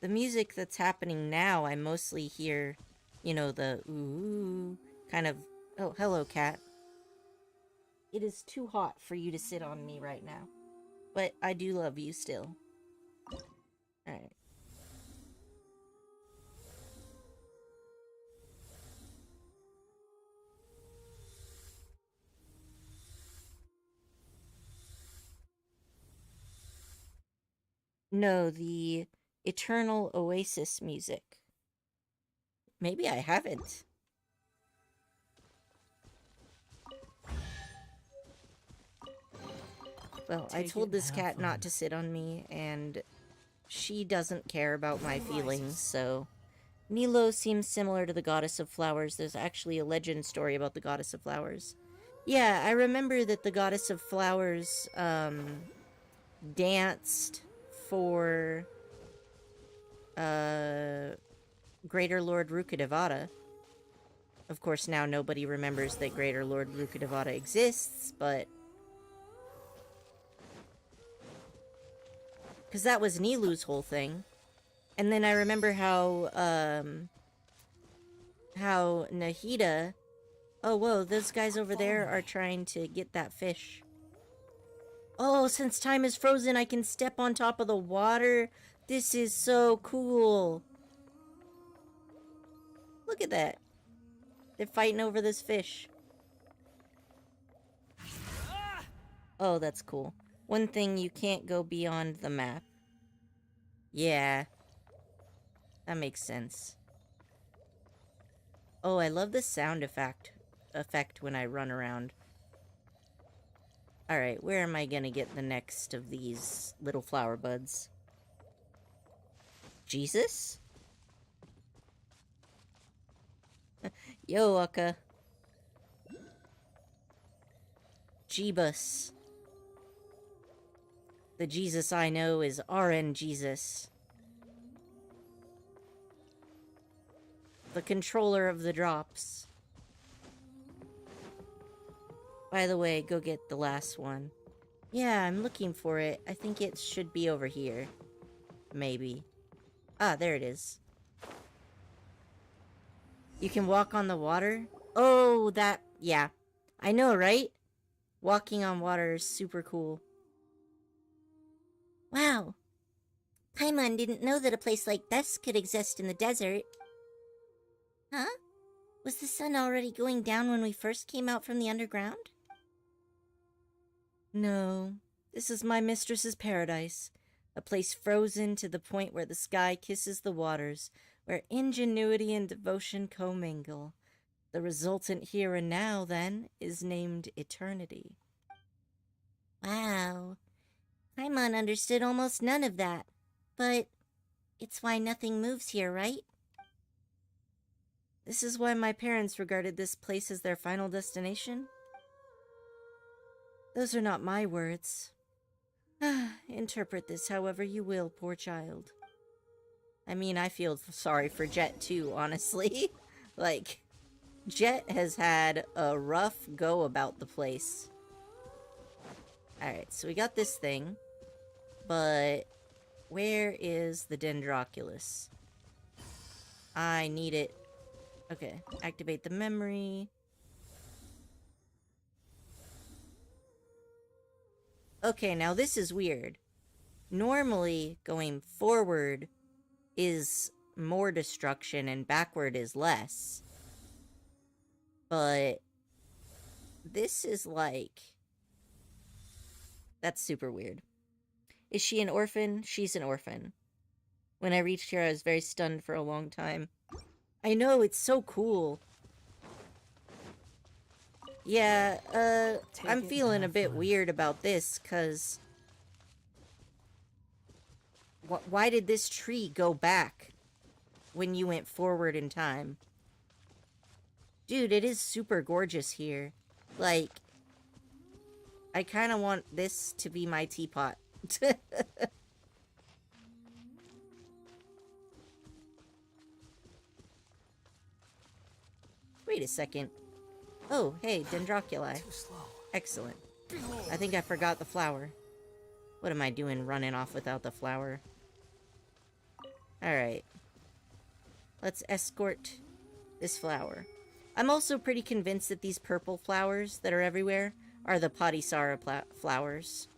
The music that's happening now, I mostly hear, you know, the ooh, kind of... Oh, hello, cat. It is too hot for you to sit on me right now. But I do love you still. Alright. No, the Eternal Oasis music. Maybe I haven't. Well, I told this cat not to sit on me, and she doesn't care about my feelings, so... Nilo seems similar to the Goddess of Flowers. There's actually a legend story about the Goddess of Flowers. Yeah, I remember that the Goddess of Flowers, danced for, Greater Lord Rukkhadevata. Of course, now nobody remembers that Greater Lord Rukkhadevata exists, but... Because that was Nilu's whole thing. And then I remember how Nahida Oh, whoa, those guys over there are trying to get that fish. Oh, since time is frozen, I can step on top of the water. This is so cool. Look at that. They're fighting over this fish. Oh, that's cool. One thing, you can't go beyond the map. Yeah. That makes sense. Oh, I love the sound effect when I run around. Alright, where am I gonna get the next of these little flower buds? Jesus? Yo, Ucka. Jeebus. The Jesus I know is RN Jesus. The controller of the drops. By the way, go get the last one. Yeah, I'm looking for it. I think it should be over here. Maybe. Ah, there it is. You can walk on the water? Oh, that... yeah. I know, right? Walking on water is super cool. Wow. Paimon didn't know that a place like this could exist in the desert. Huh? Was the sun already going down when we first came out from the underground? No. This is my mistress's paradise. A place frozen to the point where the sky kisses the waters, where ingenuity and devotion commingle. The resultant here and now, then, is named eternity. Wow. Paimon understood almost none of that. But it's why nothing moves here, right? This is why my parents regarded this place as their final destination? Those are not my words. Interpret this however you will, poor child. I mean, I feel sorry for Jet too, honestly. Like, Jet has had a rough go about the place. Alright, so we got this thing. But where is the Dendroculus? I need it. Okay, activate the memory. Okay, now this is weird. Normally, going forward is more destruction and backward is less. But this is like... that's super weird. Is she an orphan? She's an orphan. When I reached here, I was very stunned for a long time. I know, it's so cool. Yeah, I'm feeling a bit weird about this, cause... why did this tree go back when you went forward in time? Dude, it is super gorgeous here. Like, I kinda want this to be my teapot. Wait a second. Oh, hey, Dendroculi. Too slow. Excellent. I think I forgot the flower. What am I doing running off without the flower? Alright. Let's escort this flower. I'm also pretty convinced that these purple flowers that are everywhere are the Padisara flowers.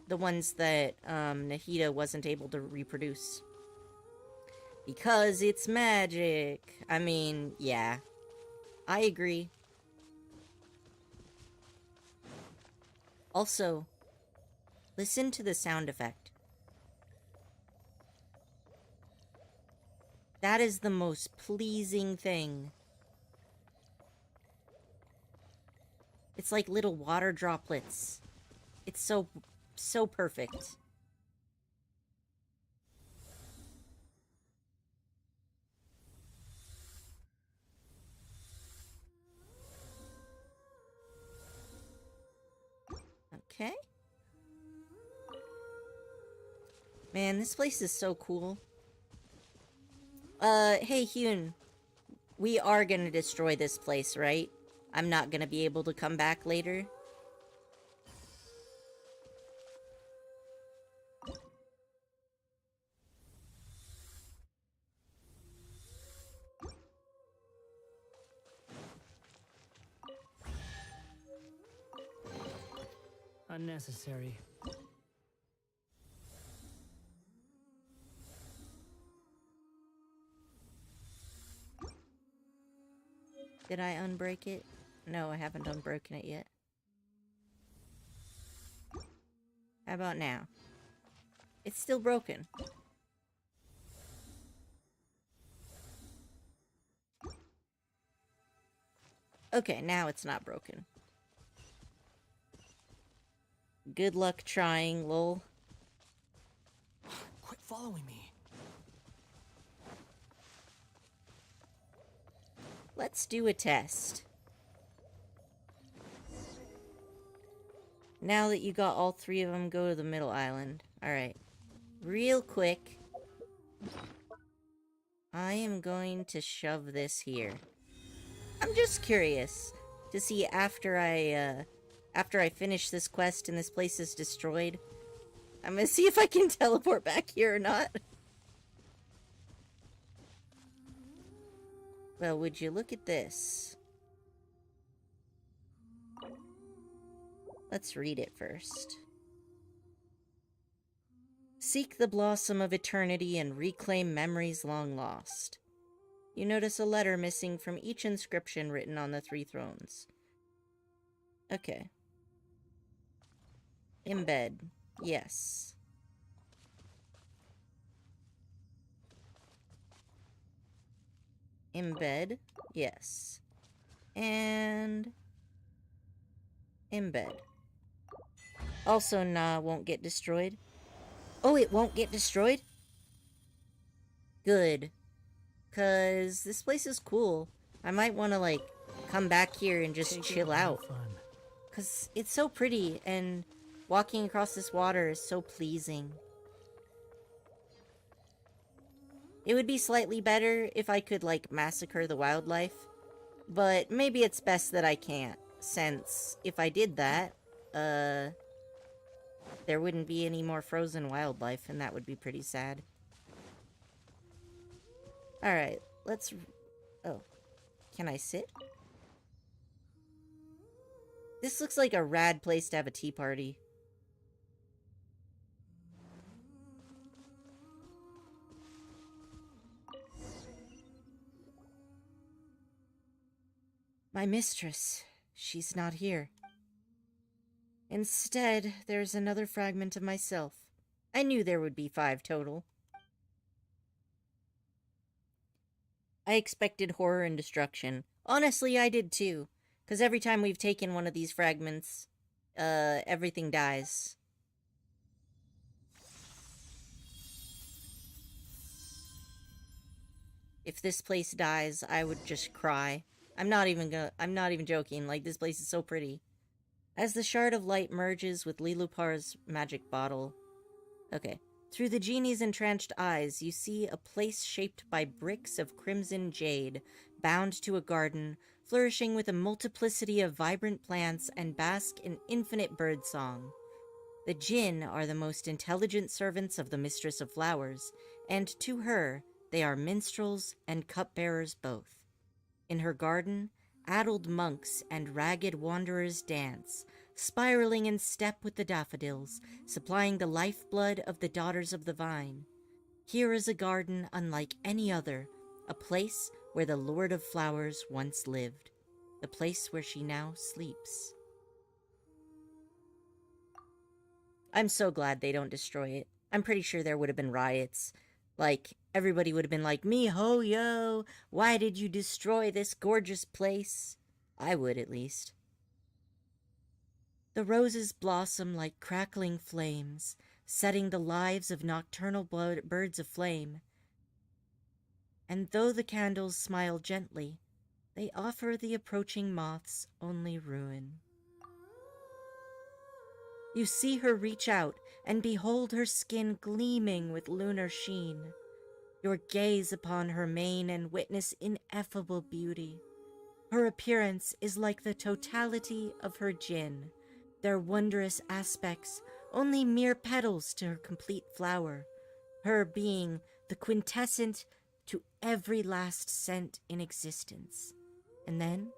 The ones that Nahida wasn't able to reproduce. Because it's magic. I mean, yeah. I agree. Also, listen to the sound effect. That is the most pleasing thing. It's like little water droplets. It's so perfect. Okay. Man, this place is so cool. Hey, Hyun. We are gonna destroy this place, right? I'm not gonna be able to come back later. Unnecessary. Did I unbreak it? No, I haven't unbroken it yet. How about now? It's still broken. Okay, now it's not broken. Good luck trying, lol. Quit following me. Let's do a test. Now that you got all three of them, go to the middle island. Alright. Real quick. I am going to shove this here. I'm just curious to see after I finish this quest and this place is destroyed. I'm gonna see if I can teleport back here or not. Well, would you look at this? Let's read it first. Seek the blossom of eternity and reclaim memories long lost. You notice a letter missing from each inscription written on the three thrones. Okay. Embed. Yes. Embed. Yes. And... embed. Also, nah, won't get destroyed. Oh, it won't get destroyed? Good. 'Cause this place is cool. I might want to, like, come back here and just chill out. 'Cause it's so pretty, and walking across this water is so pleasing. It would be slightly better if I could, like, massacre the wildlife. But maybe it's best that I can't, since if I did that, there wouldn't be any more frozen wildlife, and that would be pretty sad. Alright, let's... oh. Can I sit? This looks like a rad place to have a tea party. My mistress. She's not here. Instead, there's another fragment of myself. I knew there would be 5 total. I expected horror and destruction. Honestly, I did too. Because every time we've taken one of these fragments, everything dies. If this place dies, I would just cry. I'm not even joking. Like, this place is so pretty. As the shard of light merges with Lilupar's magic bottle. Okay. Through the genie's entranced eyes, you see a place shaped by bricks of crimson jade, bound to a garden, flourishing with a multiplicity of vibrant plants and bask in infinite birdsong. The Jinn are the most intelligent servants of the Mistress of Flowers, and to her, they are minstrels and cupbearers both. In her garden, addled monks and ragged wanderers dance, spiraling in step with the daffodils, supplying the lifeblood of the daughters of the vine. Here is a garden unlike any other, a place where the Lord of Flowers once lived, the place where she now sleeps. I'm so glad they don't destroy it. I'm pretty sure there would have been riots. Like, everybody would have been like, "Miho-yo, why did you destroy this gorgeous place?" I would, at least. The roses blossom like crackling flames, setting the lives of nocturnal birds aflame. And though the candles smile gently, they offer the approaching moths only ruin. You see her reach out and behold her skin gleaming with lunar sheen. Your gaze upon her mane and witness ineffable beauty. Her appearance is like the totality of her Jinn, their wondrous aspects only mere petals to her complete flower, her being the quintessent to every last scent in existence. And then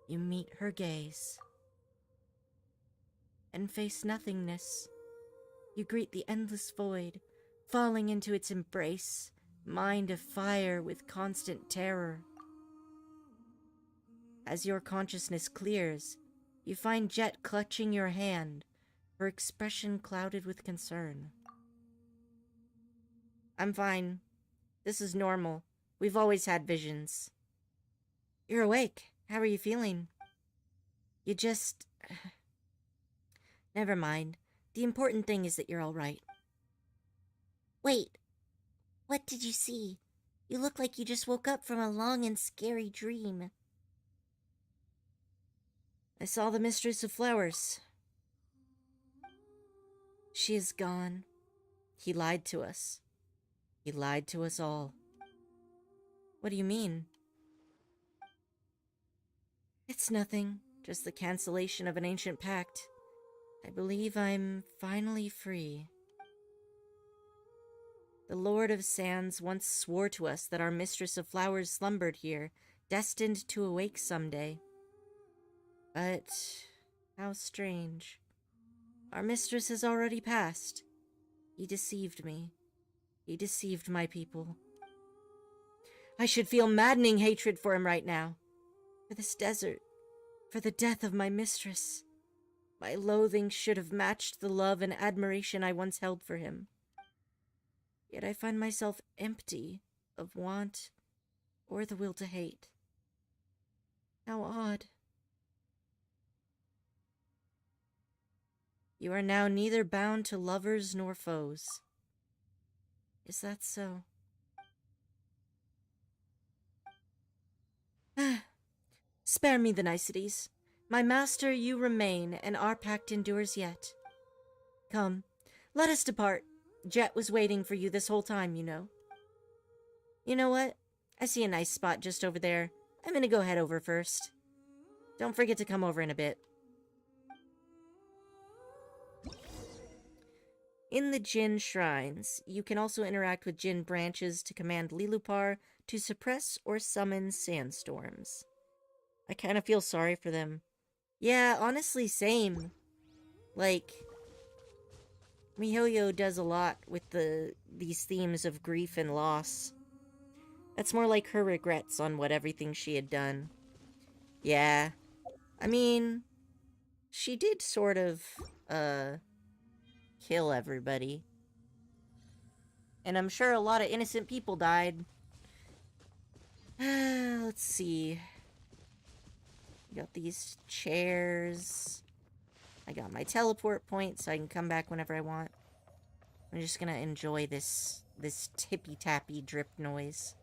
you meet her gaze. and face nothingness. You greet the endless void, falling into its embrace, mind of fire with constant terror. As your consciousness clears, you find Jet clutching your hand, her expression clouded with concern. I'm fine. This is normal. We've always had visions. You're awake. How are you feeling? You just... Never mind. The important thing is that you're all right. Wait, what did you see? You look like you just woke up from a long and scary dream. I saw the Mistress of Flowers. She is gone. He lied to us. He lied to us all. What do you mean? It's nothing. Just the cancellation of an ancient pact. I believe I'm finally free. The Lord of Sands once swore to us that our Mistress of Flowers slumbered here, destined to awake someday. But how strange. Our mistress has already passed. He deceived me. He deceived my people. I should feel maddening hatred for him right now. For this desert. For the death of my mistress. My loathing should have matched the love and admiration I once held for him. Yet I find myself empty of want or the will to hate. How odd. You are now neither bound to lovers nor foes. Is that so? Spare me the niceties. My master, you remain, and our pact endures yet. Come, let us depart. Jet was waiting for you this whole time, you know. You know what? I see a nice spot just over there. I'm gonna go head over first. Don't forget to come over in a bit. In the Jinn shrines, you can also interact with Jinn branches to command Lilupar to suppress or summon sandstorms. I kind of feel sorry for them. Yeah, honestly, same. Like, MiHoYo does a lot with these themes of grief and loss. That's more like her regrets on what everything she had done. Yeah. I mean, she did sort of, kill everybody. And I'm sure a lot of innocent people died. Let's see. Got these chairs. I got my teleport point so I can come back whenever I want. I'm just gonna enjoy this tippy-tappy drip noise.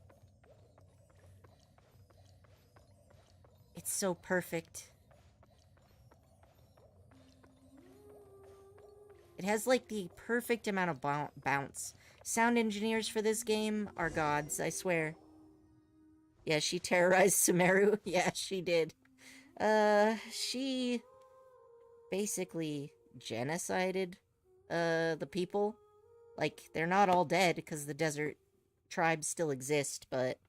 It's so perfect. It has like the perfect amount of bounce. Sound engineers for this game are gods, I swear. Yeah, she terrorized Sumeru. Yeah, she did. She basically genocided the people. Like, they're not all dead because the desert tribes still exist, but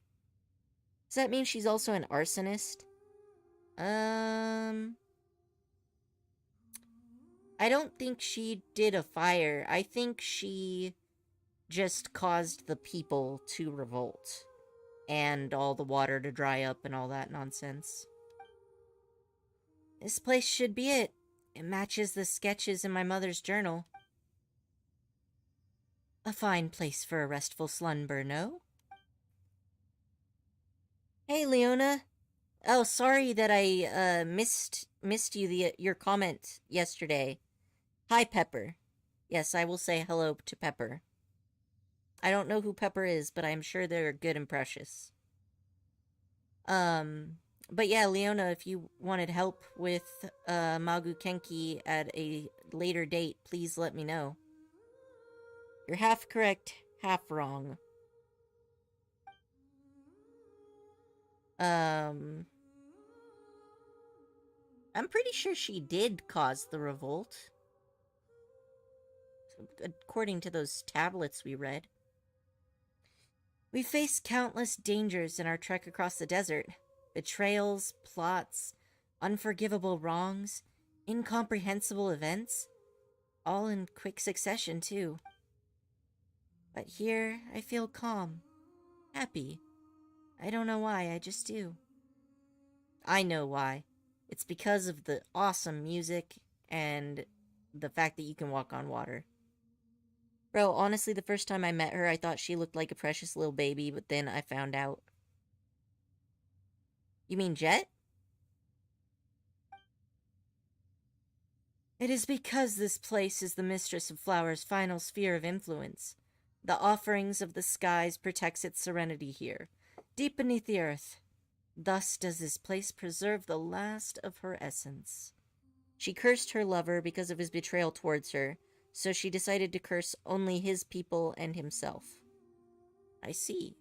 does that mean she's also an arsonist? I don't think she did a fire. I think she just caused the people to revolt and all the water to dry up and all that nonsense. This place should be it. It matches the sketches in my mother's journal. A fine place for a restful slumber, no? Hey, Leona. Oh, sorry that I missed you your comment yesterday. Hi, Pepper. Yes, I will say hello to Pepper. I don't know who Pepper is, but I'm sure they're good and precious. But yeah, Leona, if you wanted help with Magu Kenki at a later date, please let me know. You're half correct, half wrong. I'm pretty sure she did cause the revolt. According to those tablets we read. We faced countless dangers in our trek across the desert. Betrayals, plots, unforgivable wrongs, Incomprehensible events? All in quick succession, too. But here, I feel calm. Happy. I don't know why, I just do. I know why. It's because of the awesome music and the fact that you can walk on water. Bro, honestly, the first time I met her, I thought she looked like a precious little baby, but then I found out. You mean Jet? It is because this place is the Mistress of Flower's final sphere of influence. The offerings of the skies protects its serenity here, deep beneath the earth. Thus does this place preserve the last of her essence. She cursed her lover because of his betrayal towards her, so she decided to curse only his people and himself. I see.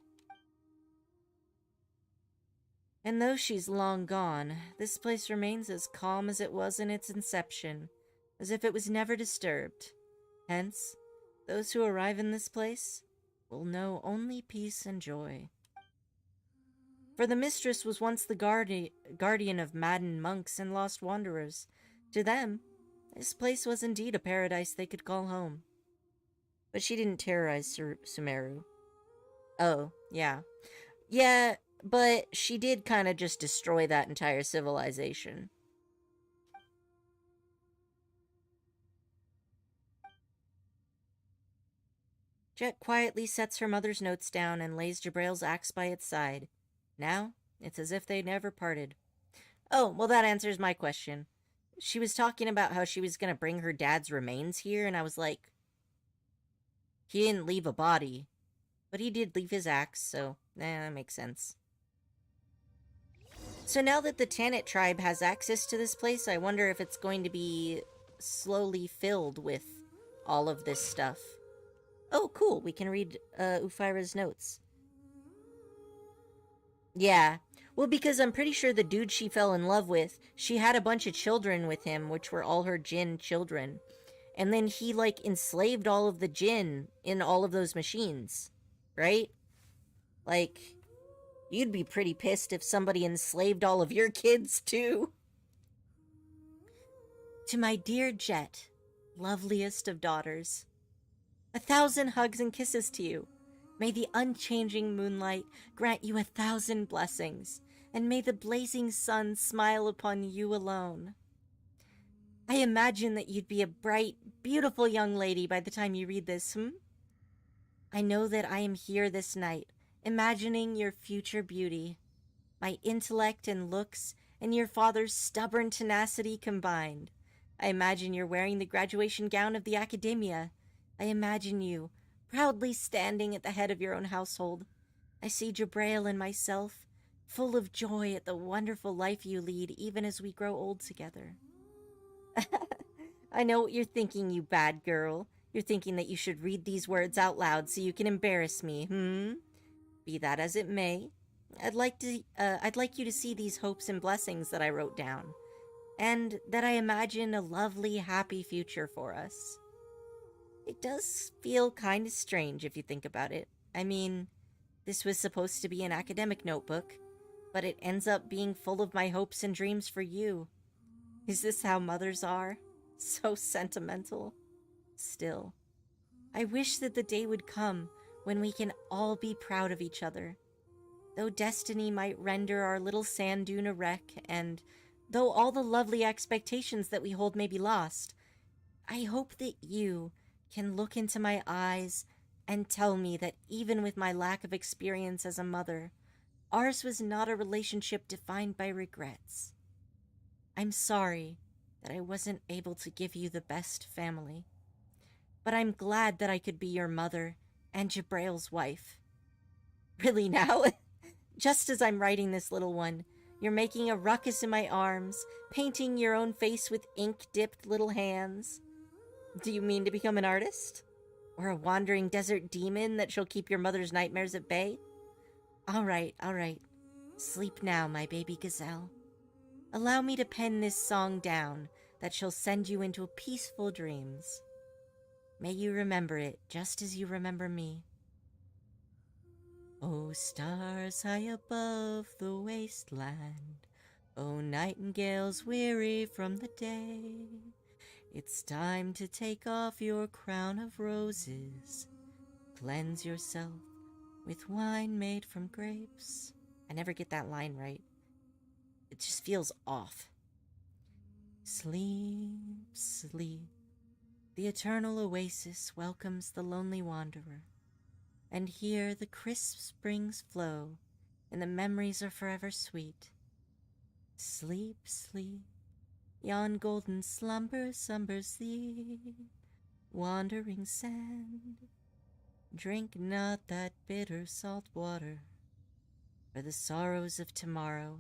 And though she's long gone, this place remains as calm as it was in its inception, as if it was never disturbed. Hence, those who arrive in this place will know only peace and joy. For the mistress was once the guardian of maddened monks and lost wanderers. To them, this place was indeed a paradise they could call home. But she didn't terrorize Sumeru. Oh, yeah. Yeah, but she did kind of just destroy that entire civilization. Jet quietly sets her mother's notes down and lays Jabrail's axe by its side. Now, it's as if they never parted. Oh, well, that answers my question. She was talking about how she was going to bring her dad's remains here, and I was like, he didn't leave a body, but he did leave his axe, so that makes sense. So now that the Tanit tribe has access to this place, I wonder if it's going to be slowly filled with all of this stuff. Oh, cool. We can read Ufira's notes. Yeah. Well, because I'm pretty sure the dude she fell in love with, she had a bunch of children with him, which were all her Jinn children. And then he, like, enslaved all of the Jinn in all of those machines. Right? Like, you'd be pretty pissed if somebody enslaved all of your kids, too. To my dear Jet, loveliest of daughters, 1,000 hugs and kisses to you. May the unchanging moonlight grant you 1,000 blessings, and may the blazing sun smile upon you alone. I imagine that you'd be a bright, beautiful young lady by the time you read this, I know that I am here this night, imagining your future beauty. My intellect and looks, and your father's stubborn tenacity combined. I imagine you're wearing the graduation gown of the academia. I imagine you, proudly standing at the head of your own household. I see Jabrail and myself, full of joy at the wonderful life you lead even as we grow old together. I know what you're thinking, you bad girl. You're thinking that you should read these words out loud so you can embarrass me, Be that as it may, I'd like you to see these hopes and blessings that I wrote down, and that I imagine a lovely, happy future for us. It does feel kind of strange if you think about it. I mean, this was supposed to be an academic notebook, but it ends up being full of my hopes and dreams for you. Is this how mothers are? So sentimental. Still, I wish that the day would come when we can all be proud of each other. Though destiny might render our little sand dune a wreck, and though all the lovely expectations that we hold may be lost, I hope that you can look into my eyes and tell me that even with my lack of experience as a mother, ours was not a relationship defined by regrets. I'm sorry that I wasn't able to give you the best family, but I'm glad that I could be your mother and Jabrail's wife. Really now? Just as I'm writing this, little one, you're making a ruckus in my arms, painting your own face with ink-dipped little hands. Do you mean to become an artist? Or a wandering desert demon that shall keep your mother's nightmares at bay? All right. Sleep now, my baby gazelle. Allow me to pen this song down that shall send you into peaceful dreams. May you remember it just as you remember me. Oh, stars high above the wasteland, Oh, nightingales weary from the day, it's time to take off your crown of roses. Cleanse yourself with wine made from grapes. I never get that line right. It just feels off. Sleep, sleep. The eternal oasis welcomes the lonely wanderer. And here the crisp springs flow, and the memories are forever sweet. Sleep, sleep. Yon golden slumber slumbers thee. Wandering sand, drink not that bitter salt water, for the sorrows of tomorrow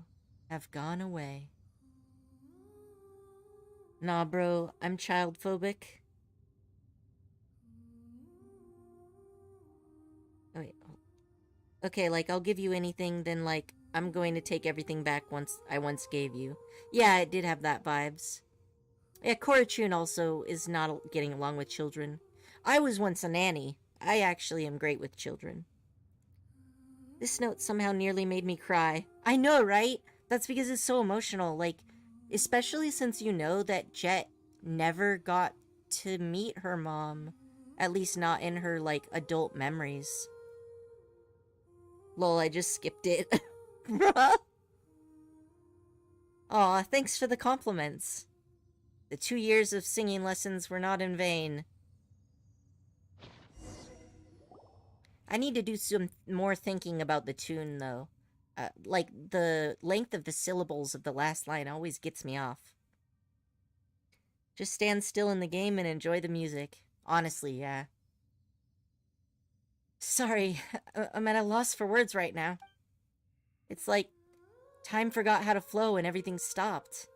have gone away. Nah, bro, I'm child phobic. Oh, wait. Okay, like, I'll give you anything, then, like, I'm going to take everything back I once gave you. Yeah, it did have that vibes. Yeah, Korachun also is not getting along with children. I was once a nanny. I actually am great with children. This note somehow nearly made me cry. I know, right? That's because it's so emotional, like, especially since you know that Jet never got to meet her mom. At least not in her, like, adult memories. Lol, I just skipped it. Bruh. Aw, thanks for the compliments. The 2 years of singing lessons were not in vain. I need to do some more thinking about the tune, though. Like, the length of the syllables of the last line always gets me off. Just stand still in the game and enjoy the music. Honestly, yeah. Sorry, I'm at a loss for words right now. It's like time forgot how to flow and everything stopped.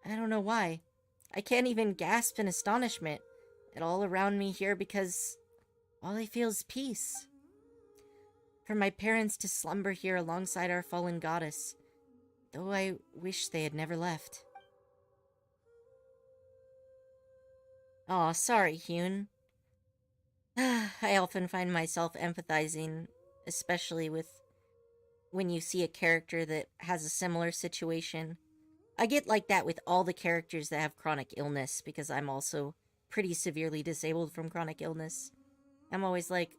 I don't know why. I can't even gasp in astonishment at all around me here because all I feel is peace. For my parents to slumber here alongside our fallen goddess, though I wish they had never left. Aw, sorry, Hyun. I often find myself empathizing, especially with when you see a character that has a similar situation. I get like that with all the characters that have chronic illness, because I'm also pretty severely disabled from chronic illness. I'm always like,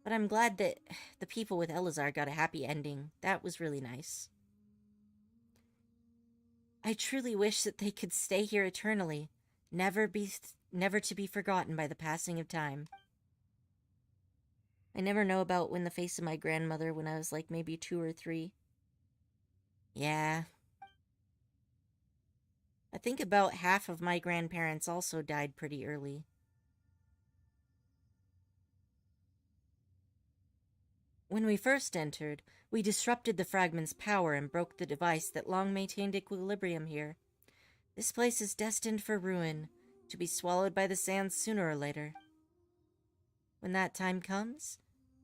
But I'm glad that the people with Elazar got a happy ending. That was really nice. I truly wish that they could stay here eternally, never to be forgotten by the passing of time. I never know about when the face of my grandmother when I was like maybe 2 or 3. Yeah. I think about half of my grandparents also died pretty early. When we first entered, we disrupted the fragment's power and broke the device that long maintained equilibrium here. This place is destined for ruin, to be swallowed by the sands sooner or later. When that time comes,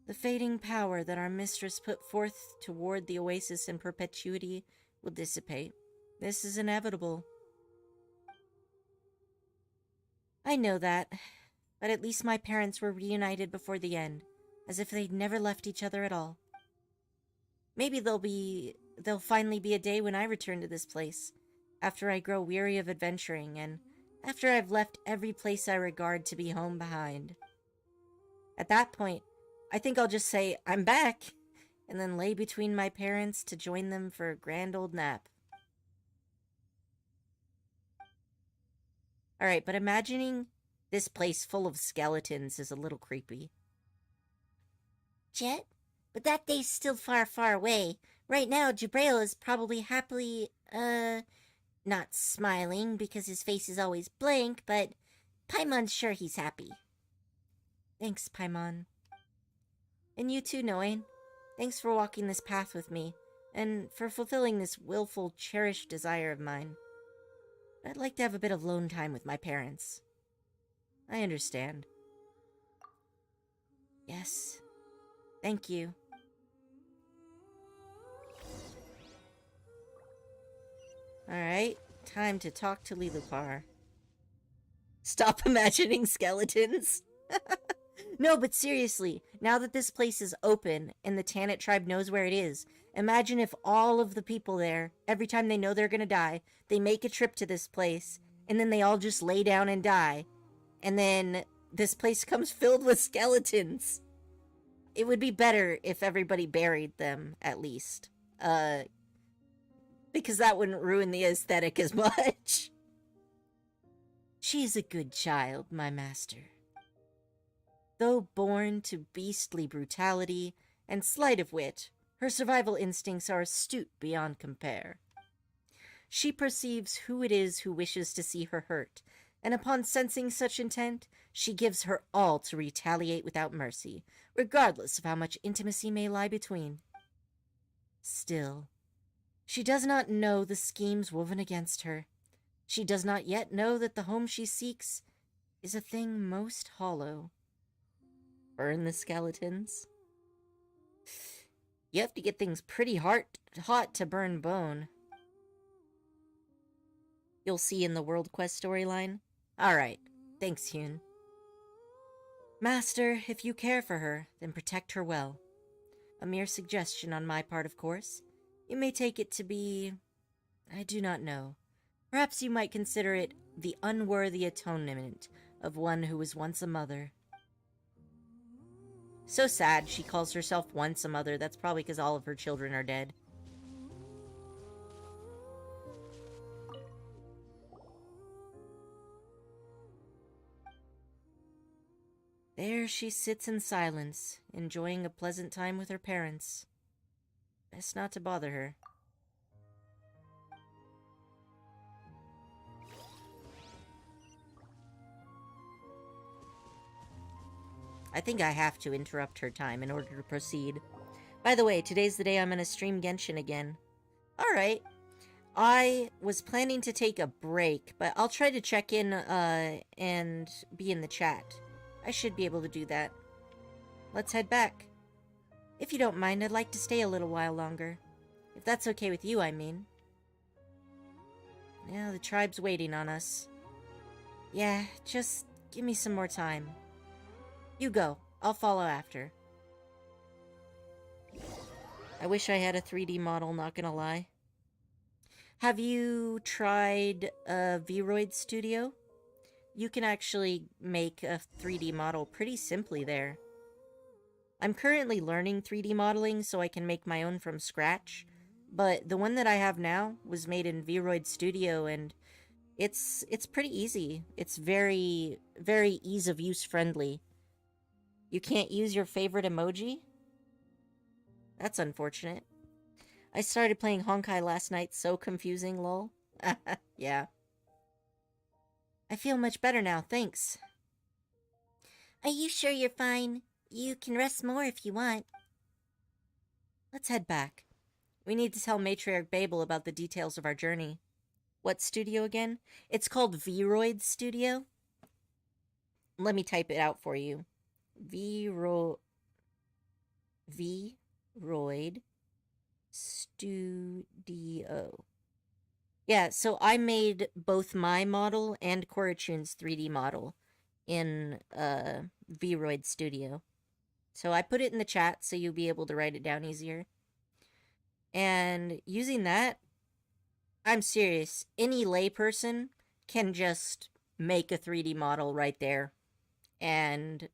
the fading power that our mistress put forth toward the oasis in perpetuity will dissipate. This is inevitable. I know that, but at least my parents were reunited before the end, as if they'd never left each other at all. Maybe there'll finally be a day when I return to this place, after I grow weary of adventuring, and after I've left every place I regard to be home behind. At that point, I think I'll just say, I'm back, and then lay between my parents to join them for a grand old nap. Alright, but imagining this place full of skeletons is a little creepy. Jet? But that day's still far, far away. Right now, Jabrail is probably happily, not smiling because his face is always blank, but Paimon's sure he's happy. Thanks, Paimon. And you too, Noain. Thanks for walking this path with me, and for fulfilling this willful, cherished desire of mine. I'd like to have a bit of lone time with my parents. I understand. Yes. Thank you. Alright, time to talk to Lilupar. Stop imagining skeletons! No, but seriously, now that this place is open and the Tanit tribe knows where it is, Imagine if all of the people there, every time they know they're gonna die, they make a trip to this place, and then they all just lay down and die. And then this place comes filled with skeletons. It would be better if everybody buried them, at least. Because that wouldn't ruin the aesthetic as much. She's a good child, my master. Though born to beastly brutality and sleight of wit, her survival instincts are astute beyond compare. She perceives who it is who wishes to see her hurt, and upon sensing such intent, she gives her all to retaliate without mercy, regardless of how much intimacy may lie between. Still, she does not know the schemes woven against her. She does not yet know that the home she seeks is a thing most hollow. Burn the skeletons? You have to get things pretty hot to burn bone. You'll see in the World Quest storyline. Alright, thanks, Hyun. Master, if you care for her, then protect her well. A mere suggestion on my part, of course. You may take it to be... I do not know. Perhaps you might consider it the unworthy atonement of one who was once a mother. So sad she calls herself once a mother. That's probably because all of her children are dead. There she sits in silence, enjoying a pleasant time with her parents. Best not to bother her. I think I have to interrupt her time in order to proceed. By the way, today's the day I'm going to stream Genshin again. Alright. I was planning to take a break, but I'll try to check in and be in the chat. I should be able to do that. Let's head back. If you don't mind, I'd like to stay a little while longer. If that's okay with you, I mean. Yeah, the tribe's waiting on us. Yeah, just give me some more time. You go. I'll follow after. I wish I had a 3D model, not gonna lie. Have you tried Vroid Studio? You can actually make a 3D model pretty simply there. I'm currently learning 3D modeling so I can make my own from scratch, but the one that I have now was made in Vroid Studio, and it's pretty easy. It's very, very ease of use friendly. You can't use your favorite emoji? That's unfortunate. I started playing Honkai last night, so confusing, lol. Yeah. I feel much better now, thanks. Are you sure you're fine? You can rest more if you want. Let's head back. We need to tell Matriarch Babel about the details of our journey. What studio again? It's called Vroid Studio. Let me type it out for you. Vroid Studio. Yeah, so I made both my model and Korachun's 3D model in Vroid Studio. So I put it in the chat so you'll be able to write it down easier. And using that, I'm serious, any layperson can just make a 3D model right there. And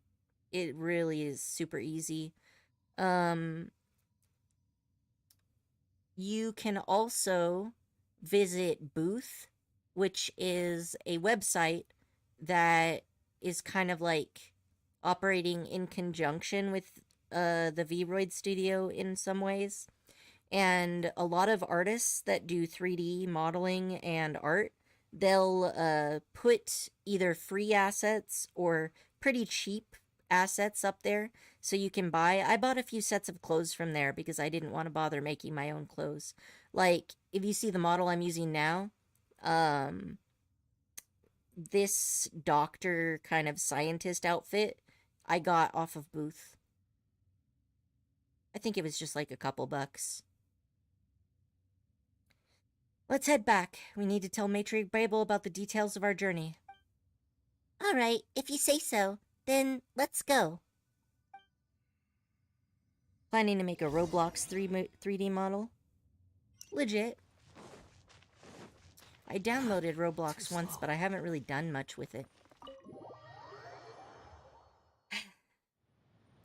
it really is super easy. You can also visit Booth, which is a website that is kind of like operating in conjunction with the Vroid Studio in some ways. And a lot of artists that do 3D modeling and art, they'll put either free assets or pretty cheap assets up there so you can buy. I bought a few sets of clothes from there because I didn't want to bother making my own clothes. Like, if you see the model I'm using now, this doctor kind of scientist outfit I got off of Booth. I think it was just like a couple bucks. Let's head back. We need to tell Matriarch Babel about the details of our journey. Alright, if you say so, then let's go. Planning to make a Roblox 3D model. Legit. I downloaded Roblox once, but I haven't really done much with it.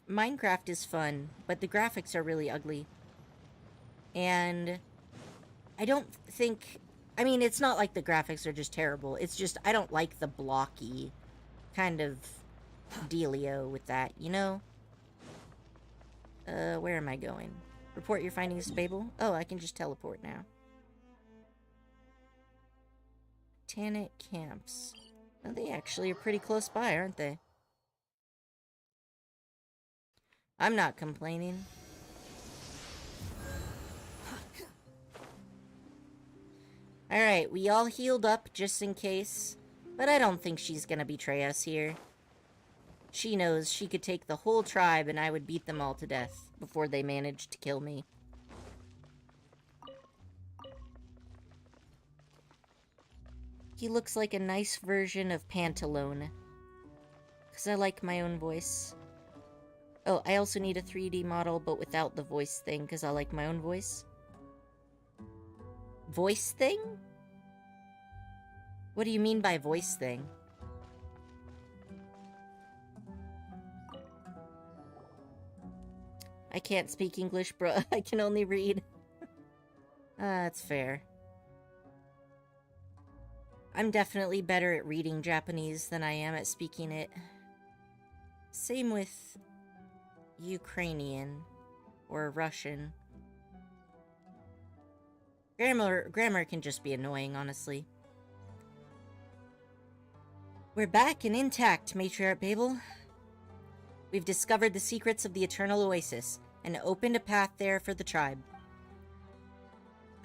Minecraft is fun, but the graphics are really ugly. And I don't think... I mean, it's not like the graphics are just terrible. It's just, I don't like the blocky kind of dealio with that, you know? Where am I going? Report your findings to Babel? Oh, I can just teleport now. Tanit camps. Oh, they actually are pretty close by, aren't they? I'm not complaining. Alright, we all healed up just in case. But I don't think she's gonna betray us here. She knows she could take the whole tribe and I would beat them all to death before they managed to kill me. He looks like a nice version of Pantalone. Because I like my own voice. Oh, I also need a 3D model, but without the voice thing, because I like my own voice. Voice thing? What do you mean by voice thing? I can't speak English, bro. I can only read. That's fair. I'm definitely better at reading Japanese than I am at speaking it. Same with Ukrainian or Russian. Grammar can just be annoying, honestly. We're back and intact, Matriarch Babel. We've discovered the secrets of the Eternal Oasis and opened a path there for the tribe.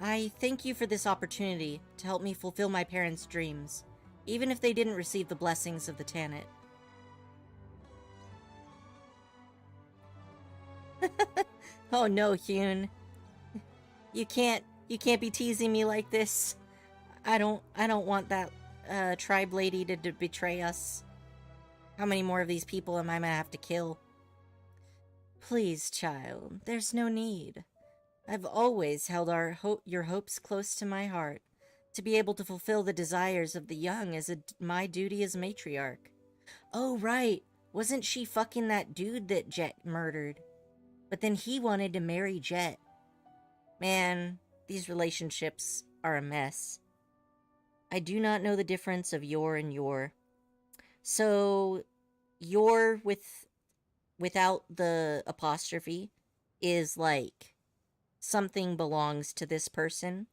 I thank you for this opportunity to help me fulfill my parents' dreams, even if they didn't receive the blessings of the Tanit. Oh no, Hyun. You can't be teasing me like this. I don't want that tribe lady to betray us. How many more of these people am I gonna have to kill? Please, child, there's no need. I've always held your hopes close to my heart. To be able to fulfill the desires of the young is my duty as matriarch. Oh, right. Wasn't she fucking that dude that Jet murdered? But then he wanted to marry Jet. Man, these relationships are a mess. I do not know the difference of your and your. So, your without the apostrophe is like something belongs to this person,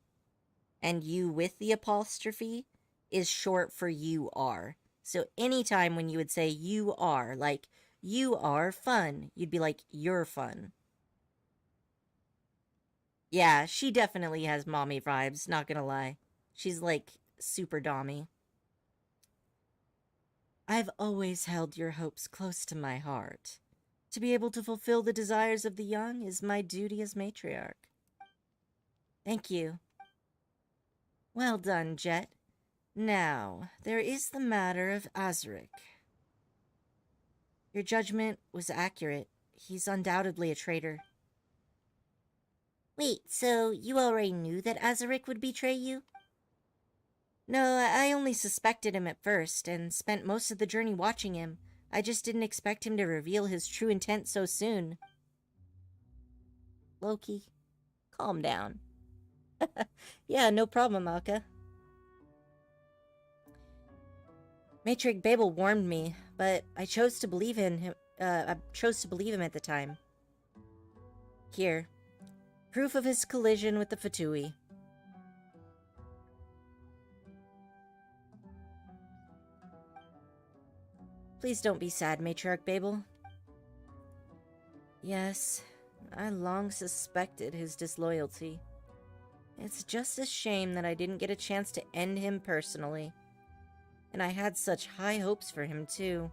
and you with the apostrophe is short for you are. So anytime when you would say you are, like, you are fun, you'd be like, you're fun. Yeah, she definitely has mommy vibes, not gonna lie. She's like super dommy. I've always held your hopes close to my heart. To be able to fulfill the desires of the young is my duty as matriarch. Thank you. Well done, Jet. Now, there is the matter of Azaric. Your judgment was accurate. He's undoubtedly a traitor. Wait, so you already knew that Azaric would betray you? No, I only suspected him at first, and spent most of the journey watching him. I just didn't expect him to reveal his true intent so soon. Loki, calm down. Yeah, no problem, Alka. Matriarch Babel warned me, but I chose to believe in him. I chose to believe him at the time. Here, proof of his collision with the Fatui. Please don't be sad, Matriarch Babel. Yes, I long suspected his disloyalty. It's just a shame that I didn't get a chance to end him personally. And I had such high hopes for him, too.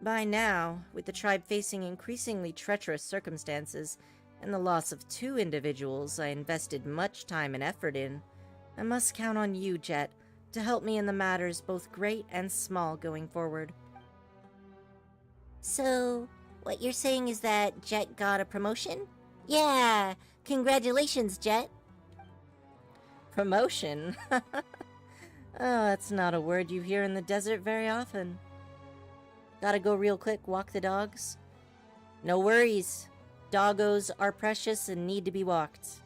By now, with the tribe facing increasingly treacherous circumstances and the loss of 2 individuals I invested much time and effort in, I must count on you, Jet, to help me in the matters both great and small going forward. So, What you're saying is that Jet got a promotion? Yeah, congratulations, Jet. Promotion? Oh, that's not a word you hear in the desert very often. Gotta go real quick, walk the dogs? No worries. Doggos are precious and need to be walked.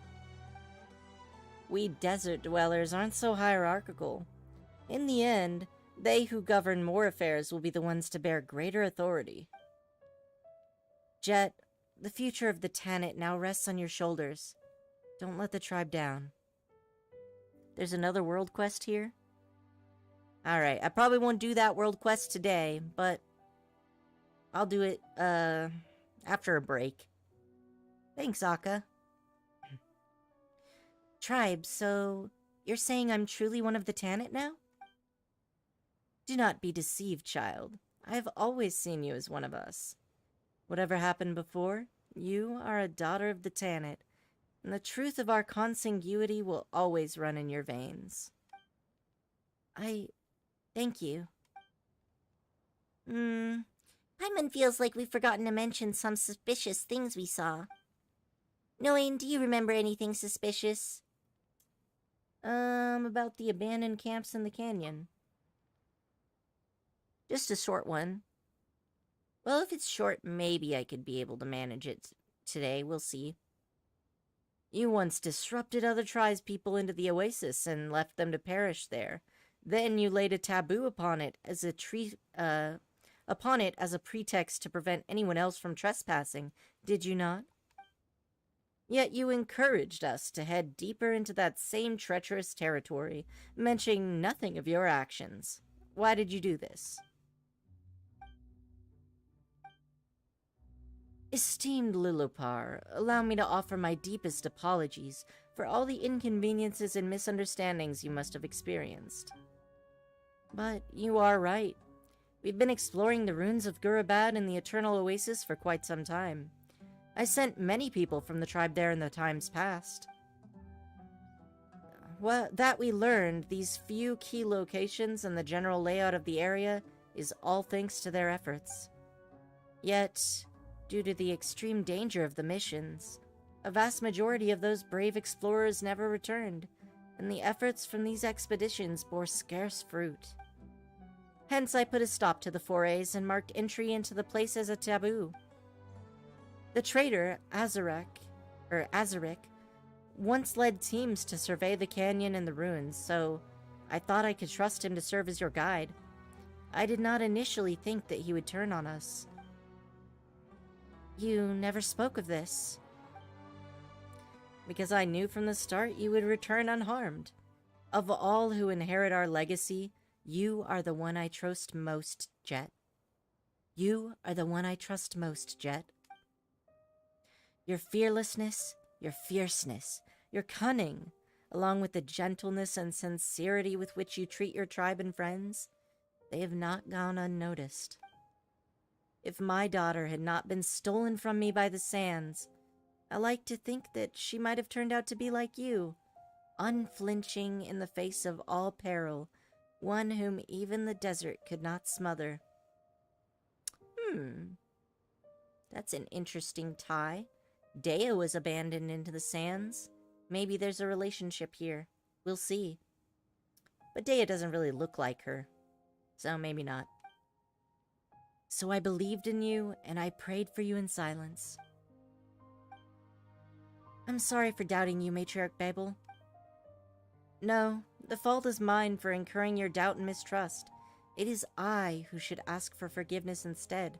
We desert dwellers aren't so hierarchical. In the end, they who govern more affairs will be the ones to bear greater authority. Jet, the future of the Tanit now rests on your shoulders. Don't let the tribe down. There's another world quest here? Alright, I probably won't do that world quest today, but I'll do it, after a break. Thanks, Akka. Tribe, so you're saying I'm truly one of the Tanit now? Do not be deceived, child. I have always seen you as one of us. Whatever happened before, you are a daughter of the Tanit, and the truth of our consanguinity will always run in your veins. Thank you. Paimon feels like we've forgotten to mention some suspicious things we saw. Noin, do you remember anything suspicious? About the abandoned camps in the canyon. Just a short one. Well, if it's short, maybe I could be able to manage it today. We'll see. You once disrupted other tribespeople into the oasis and left them to perish there. Then you laid a taboo upon it as a pretext to prevent anyone else from trespassing, did you not? Yet you encouraged us to head deeper into that same treacherous territory, mentioning nothing of your actions. Why did you do this? Esteemed Lilopar, allow me to offer my deepest apologies for all the inconveniences and misunderstandings you must have experienced. But you are right. We've been exploring the ruins of Gurabad and the Eternal Oasis for quite some time. I sent many people from the tribe there in the times past. Well, that we learned, these few key locations and the general layout of the area is all thanks to their efforts. Yet, due to the extreme danger of the missions, a vast majority of those brave explorers never returned, and the efforts from these expeditions bore scarce fruit. Hence I put a stop to the forays and marked entry into the place as a taboo. The trader, Azaric, once led teams to survey the canyon and the ruins, so I thought I could trust him to serve as your guide. I did not initially think that he would turn on us. You never spoke of this. Because I knew from the start you would return unharmed. Of all who inherit our legacy, you are the one I trust most, Jet. You are the one I trust most, Jet. Your fearlessness, your fierceness, your cunning, along with the gentleness and sincerity with which you treat your tribe and friends, they have not gone unnoticed. If my daughter had not been stolen from me by the sands, I like to think that she might have turned out to be like you, unflinching in the face of all peril, one whom even the desert could not smother. That's an interesting tie. Dea was abandoned into the sands. Maybe there's a relationship here. We'll see. But Dea doesn't really look like her, so maybe not. So I believed in you, and I prayed for you in silence. I'm sorry for doubting you, Matriarch Babel. No, the fault is mine for incurring your doubt and mistrust. It is I who should ask for forgiveness instead.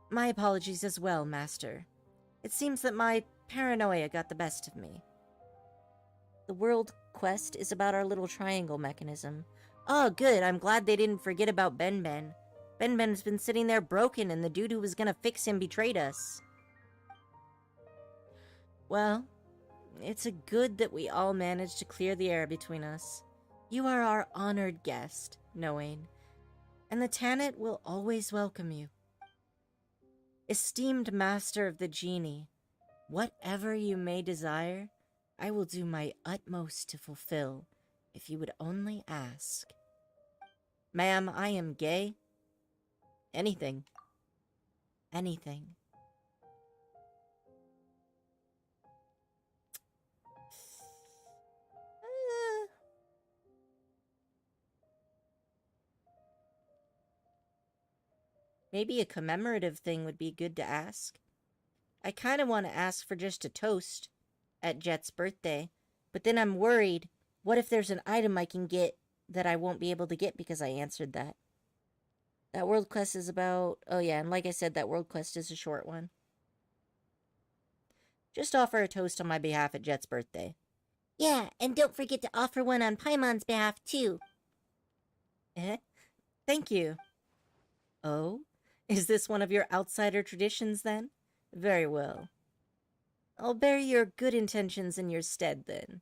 My apologies as well, Master. It seems that my paranoia got the best of me. The world quest is about our little triangle mechanism. Oh, good, I'm glad they didn't forget about Ben Ben. Ben Ben's been sitting there broken, and the dude who was gonna fix him betrayed us. Well, it's a good that we all managed to clear the air between us. You are our honored guest, Noain, and the Tanit will always welcome you. Esteemed Master of the Genie, whatever you may desire, I will do my utmost to fulfill, if you would only ask. Ma'am, I am gay, Anything. Anything. Maybe a commemorative thing would be good to ask. I kind of want to ask for just a toast at Jet's birthday, but then I'm worried, what if there's an item I can get that I won't be able to get because I answered that? That world quest is about... Oh yeah, and like I said, that world quest is a short one. Just offer a toast on my behalf at Jet's birthday. Yeah, and don't forget to offer one on Paimon's behalf, too. Eh? Thank you. Oh? Is this one of your outsider traditions, then? Very well. I'll bear your good intentions in your stead, then.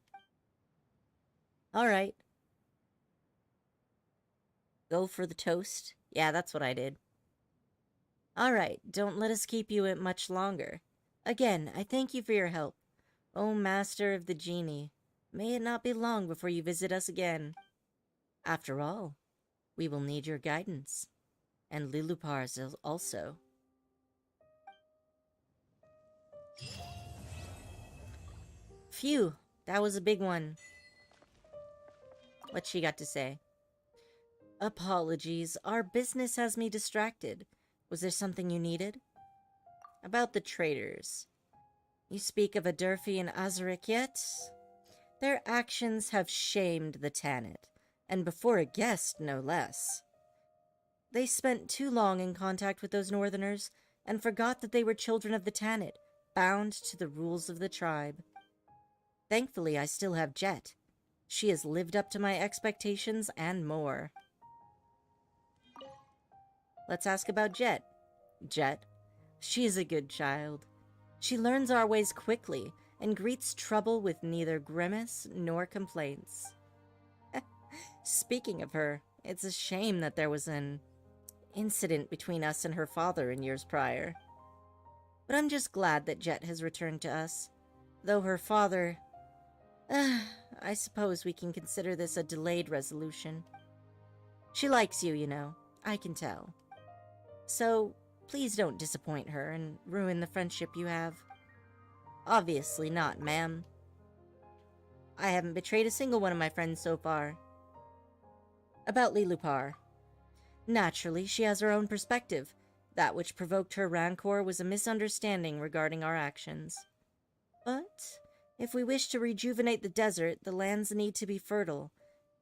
All right. Go for the toast? Yeah, that's what I did. All right, don't let us keep you much longer. Again, I thank you for your help. O Master of the Genie, may it not be long before you visit us again. After all, we will need your guidance. And Lilupar's also. Phew, that was a big one. What's she got to say? Apologies, our business has me distracted. Was there something you needed? About the traitors. You speak of Adurfi and Azarik yet? Their actions have shamed the Tanit, and before a guest, no less. They spent too long in contact with those northerners, and forgot that they were children of the Tanit, bound to the rules of the tribe. Thankfully, I still have Jet. She has lived up to my expectations and more. Let's ask about Jet. Jet. She is a good child. She learns our ways quickly, and greets trouble with neither grimace nor complaints. Speaking of her, it's a shame that there was an incident between us and her father in years prior. But I'm just glad that Jet has returned to us. Though her father... I suppose we can consider this a delayed resolution. She likes you, you know. I can tell. So, please don't disappoint her and ruin the friendship you have. Obviously not, ma'am. I haven't betrayed a single one of my friends so far. About Lilupar. Naturally, she has her own perspective. That which provoked her rancor was a misunderstanding regarding our actions. But, if we wish to rejuvenate the desert, the lands need to be fertile,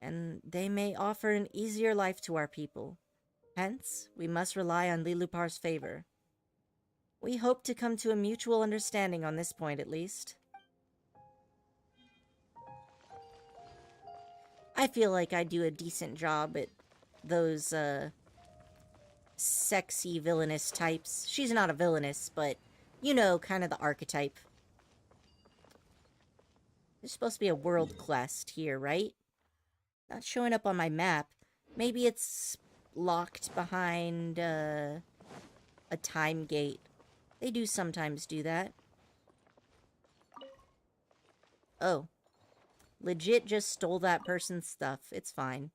and they may offer an easier life to our people. Hence, we must rely on Lilupar's favor. We hope to come to a mutual understanding on this point, at least. I feel like I do a decent job at those, sexy villainous types. She's not a villainess, but, you know, kind of the archetype. There's supposed to be a world quest here, right? Not showing up on my map. Maybe it's locked behind, a time gate. They do sometimes do that. Oh. Legit just stole that person's stuff. It's fine.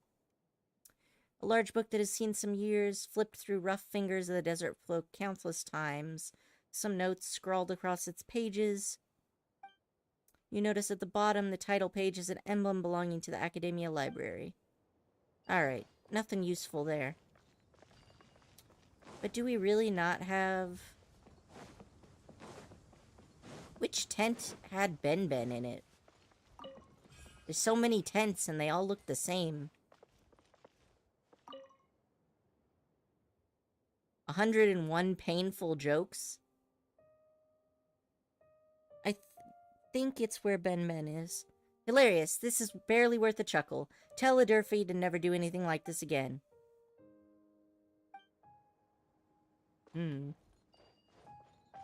A large book that has seen some years, flipped through rough fingers of the desert folk countless times. Some notes scrawled across its pages. You notice at the bottom, the title page is an emblem belonging to the Academia Library. Alright, nothing useful there. But do we really not have... Which tent had Ben in it? There's so many tents and they all look the same. 101 painful jokes? I think it's where Ben is. Hilarious. This is barely worth a chuckle. Tell Adurfi to never do anything like this again.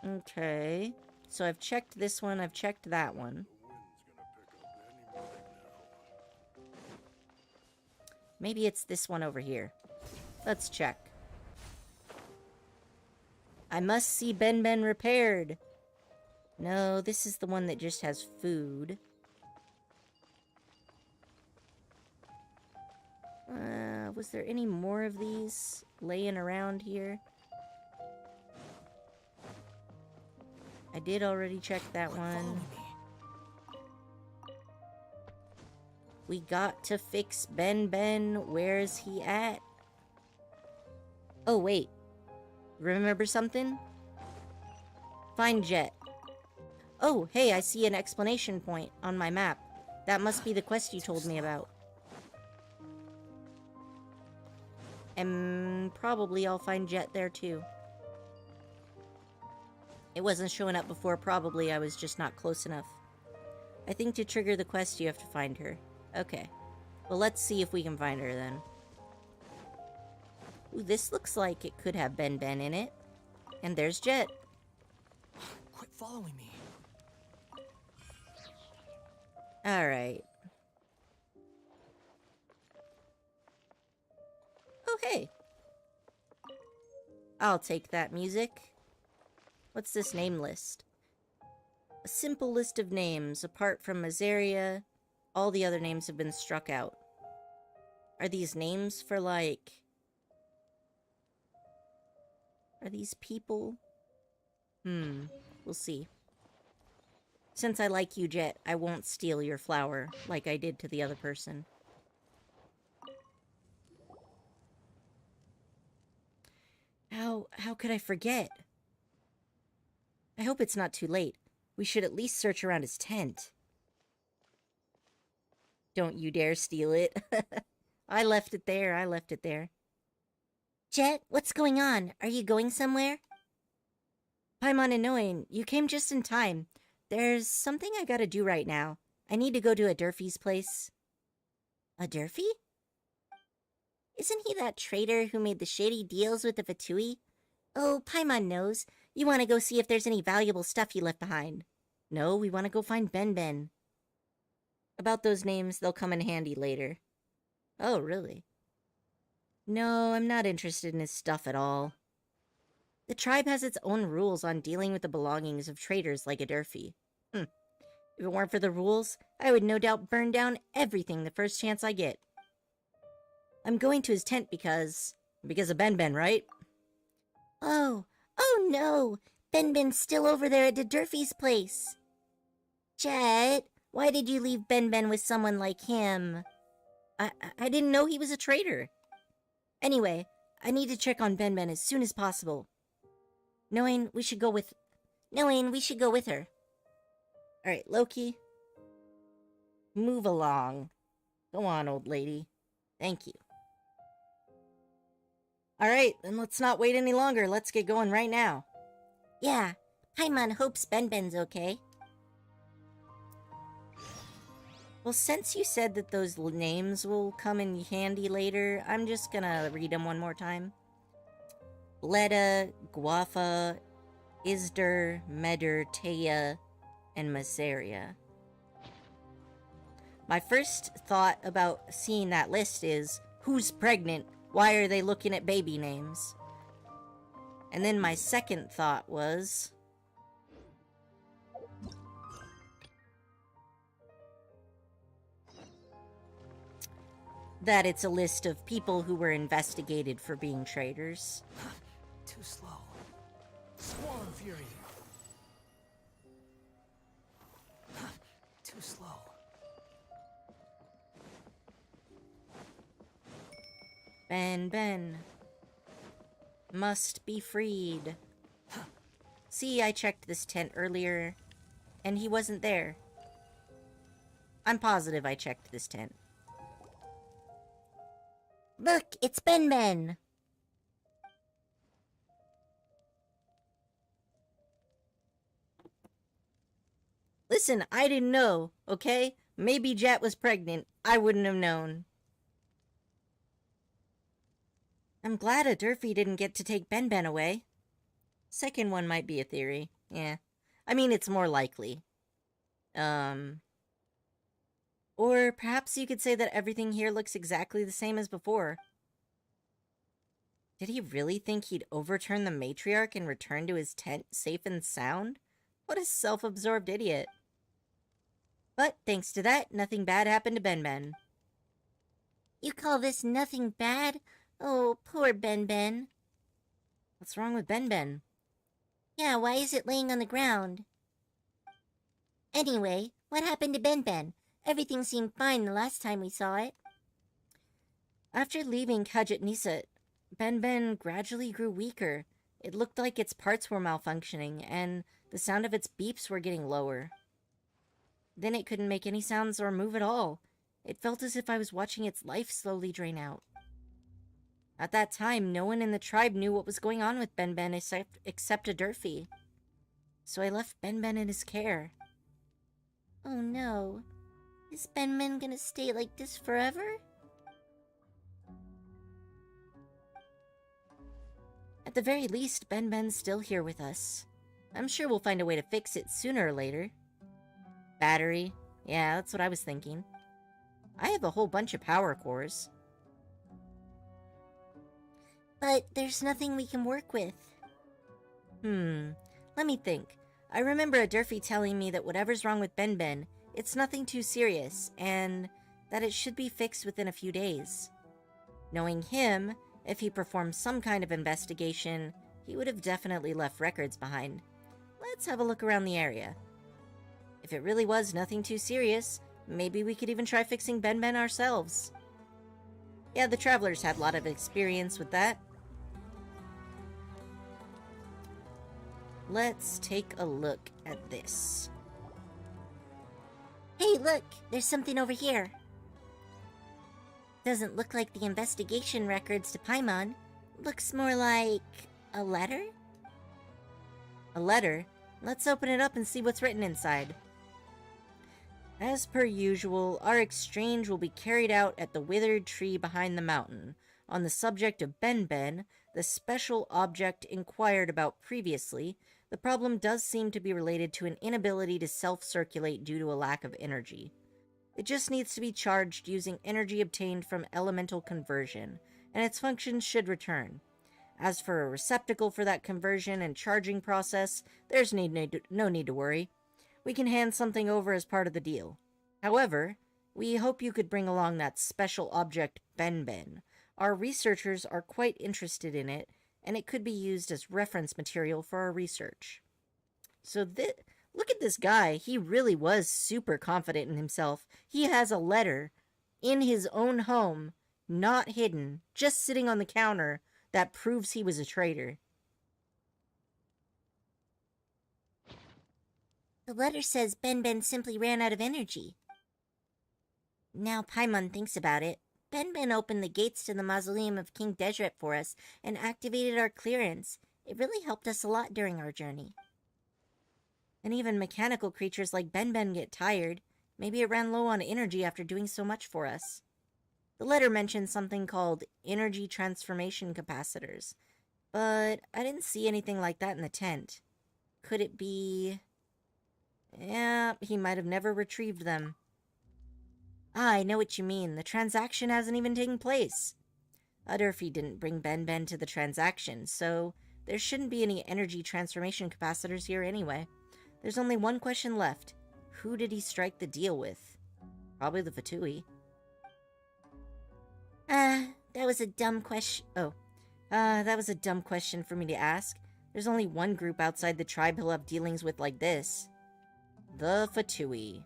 Okay. So I've checked this one, I've checked that one. Maybe it's this one over here. Let's check. I must see Ben repaired. No, this is the one that just has food. Was there any more of these? laying around here? I did already check that one. We got to fix Ben. Where's he at? Oh, wait. Remember something? Find Jet. Oh, hey, I see an explanation point on my map. That must be the quest you told me about. And probably I'll find Jet there too. It wasn't showing up before, probably I was just not close enough. I think to trigger the quest you have to find her. Okay. Well, let's see if we can find her then. Ooh, this looks like it could have Ben in it. And there's Jet. Quit following me. Alright. Oh, hey. I'll take that music. What's this name list? A simple list of names. Apart from Mazaria, all the other names have been struck out. Are these names for, like... Are these people? We'll see. Since I like you, Jet, I won't steal your flower like I did to the other person. How could I forget? I hope it's not too late. We should at least search around his tent. Don't you dare steal it. I left it there. Jet, what's going on? Are you going somewhere? Paimon and Noin, you came just in time. There's something I gotta do right now. I need to go to a Durfee's place. A Durfee? Isn't he that traitor who made the shady deals with the Fatui? Oh, Paimon knows. You want to go see if there's any valuable stuff he left behind. No, we want to go find Ben. About those names, they'll come in handy later. Oh, really? No, I'm not interested in his stuff at all. The tribe has its own rules on dealing with the belongings of traitors like a Durfee. If it weren't for the rules, I would no doubt burn down everything the first chance I get. I'm going to his tent because of Ben, right? Oh no! Ben's still over there at the Durfee's place. Jet, why did you leave Ben with someone like him? I didn't know he was a traitor. Anyway, I need to check on Ben as soon as possible. Knowing we should go with her. Alright, Loki. Move along. Go on, old lady. Thank you. Alright, then let's not wait any longer. Let's get going right now. Yeah, Paimon hopes Ben's okay. Well, since you said that those names will come in handy later, I'm just gonna read them one more time. Leda, Guafa, Isder, Meder, Teya, and Mazaria. My first thought about seeing that list is, who's pregnant? Why are they looking at baby names? And then my second thought was... that it's a list of people who were investigated for being traitors. Too slow. Swarm Fury. Too slow. Ben. Must be freed. See, I checked this tent earlier, and he wasn't there. I'm positive I checked this tent. Look, it's Ben. Listen, I didn't know, okay? Maybe Jet was pregnant. I wouldn't have known. I'm glad a Durfee didn't get to take Ben away. Second one might be a theory. Yeah. I mean, it's more likely. Or perhaps you could say that everything here looks exactly the same as before. Did he really think he'd overturn the matriarch and return to his tent safe and sound? What a self-absorbed idiot. But thanks to that, nothing bad happened to Ben. You call this nothing bad? Oh, poor Ben Ben. What's wrong with Ben Ben? Yeah, why is it laying on the ground? Anyway, what happened to Ben Ben? Everything seemed fine the last time we saw it. After leaving Khajet Nisat, Ben Ben gradually grew weaker. It looked like its parts were malfunctioning, and the sound of its beeps were getting lower. Then it couldn't make any sounds or move at all. It felt as if I was watching its life slowly drain out. At that time, no one in the tribe knew what was going on with Ben Ben except a Durfee. So I left Ben Ben in his care. Oh no. Is Ben Ben gonna stay like this forever? At the very least, Ben Ben's still here with us. I'm sure we'll find a way to fix it sooner or later. Battery. Yeah, that's what I was thinking. I have a whole bunch of power cores. But there's nothing we can work with. Let me think. I remember a Durfee telling me that whatever's wrong with Ben Ben, it's nothing too serious, and that it should be fixed within a few days. Knowing him, if he performed some kind of investigation, he would have definitely left records behind. Let's have a look around the area. If it really was nothing too serious, maybe we could even try fixing Ben Ben ourselves. Yeah, the Travelers had a lot of experience with that. Let's take a look at this. Hey, look! There's something over here. Doesn't look like the investigation records to Paimon. Looks more like a letter? A letter? Let's open it up and see what's written inside. As per usual, our exchange will be carried out at the withered tree behind the mountain. On the subject of Ben Ben, the special object inquired about previously, the problem does seem to be related to an inability to self-circulate due to a lack of energy. It just needs to be charged using energy obtained from elemental conversion, and its function should return. As for a receptacle for that conversion and charging process, there's no need to worry. We can hand something over as part of the deal. However, we hope you could bring along that special object Ben Ben. Our researchers are quite interested in it, and it could be used as reference material for our research. So look at this guy. He really was super confident in himself. He has a letter in his own home, not hidden, just sitting on the counter, that proves he was a traitor. The letter says Ben Ben simply ran out of energy. Now Paimon thinks about it. Ben Ben opened the gates to the mausoleum of King Desret for us and activated our clearance. It really helped us a lot during our journey. And even mechanical creatures like Ben Ben get tired. Maybe it ran low on energy after doing so much for us. The letter mentioned something called energy transformation capacitors, but I didn't see anything like that in the tent. Could it be... Yeah, he might have never retrieved them. I know what you mean. The transaction hasn't even taken place. Durfee didn't bring Ben Ben to the transaction, so there shouldn't be any energy transformation capacitors here anyway. There's only one question left. Who did he strike the deal with? Probably the Fatui. That was a dumb question. That was a dumb question for me to ask. There's only one group outside the tribe he'll have dealings with like this. The Fatui.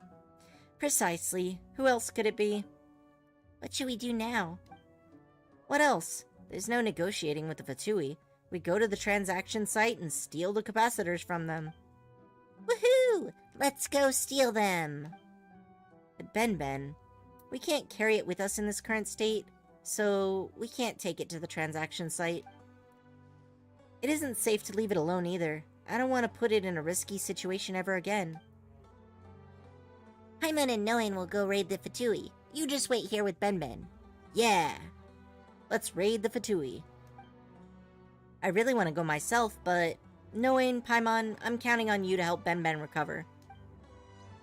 Precisely. Who else could it be? What should we do now? What else? There's no negotiating with the Fatui. We go to the transaction site and steal the capacitors from them. Woohoo! Let's go steal them! But Ben, we can't carry it with us in this current state, so we can't take it to the transaction site. It isn't safe to leave it alone either. I don't want to put it in a risky situation ever again. Paimon and Noen will go raid the Fatui. You just wait here with Ben Ben. Yeah! Let's raid the Fatui. I really want to go myself, but Noen, Paimon, I'm counting on you to help Ben Ben recover.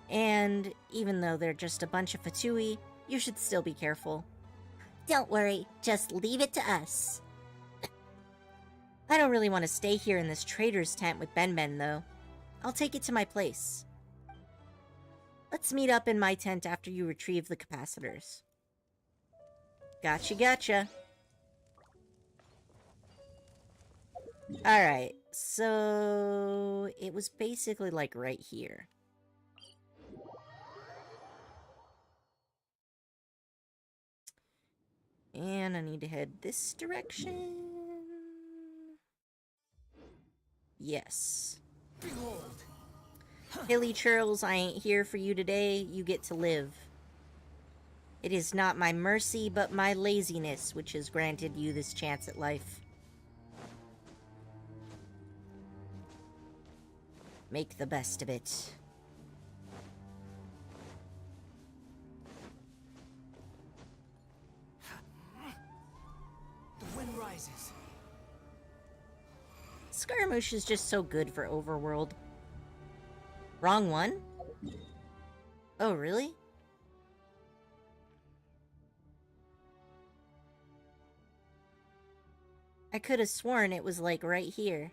And even though they're just a bunch of Fatui, you should still be careful. Don't worry, just leave it to us. I don't really want to stay here in this trader's tent with Ben Ben, though. I'll take it to my place. Let's meet up in my tent after you retrieve the capacitors. Gotcha. Alright, so it was basically like right here. And I need to head this direction. Yes. Behold. Hilly Churls, I ain't here for you today. You get to live. It is not my mercy, but my laziness which has granted you this chance at life. Make the best of it. The wind rises. Scaramouche is just so good for Overworld. Wrong one? Oh, really? I could have sworn it was like right here.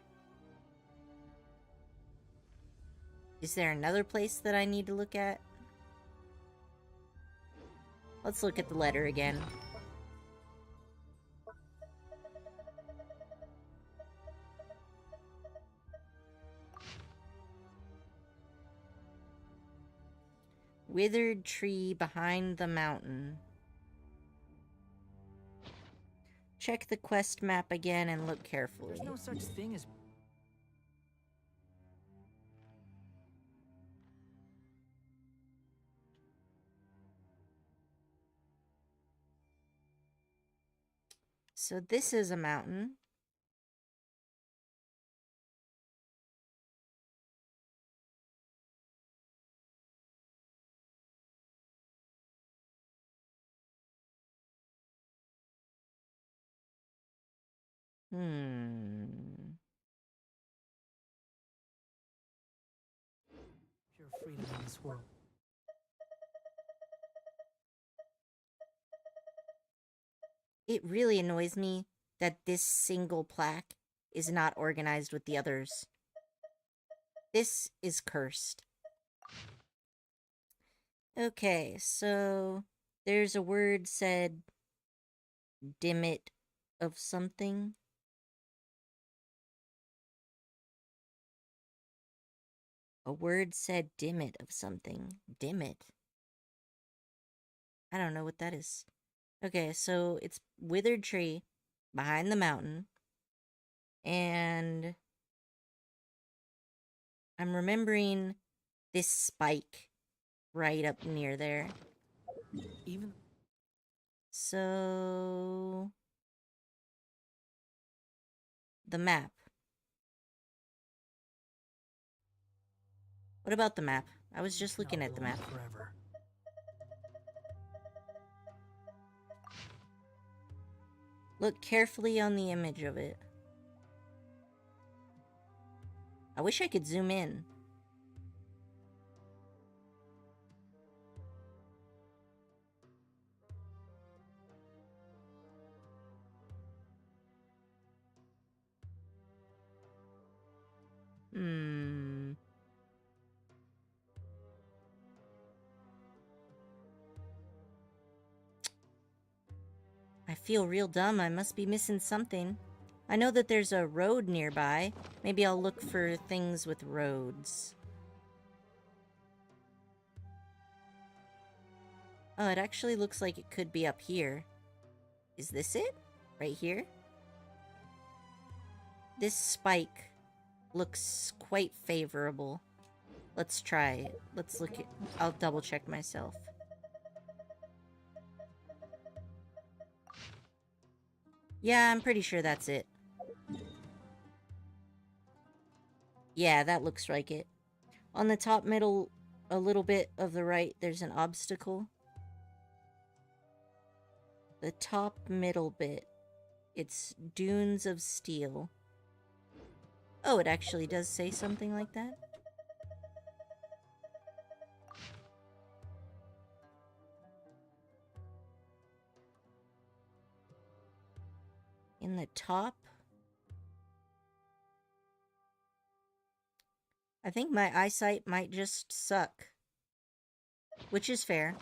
Is there another place that I need to look at? Let's look at the letter again. Withered tree behind the mountain. Check the quest map again and look carefully. There's no such thing as... So this is a mountain. Pure freedom in this world. It really annoys me that this single plaque is not organized with the others. This is cursed. Okay, so there's a word said dim it of something. A word said dim it of something. Dim it. I don't know what that is. Okay, so it's withered tree behind the mountain. And I'm remembering this spike right up near there. Even... So... the map. What about the map? I was just looking at the map. Forever. Look carefully on the image of it. I wish I could zoom in. I feel real dumb. I must be missing something. I know that there's a road nearby. Maybe I'll look for things with roads. Oh, it actually looks like it could be up here. Is this it? Right here? This spike looks quite favorable. Let's try it. Let's look at... I'll double check myself. Yeah, I'm pretty sure that's it. Yeah, that looks like it. On the top middle, a little bit of the right, there's an obstacle. The top middle bit, it's dunes of steel. Oh, it actually does say something like that. In the top, I think my eyesight might just suck, which is fair.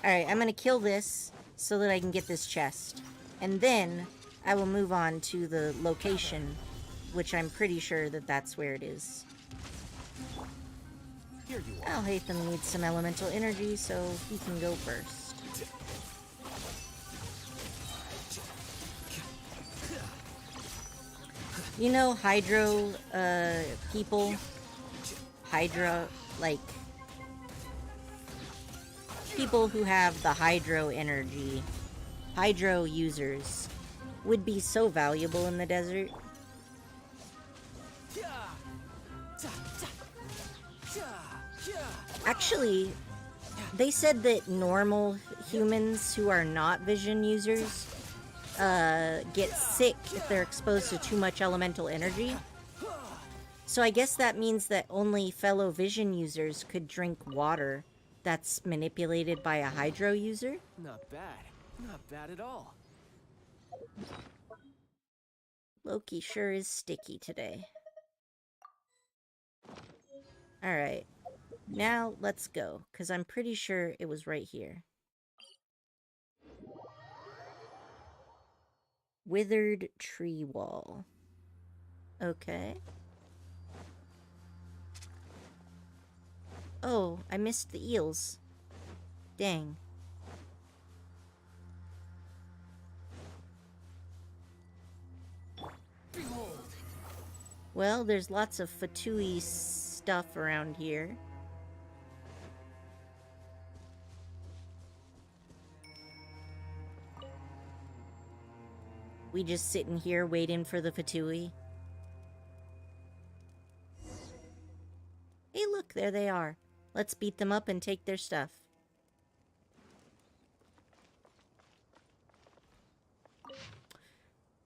Alright, I'm gonna kill this so that I can get this chest. And then I will move on to the location, which I'm pretty sure that that's where it is. Here you are. Al Hatham needs some elemental energy, so he can go first. You know, Hydro, people? Hydra, like, people who have the Hydro energy, Hydro users, would be so valuable in the desert. Actually, they said that normal humans who are not vision users get sick if they're exposed to too much elemental energy. So I guess that means that only fellow vision users could drink water that's manipulated by a Hydro user. Not bad. Not bad at all. Loki sure is sticky today. Alright. Now, let's go, because I'm pretty sure it was right here. Withered tree wall. Okay. Oh, I missed the eels. Dang. Behold. Well, there's lots of Fatui stuff around here. We just sitting here waiting for the Fatui. Hey, look, there they are. Let's beat them up and take their stuff.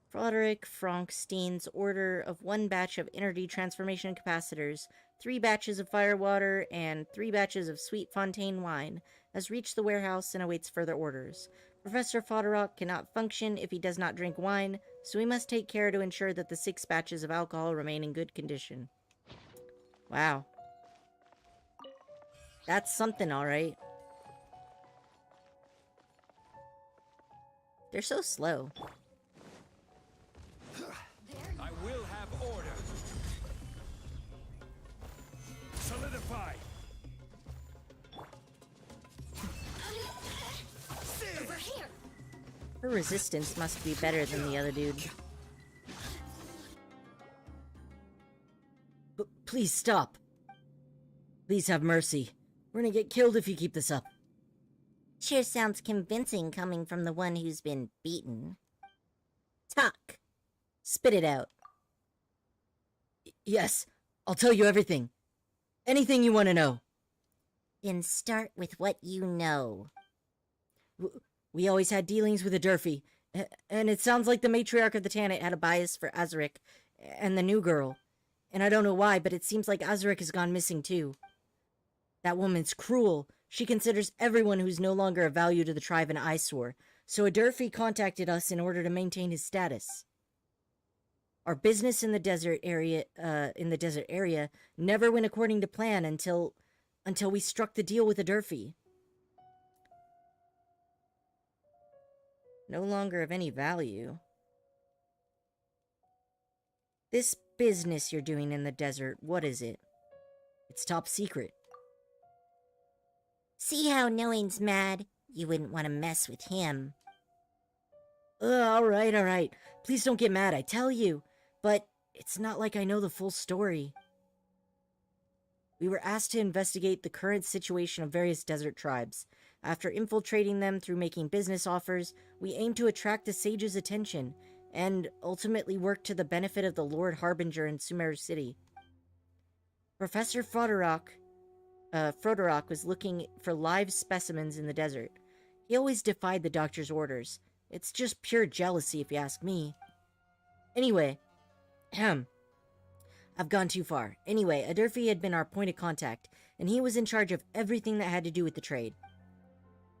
Frederick Frankenstein's order of 1 batch of energy transformation capacitors, 3 batches of firewater, and 3 batches of sweet fontaine wine has reached the warehouse and awaits further orders. Professor Fodorok cannot function if he does not drink wine, so we must take care to ensure that the 6 batches of alcohol remain in good condition. Wow. That's something, alright. They're so slow. I will have order. Solidify. Over here. Her resistance must be better than the other dude. Please stop. Please have mercy. We're gonna get killed if you keep this up. Sure sounds convincing coming from the one who's been beaten. Talk. Spit it out. Yes, I'll tell you everything. Anything you want to know. Then start with what you know. We always had dealings with a Durfee, and it sounds like the matriarch of the Tanit had a bias for Azaric and the new girl. And I don't know why, but it seems like Azaric has gone missing too. That woman's cruel. She considers everyone who's no longer of value to the tribe an eyesore, so a Durfee contacted us in order to maintain his status. Our business in the desert area, never went according to plan until we struck the deal with the Durfee. No longer of any value. This business you're doing in the desert, what is it? It's top secret. See how knowing's mad? You wouldn't want to mess with him. Alright. Please don't get mad, I tell you. But it's not like I know the full story. We were asked to investigate the current situation of various desert tribes. After infiltrating them through making business offers, we aim to attract the sage's attention, and ultimately work to the benefit of the Lord Harbinger in Sumer City. Professor Frodorok was looking for live specimens in the desert. He always defied the doctor's orders. It's just pure jealousy, if you ask me. Anyway, I've gone too far. Anyway, Adurfi had been our point of contact, and he was in charge of everything that had to do with the trade.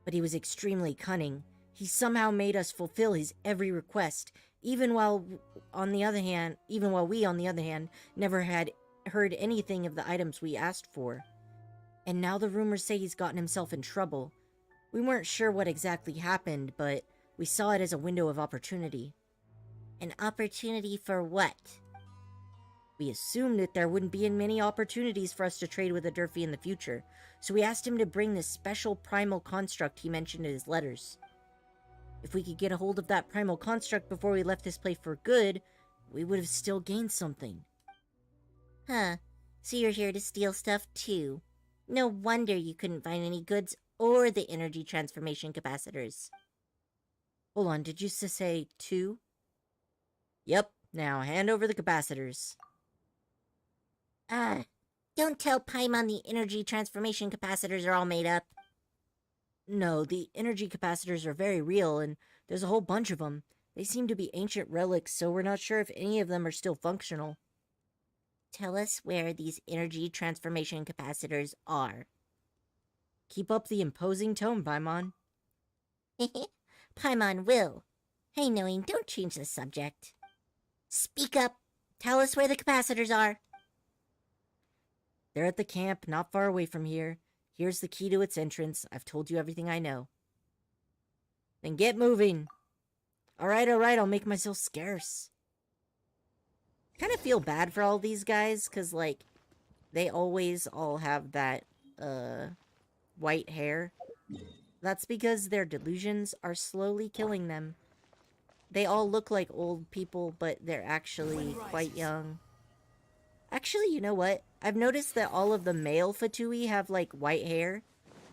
But he was extremely cunning. He somehow made us fulfill his every request, even while we, on the other hand, never had heard anything of the items we asked for. And now the rumors say he's gotten himself in trouble. We weren't sure what exactly happened, but we saw it as a window of opportunity. An opportunity for what? We assumed that there wouldn't be many opportunities for us to trade with a Durfee in the future, so we asked him to bring this special primal construct he mentioned in his letters. If we could get a hold of that primal construct before we left this place for good, we would have still gained something. Huh. So you're here to steal stuff too. No wonder you couldn't find any goods or the energy transformation capacitors. Hold on, did you say 2? Yep, now hand over the capacitors. Don't tell Paimon the energy transformation capacitors are all made up. No, the energy capacitors are very real, and there's a whole bunch of them. They seem to be ancient relics, so we're not sure if any of them are still functional. Tell us where these energy transformation capacitors are. Keep up the imposing tone, Paimon. Paimon will. Hey, Knowing, don't change the subject. Speak up. Tell us where the capacitors are. They're at the camp, not far away from here. Here's the key to its entrance. I've told you everything I know. Then get moving. Alright, I'll make myself scarce. Kind of feel bad for all these guys, because, like, they always all have that, white hair. That's because their delusions are slowly killing them. They all look like old people, but they're actually quite young. Actually, you know what? I've noticed that all of the male Fatui have, like, white hair,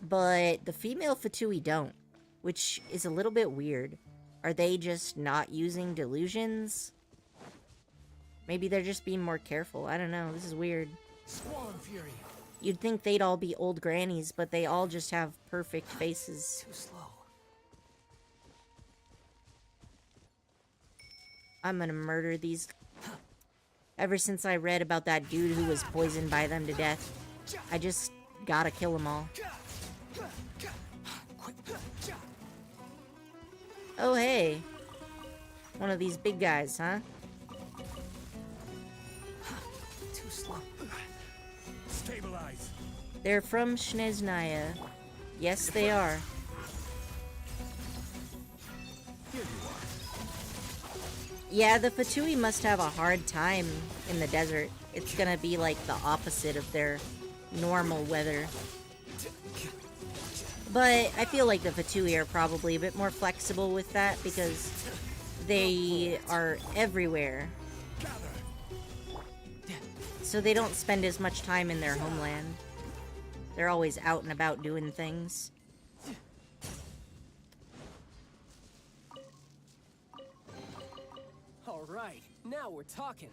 but the female Fatui don't, which is a little bit weird. Are they just not using delusions? Maybe they're just being more careful. I don't know. This is weird. Squall Fury. You'd think they'd all be old grannies, but they all just have perfect faces. Too slow. I'm gonna murder these. Ever since I read about that dude who was poisoned by them to death, I just gotta kill them all. Oh, hey. One of these big guys, huh? Too slow. Stabilize. They're from Shneznaya. Yes, they are. Here you are. Yeah, the Fatui must have a hard time in the desert. It's gonna be like the opposite of their normal weather. But I feel like the Fatui are probably a bit more flexible with that because they are everywhere. So they don't spend as much time in their homeland. They're always out and about doing things. All right, now we're talking.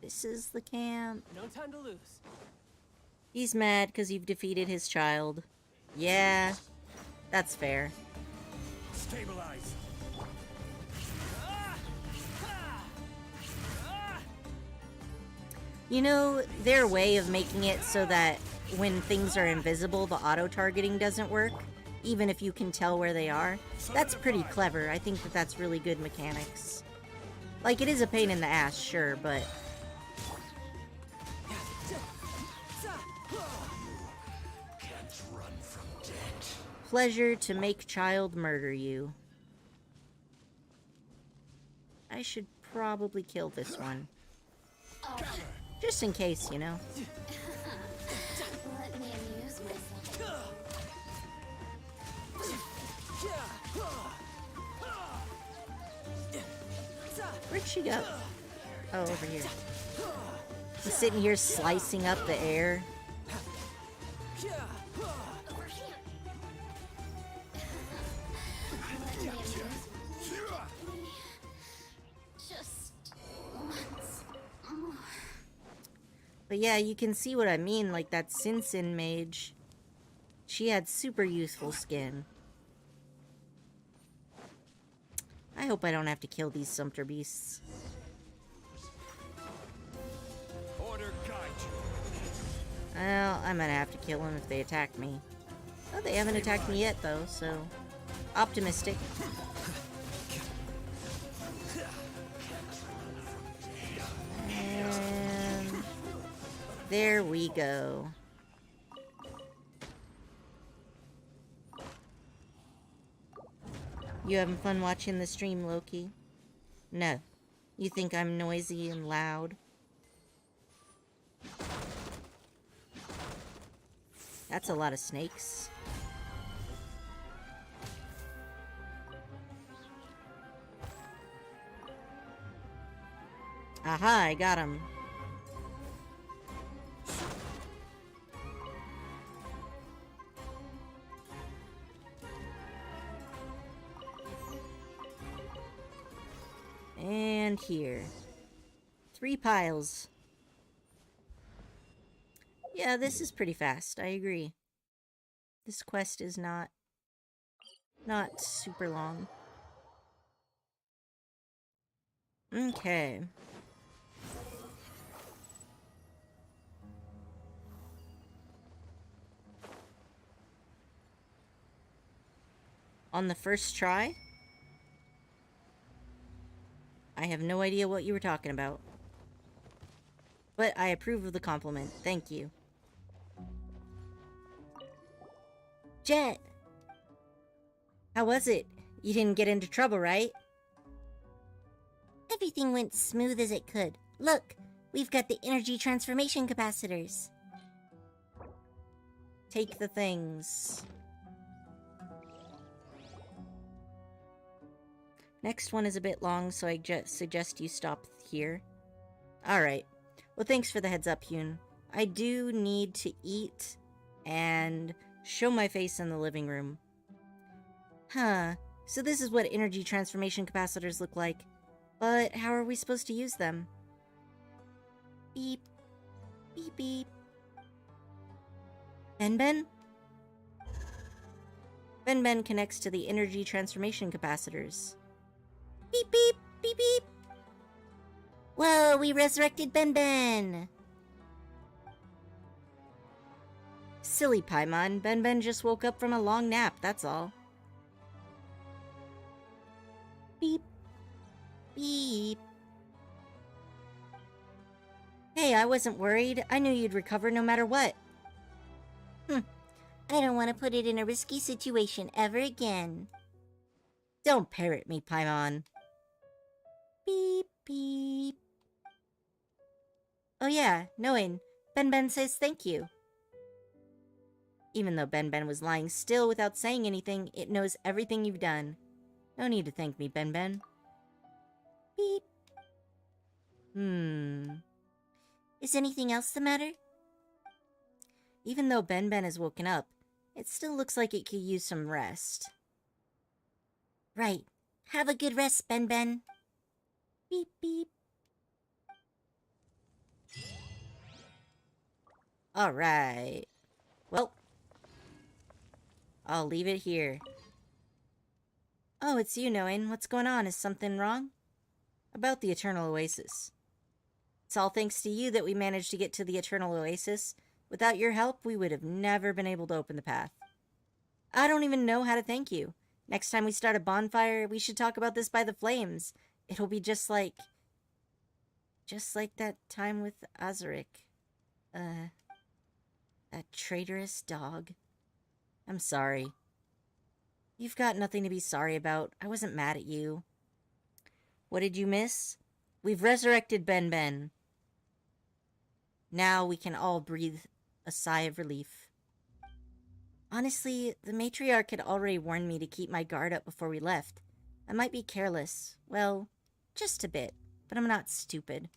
This is the camp. No time to lose. He's mad because you've defeated his child. Yeah, that's fair. Stabilize. You know, their way of making it so that when things are invisible, the auto-targeting doesn't work, even if you can tell where they are. That's pretty clever. I think that that's really good mechanics. Like, it is a pain in the ass, sure, but... Pleasure to make child murder you. I should probably kill this one. Just in case, you know. Let me amuse myself. Where'd she go? Oh, over here. I'm sitting here slicing up the air. Over here. Let me amuse myself. Just once more. But yeah, you can see what I mean, like that Sinsin mage. She had super youthful skin. I hope I don't have to kill these sumpter beasts. Order guide you. Well, I'm gonna have to kill them if they attack me. Oh, they haven't attacked me yet, though, so... Optimistic. And... there we go. You having fun watching the stream, Loki? No. You think I'm noisy and loud? That's a lot of snakes. Aha, I got him. And here. 3 piles. Yeah, this is pretty fast, I agree. This quest is not super long. Okay. On the first try? I have no idea what you were talking about. But I approve of the compliment. Thank you. Jet! How was it? You didn't get into trouble, right? Everything went smooth as it could. Look, we've got the energy transformation capacitors. Take the things. Next one is a bit long, so I suggest you stop here. Alright. Well, thanks for the heads up, Hyun. I do need to eat and show my face in the living room. Huh. So this is what energy transformation capacitors look like. But how are we supposed to use them? Beep. Beep beep. Ben? Ben connects to the energy transformation capacitors. Beep beep. Beep beep. Whoa, we resurrected Ben. Silly Paimon. Ben just woke up from a long nap, that's all. Beep. Beep. Hey, I wasn't worried. I knew you'd recover no matter what. I don't want to put it in a risky situation ever again. Don't parrot me, Paimon. Beep beep. Oh yeah, knowing. Ben says thank you. Even though Ben was lying still without saying anything, it knows everything you've done. No need to thank me, Ben. Beep. Is anything else the matter? Even though Ben has woken up, it still looks like it could use some rest. Right. Have a good rest, Ben. Beep beep. Alright. Well, I'll leave it here. Oh, it's you, Noin. What's going on? Is something wrong? About the Eternal Oasis. It's all thanks to you that we managed to get to the Eternal Oasis. Without your help, we would have never been able to open the path. I don't even know how to thank you. Next time we start a bonfire, we should talk about this by the flames. It'll be just like that time with Azaric. That traitorous dog. I'm sorry. You've got nothing to be sorry about. I wasn't mad at you. What did you miss? We've resurrected Ben. Now we can all breathe a sigh of relief. Honestly, the matriarch had already warned me to keep my guard up before we left. I might be careless. Well, just a bit, but I'm not stupid.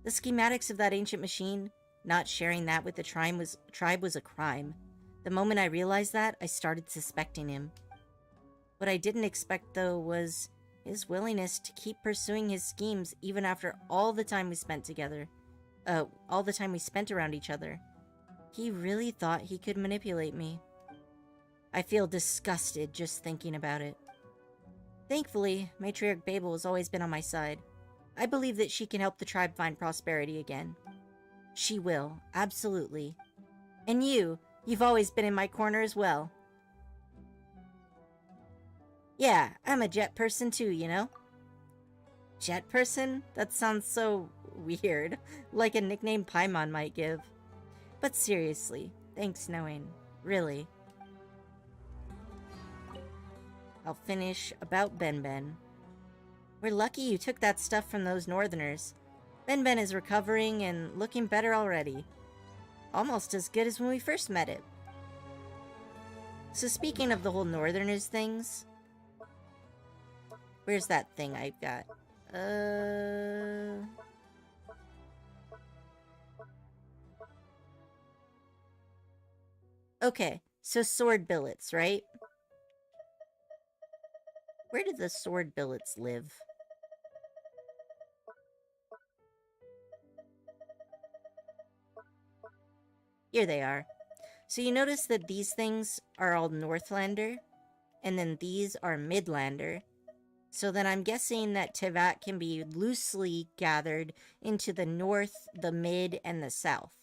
The schematics of that ancient machine, not sharing that with the tribe was a crime. The moment I realized that, I started suspecting him. What I didn't expect, though, was his willingness to keep pursuing his schemes even after all the time we spent together. All the time we spent around each other. He really thought he could manipulate me. I feel disgusted just thinking about it. Thankfully, Matriarch Babel has always been on my side. I believe that she can help the tribe find prosperity again. She will, absolutely. And you've always been in my corner as well. Yeah, I'm a jet person too, you know? Jet person? That sounds so weird, like a nickname Paimon might give. But seriously, thanks, Noin. Really. I'll finish about Ben Ben. We're lucky you took that stuff from those northerners. Ben Ben is recovering and looking better already. Almost as good as when we first met it. So speaking of the whole northerners things... Where's that thing I've got? Okay, so sword billets, right? Where do the sword billets live? Here they are. So you notice that these things are all Northlander, and then these are Midlander. So then I'm guessing that Teyvat can be loosely gathered into the north, the mid, and the south.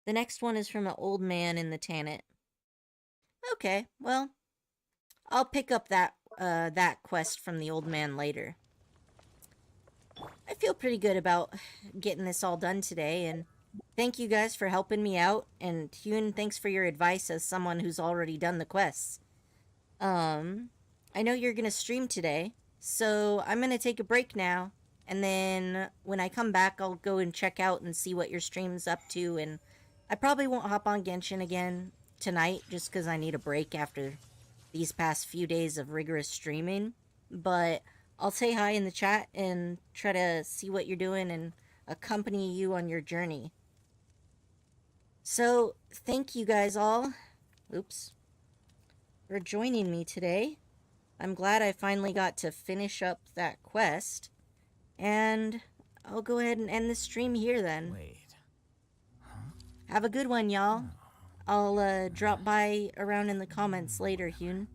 The next one is from an old man in the Tannet. Okay, well, I'll pick up that quest from the old man later. I feel pretty good about getting this all done today, and thank you guys for helping me out, and Hyun, thanks for your advice as someone who's already done the quests. I know you're gonna stream today, so I'm gonna take a break now, and then when I come back, I'll go and check out and see what your stream's up to, and I probably won't hop on Genshin again tonight, just because I need a break after these past few days of rigorous streaming, but I'll say hi in the chat and try to see what you're doing and accompany you on your journey. So, thank you guys all, for joining me today. I'm glad I finally got to finish up that quest, and I'll go ahead and end the stream here then. Wait. Have a good one, y'all. I'll drop by around in the comments later, Hyun.